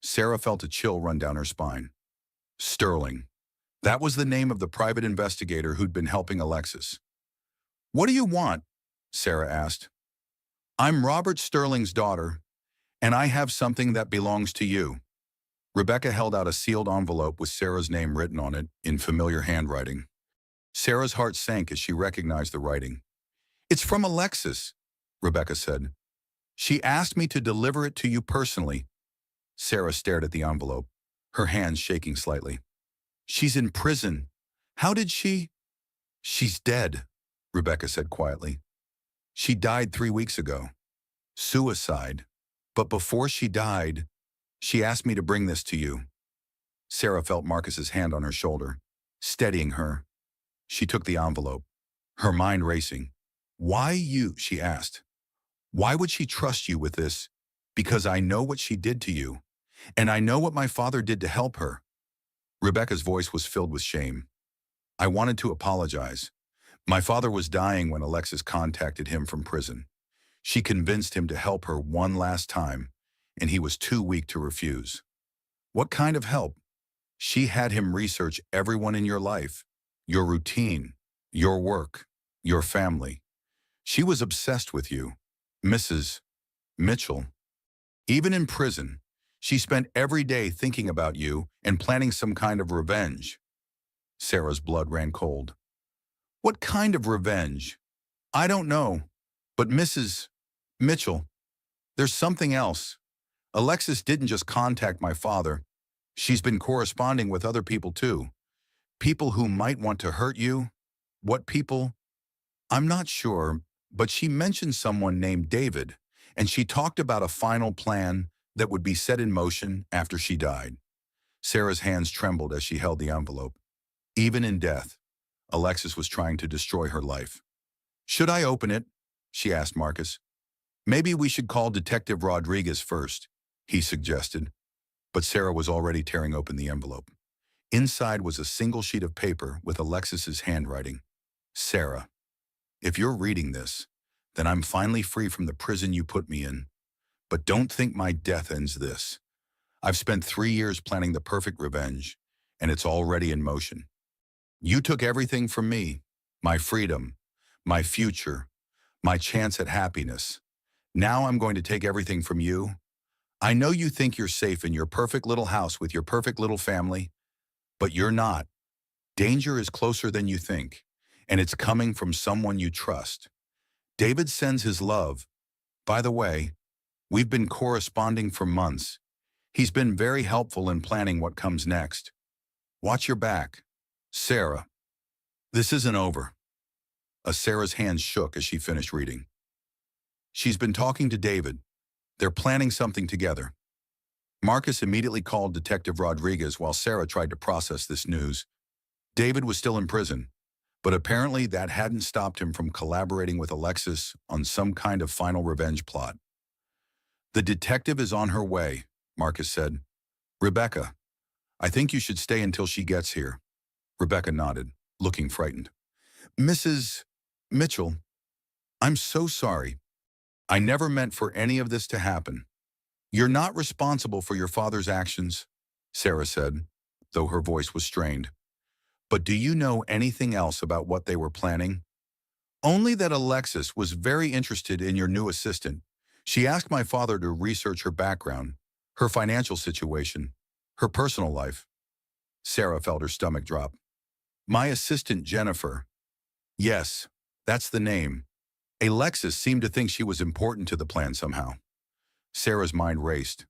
Sarah felt a chill run down her spine. Sterling. That was the name of the private investigator who'd been helping Alexis. "What do you want?" Sarah asked. "I'm Robert Sterling's daughter, and I have something that belongs to you." Rebecca held out a sealed envelope with Sarah's name written on it in familiar handwriting. Sarah's heart sank as she recognized the writing. "It's from Alexis," Rebecca said. "She asked me to deliver it to you personally." Sarah stared at the envelope, her hands shaking slightly. "She's in prison. How did she—" "She's dead," Rebecca said quietly. "She died 3 weeks ago. Suicide. But before she died, she asked me to bring this to you." Sarah felt Marcus's hand on her shoulder, steadying her. She took the envelope, her mind racing. "Why you?" she asked. "Why would she trust you with this? Because I know what she did to you, and I know what my father did to help her." Rebecca's voice was filled with shame. "I wanted to apologize, My father was dying when Alexis contacted him from prison. She convinced him to help her one last time, and he was too weak to refuse. What kind of help? She had him research everyone in your life, your routine, your work, your family. She was obsessed with you, Mrs. Mitchell. Even in prison, she spent every day thinking about you and planning some kind of revenge. Sarah's blood ran cold. What kind of revenge? I don't know, but Mrs. Mitchell, there's something else. Alexis didn't just contact my father. She's been corresponding with other people too. People who might want to hurt you. What people? I'm not sure, but she mentioned someone named David, and she talked about a final plan that would be set in motion after she died. Sarah's hands trembled as she held the envelope. Even in death, Alexis was trying to destroy her life. Should I open it? She asked Marcus. Maybe we should call Detective Rodriguez first, he suggested. But Sarah was already tearing open the envelope. Inside was a single sheet of paper with Alexis's handwriting. Sarah, if you're reading this, then I'm finally free from the prison you put me in. But don't think my death ends this. I've spent 3 years planning the perfect revenge, and it's already in motion. You took everything from me, my freedom, my future, my chance at happiness. Now I'm going to take everything from you. I know you think you're safe in your perfect little house with your perfect little family, but you're not. Danger is closer than you think, and it's coming from someone you trust. David sends his love. By the way, we've been corresponding for months. He's been very helpful in planning what comes next. Watch your back. Sarah. This isn't over. Sarah's hands shook as she finished reading. She's been talking to David. They're planning something together. Marcus immediately called Detective Rodriguez while Sarah tried to process this news. David was still in prison, but apparently that hadn't stopped him from collaborating with Alexis on some kind of final revenge plot. The detective is on her way, Marcus said. Rebecca, I think you should stay until she gets here. Rebecca nodded, looking frightened. Mrs. Mitchell, I'm so sorry. I never meant for any of this to happen. You're not responsible for your father's actions, Sarah said, though her voice was strained. But do you know anything else about what they were planning? Only that Alexis was very interested in your new assistant. She asked my father to research her background, her financial situation, her personal life. Sarah felt her stomach drop. My assistant, Jennifer. Yes, that's the name. Alexis seemed to think she was important to the plan somehow. Sarah's mind raced.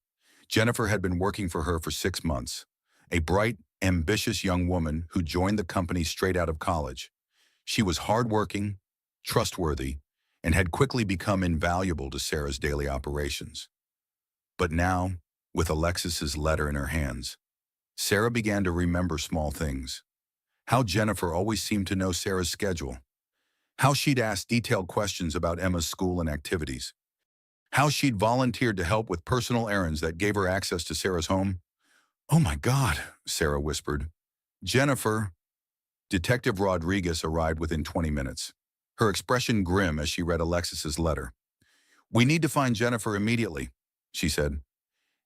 Jennifer had been working for her for 6 months, a bright, ambitious young woman who joined the company straight out of college. She was hardworking, trustworthy, and had quickly become invaluable to Sarah's daily operations. But now, with Alexis's letter in her hands, Sarah began to remember small things. How Jennifer always seemed to know Sarah's schedule. How she'd ask detailed questions about Emma's school and activities. How she'd volunteered to help with personal errands that gave her access to Sarah's home. Oh my God, Sarah whispered. Jennifer. Detective Rodriguez arrived within 20 minutes, her expression grim as she read Alexis's letter. We need to find Jennifer immediately, she said,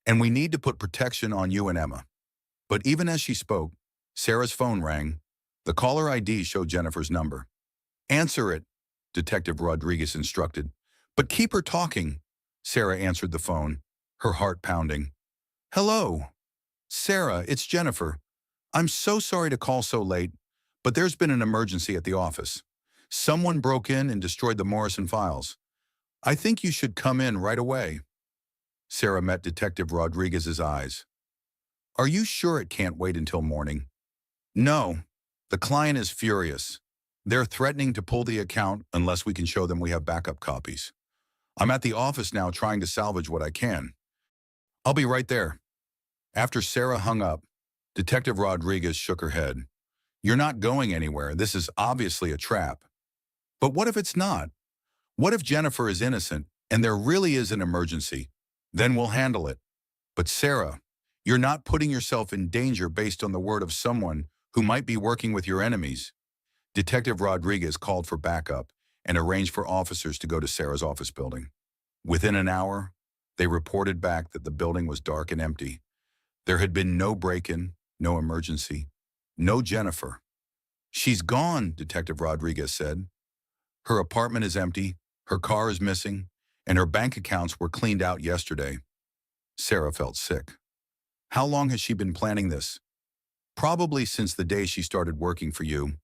and we need to put protection on you and Emma. But even as she spoke, Sarah's phone rang. The caller ID showed Jennifer's number. Answer it, Detective Rodriguez instructed. But keep her talking. Sarah answered the phone, her heart pounding. Hello. Sarah, it's Jennifer. I'm so sorry to call so late, but there's been an emergency at the office. Someone broke in and destroyed the Morrison files. I think you should come in right away. Sarah met Detective Rodriguez's eyes. Are you sure it can't wait until morning? No. The client is furious. They're threatening to pull the account unless we can show them we have backup copies. I'm at the office now trying to salvage what I can. I'll be right there. After Sarah hung up, Detective Rodriguez shook her head. You're not going anywhere. This is obviously a trap. But what if it's not? What if Jennifer is innocent and there really is an emergency? Then we'll handle it. But Sarah, you're not putting yourself in danger based on the word of someone who might be working with your enemies. Detective Rodriguez called for backup and arranged for officers to go to Sarah's office building. Within an hour, they reported back that the building was dark and empty. There had been no break-in, no emergency, no Jennifer. "She's gone," Detective Rodriguez said. "Her apartment is empty, her car is missing, and her bank accounts were cleaned out yesterday." Sarah felt sick. "How long has she been planning this?" "Probably since the day she started working for you."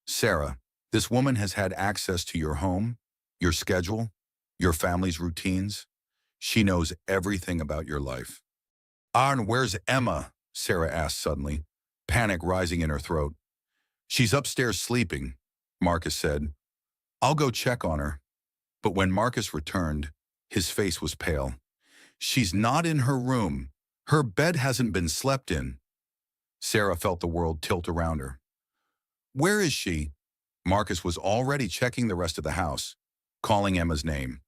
"Sarah, this woman has had access to your home, your schedule, your family's routines. She knows everything about your life." "And where's Emma?" Sarah asked suddenly, panic rising in her throat. "She's upstairs sleeping," Marcus said. "I'll go check on her." But when Marcus returned, his face was pale. "She's not in her room. Her bed hasn't been slept in." Sarah felt the world tilt around her. "Where is she?" Marcus was already checking the rest of the house, calling Emma's name.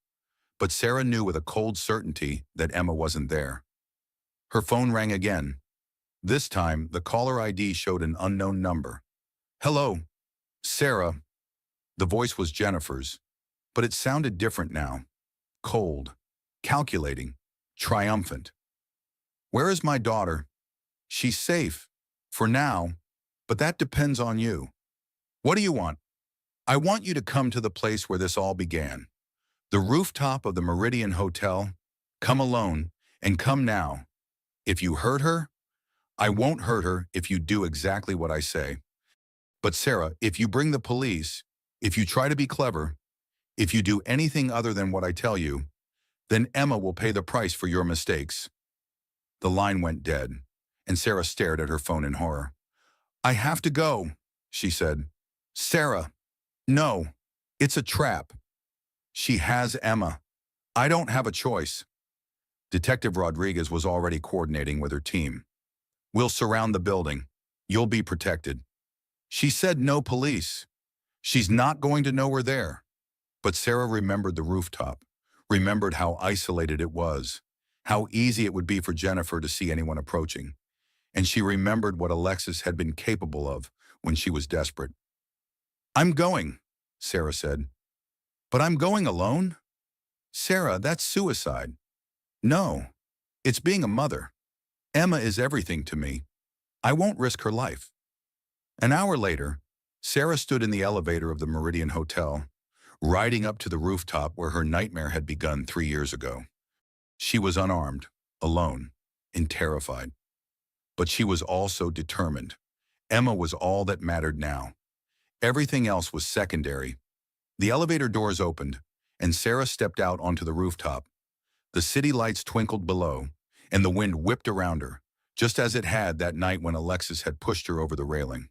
But Sarah knew with a cold certainty that Emma wasn't there. Her phone rang again. This time, the caller ID showed an unknown number. "Hello, Sarah." The voice was Jennifer's, but it sounded different now. Cold, calculating, triumphant. "Where is my daughter?" "She's safe. For now. But that depends on you." "What do you want?" "I want you to come to the place where this all began. The rooftop of the Meridian Hotel. Come alone, and come now. If you hurt her, I won't hurt her if you do exactly what I say. But Sarah, if you bring the police, if you try to be clever, if you do anything other than what I tell you, then Emma will pay the price for your mistakes." The line went dead, and Sarah stared at her phone in horror. "I have to go," she said. "Sarah, no, it's a trap. She has Emma. I don't have a choice." Detective Rodriguez was already coordinating with her team. "We'll surround the building. You'll be protected." "She said no police. She's not going to know we're there." But Sarah remembered the rooftop, remembered how isolated it was, how easy it would be for Jennifer to see anyone approaching. And she remembered what Alexis had been capable of when she was desperate. "I'm going," Sarah said. "But I'm going alone?" "Sarah, that's suicide." "No, it's being a mother. Emma is everything to me. I won't risk her life." An hour later, Sarah stood in the elevator of the Meridian Hotel, riding up to the rooftop where her nightmare had begun 3 years ago. She was unarmed, alone, and terrified. But she was also determined. Emma was all that mattered now. Everything else was secondary. The elevator doors opened, and Sarah stepped out onto the rooftop. The city lights twinkled below, and the wind whipped around her, just as it had that night when Alexis had pushed her over the railing.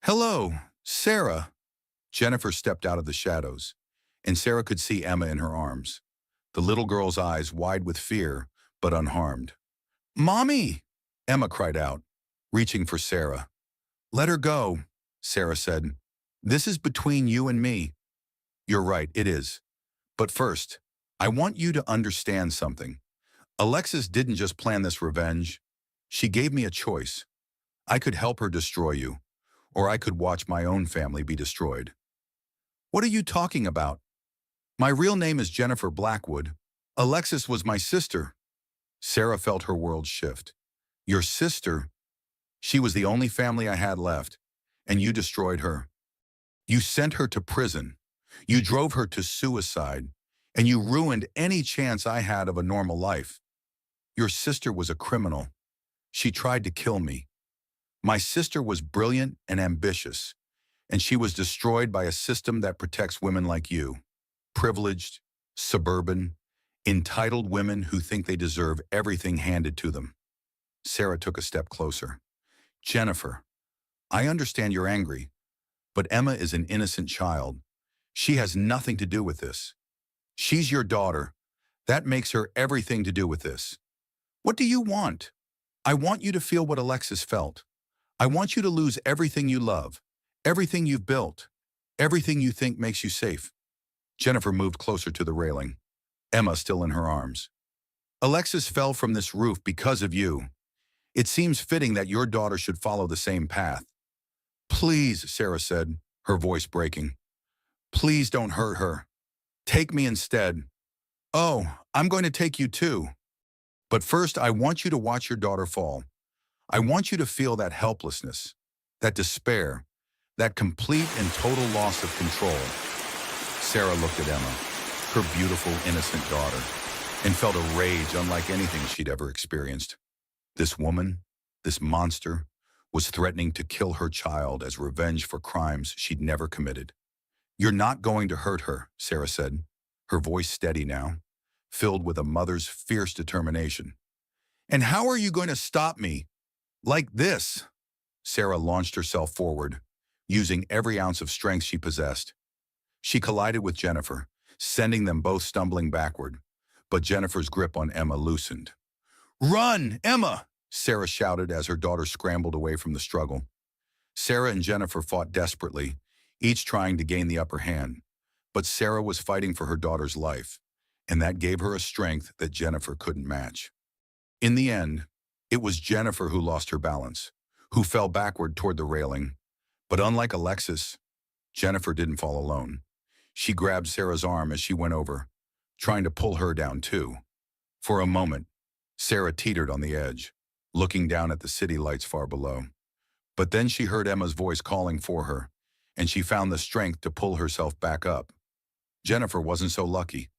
"Hello, Sarah." Jennifer stepped out of the shadows, and Sarah could see Emma in her arms, the little girl's eyes wide with fear, but unharmed. "Mommy!" Emma cried out, reaching for Sarah. "Let her go," Sarah said. "This is between you and me." "You're right, it is. But first, I want you to understand something. Alexis didn't just plan this revenge. She gave me a choice. I could help her destroy you, or I could watch my own family be destroyed." "What are you talking about?" "My real name is Jennifer Blackwood. Alexis was my sister." Sarah felt her world shift. "Your sister?" "She was the only family I had left, and you destroyed her. You sent her to prison. You drove her to suicide, and you ruined any chance I had of a normal life. Your sister was a criminal. She tried to kill me. My sister was brilliant and ambitious, and she was destroyed by a system that protects women like you. Privileged, suburban, entitled women who think they deserve everything handed to them." Sarah took a step closer. "Jennifer, I understand you're angry, but Emma is an innocent child. She has nothing to do with this. She's your daughter. That makes her everything to do with this. What do you want?" "I want you to feel what Alexis felt. I want you to lose everything you love, everything you've built, everything you think makes you safe." Jennifer moved closer to the railing, Emma still in her arms. "Alexis fell from this roof because of you. It seems fitting that your daughter should follow the same path." "Please," Sarah said. her voice breaking. Please don't hurt her. Take me instead. Oh, I'm going to take you too. But first, I want you to watch your daughter fall. I want you to feel that helplessness, that despair, that complete and total loss of control. Sarah looked at Emma, her beautiful, innocent daughter, and felt a rage unlike anything she'd ever experienced. This woman, this monster, was threatening to kill her child as revenge for crimes she'd never committed. You're not going to hurt her, Sarah said, her voice steady now, filled with a mother's fierce determination. And how are you going to stop me? Like this? Sarah launched herself forward, using every ounce of strength she possessed. She collided with Jennifer, sending them both stumbling backward, but Jennifer's grip on Emma loosened. Run, Emma! Sarah shouted as her daughter scrambled away from the struggle. Sarah and Jennifer fought desperately, each trying to gain the upper hand, but Sarah was fighting for her daughter's life, and that gave her a strength that Jennifer couldn't match. In the end, it was Jennifer who lost her balance, who fell backward toward the railing. But unlike Alexis, Jennifer didn't fall alone. She grabbed Sarah's arm as she went over, trying to pull her down too. For a moment, Sarah teetered on the edge, looking down at the city lights far below. But then she heard Emma's voice calling for her, and she found the strength to pull herself back up. Jennifer wasn't so lucky.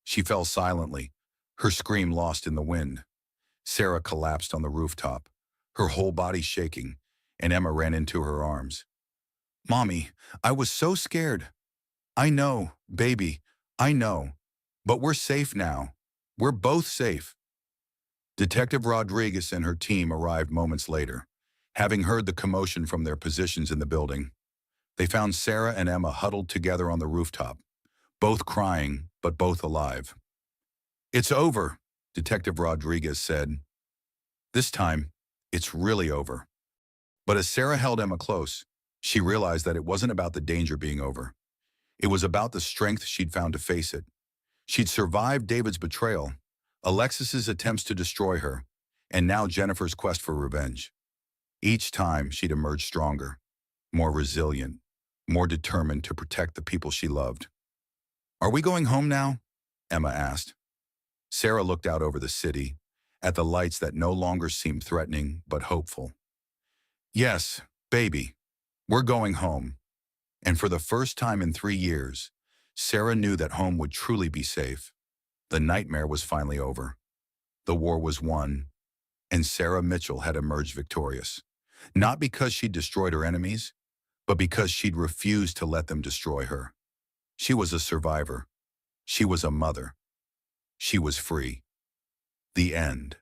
She fell silently, her scream lost in the wind. Sarah collapsed on the rooftop, her whole body shaking, and Emma ran into her arms. Mommy, I was so scared. I know, baby, I know. But we're safe now. We're both safe. Detective Rodriguez and her team arrived moments later, having heard the commotion from their positions in the building. They found Sarah and Emma huddled together on the rooftop, both crying, but both alive. It's over, Detective Rodriguez said. This time, it's really over. But as Sarah held Emma close, she realized that it wasn't about the danger being over. It was about the strength she'd found to face it. She'd survived David's betrayal, Alexis's attempts to destroy her, and now Jennifer's quest for revenge. Each time, she'd emerged stronger, more resilient, more determined to protect the people she loved. Are we going home now? Emma asked. Sarah looked out over the city, at the lights that no longer seemed threatening but hopeful. Yes, baby, we're going home. And for the first time in 3 years, Sarah knew that home would truly be safe. The nightmare was finally over. The war was won, and Sarah Mitchell had emerged victorious. Not because she'd destroyed her enemies, but because she'd refused to let them destroy her. She was a survivor. She was a mother. She was free. The end.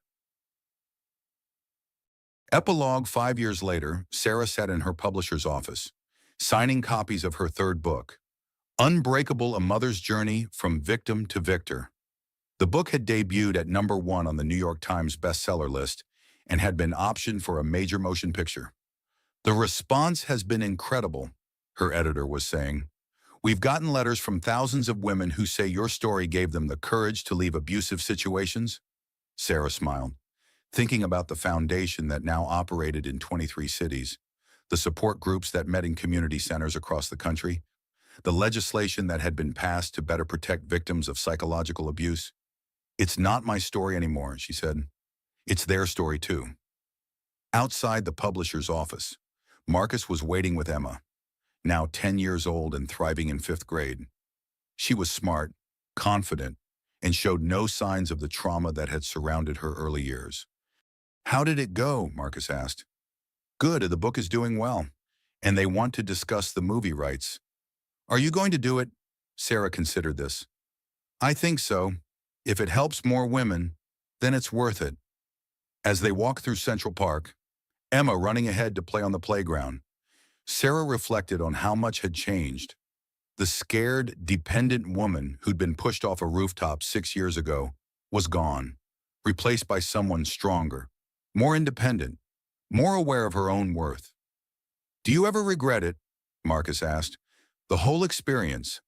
Epilogue. 5 years later, Sarah sat in her publisher's office, signing copies of her third book, Unbreakable: A Mother's Journey from Victim to Victor. The book had debuted at #1 on the New York Times bestseller list and had been optioned for a major motion picture. The response has been incredible, her editor was saying. We've gotten letters from thousands of women who say your story gave them the courage to leave abusive situations. Sarah smiled, thinking about the foundation that now operated in 23 cities, the support groups that met in community centers across the country, the legislation that had been passed to better protect victims of psychological abuse. It's not my story anymore, she said. It's their story too. Outside the publisher's office, Marcus was waiting with Emma, now 10 years old and thriving in 5th grade. She was smart, confident, and showed no signs of the trauma that had surrounded her early years. How did it go? Marcus asked. Good, the book is doing well, and they want to discuss the movie rights. Are you going to do it? Sarah considered this. I think so. If it helps more women, then it's worth it. As they walked through Central Park, Emma running ahead to play on the playground, Sarah reflected on how much had changed. The scared, dependent woman who'd been pushed off a rooftop 6 years ago was gone, replaced by someone stronger, more independent, more aware of her own worth. Do you ever regret it? Marcus asked. The whole experience.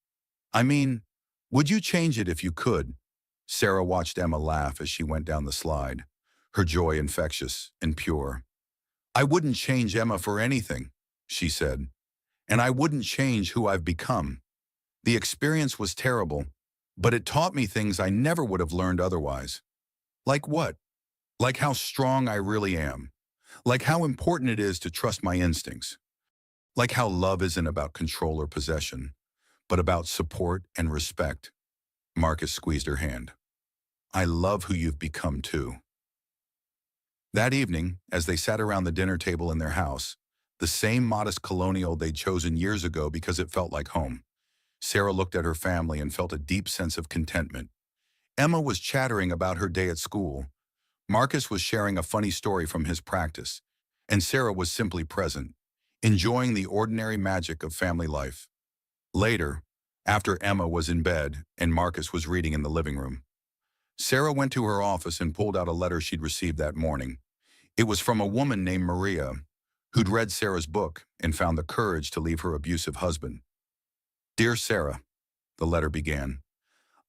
I mean, would you change it if you could? Sarah watched Emma laugh as she went down the slide, her joy infectious and pure. I wouldn't change Emma for anything, she said. and I wouldn't change who I've become. The experience was terrible, but it taught me things I never would have learned otherwise. Like what? Like how strong I really am. Like how important it is to trust my instincts. Like how love isn't about control or possession, but about support and respect. Marcus squeezed her hand. I love who you've become too. That evening, as they sat around the dinner table in their house, the same modest colonial they'd chosen years ago because it felt like home, Sarah looked at her family and felt a deep sense of contentment. Emma was chattering about her day at school. Marcus was sharing a funny story from his practice, and Sarah was simply present, enjoying the ordinary magic of family life. Later, after Emma was in bed and Marcus was reading in the living room, Sarah went to her office and pulled out a letter she'd received that morning. It was from a woman named Maria, who'd read Sarah's book and found the courage to leave her abusive husband. Dear Sarah, the letter began,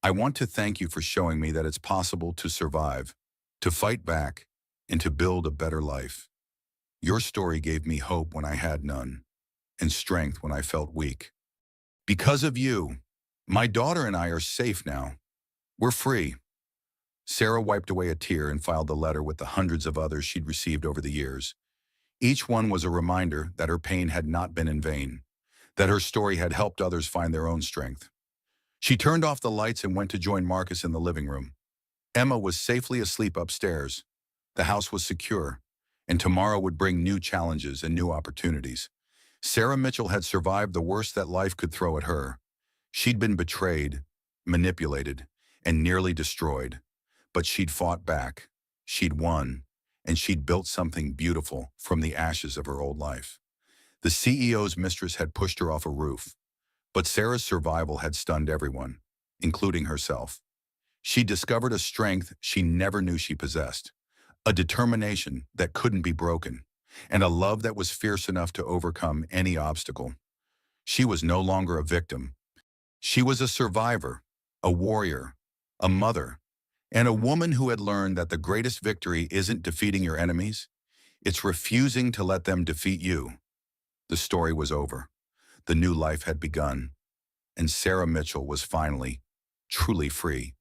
I want to thank you for showing me that it's possible to survive, to fight back, and to build a better life. Your story gave me hope when I had none, and strength when I felt weak. Because of you, my daughter and I are safe now. We're free. Sarah wiped away a tear and filed the letter with the hundreds of others she'd received over the years. Each one was a reminder that her pain had not been in vain, that her story had helped others find their own strength. She turned off the lights and went to join Marcus in the living room. Emma was safely asleep upstairs. The house was secure, and tomorrow would bring new challenges and new opportunities. Sarah Mitchell had survived the worst that life could throw at her. She'd been betrayed, manipulated, and nearly destroyed. But she'd fought back, she'd won, and she'd built something beautiful from the ashes of her old life. The CEO's mistress had pushed her off a roof, but Sarah's survival had stunned everyone, including herself. She discovered a strength she never knew she possessed, a determination that couldn't be broken, and a love that was fierce enough to overcome any obstacle. She was no longer a victim. She was a survivor, a warrior, a mother, and a woman who had learned that the greatest victory isn't defeating your enemies, it's refusing to let them defeat you. The story was over. The new life had begun, and Sarah Mitchell was finally, truly free.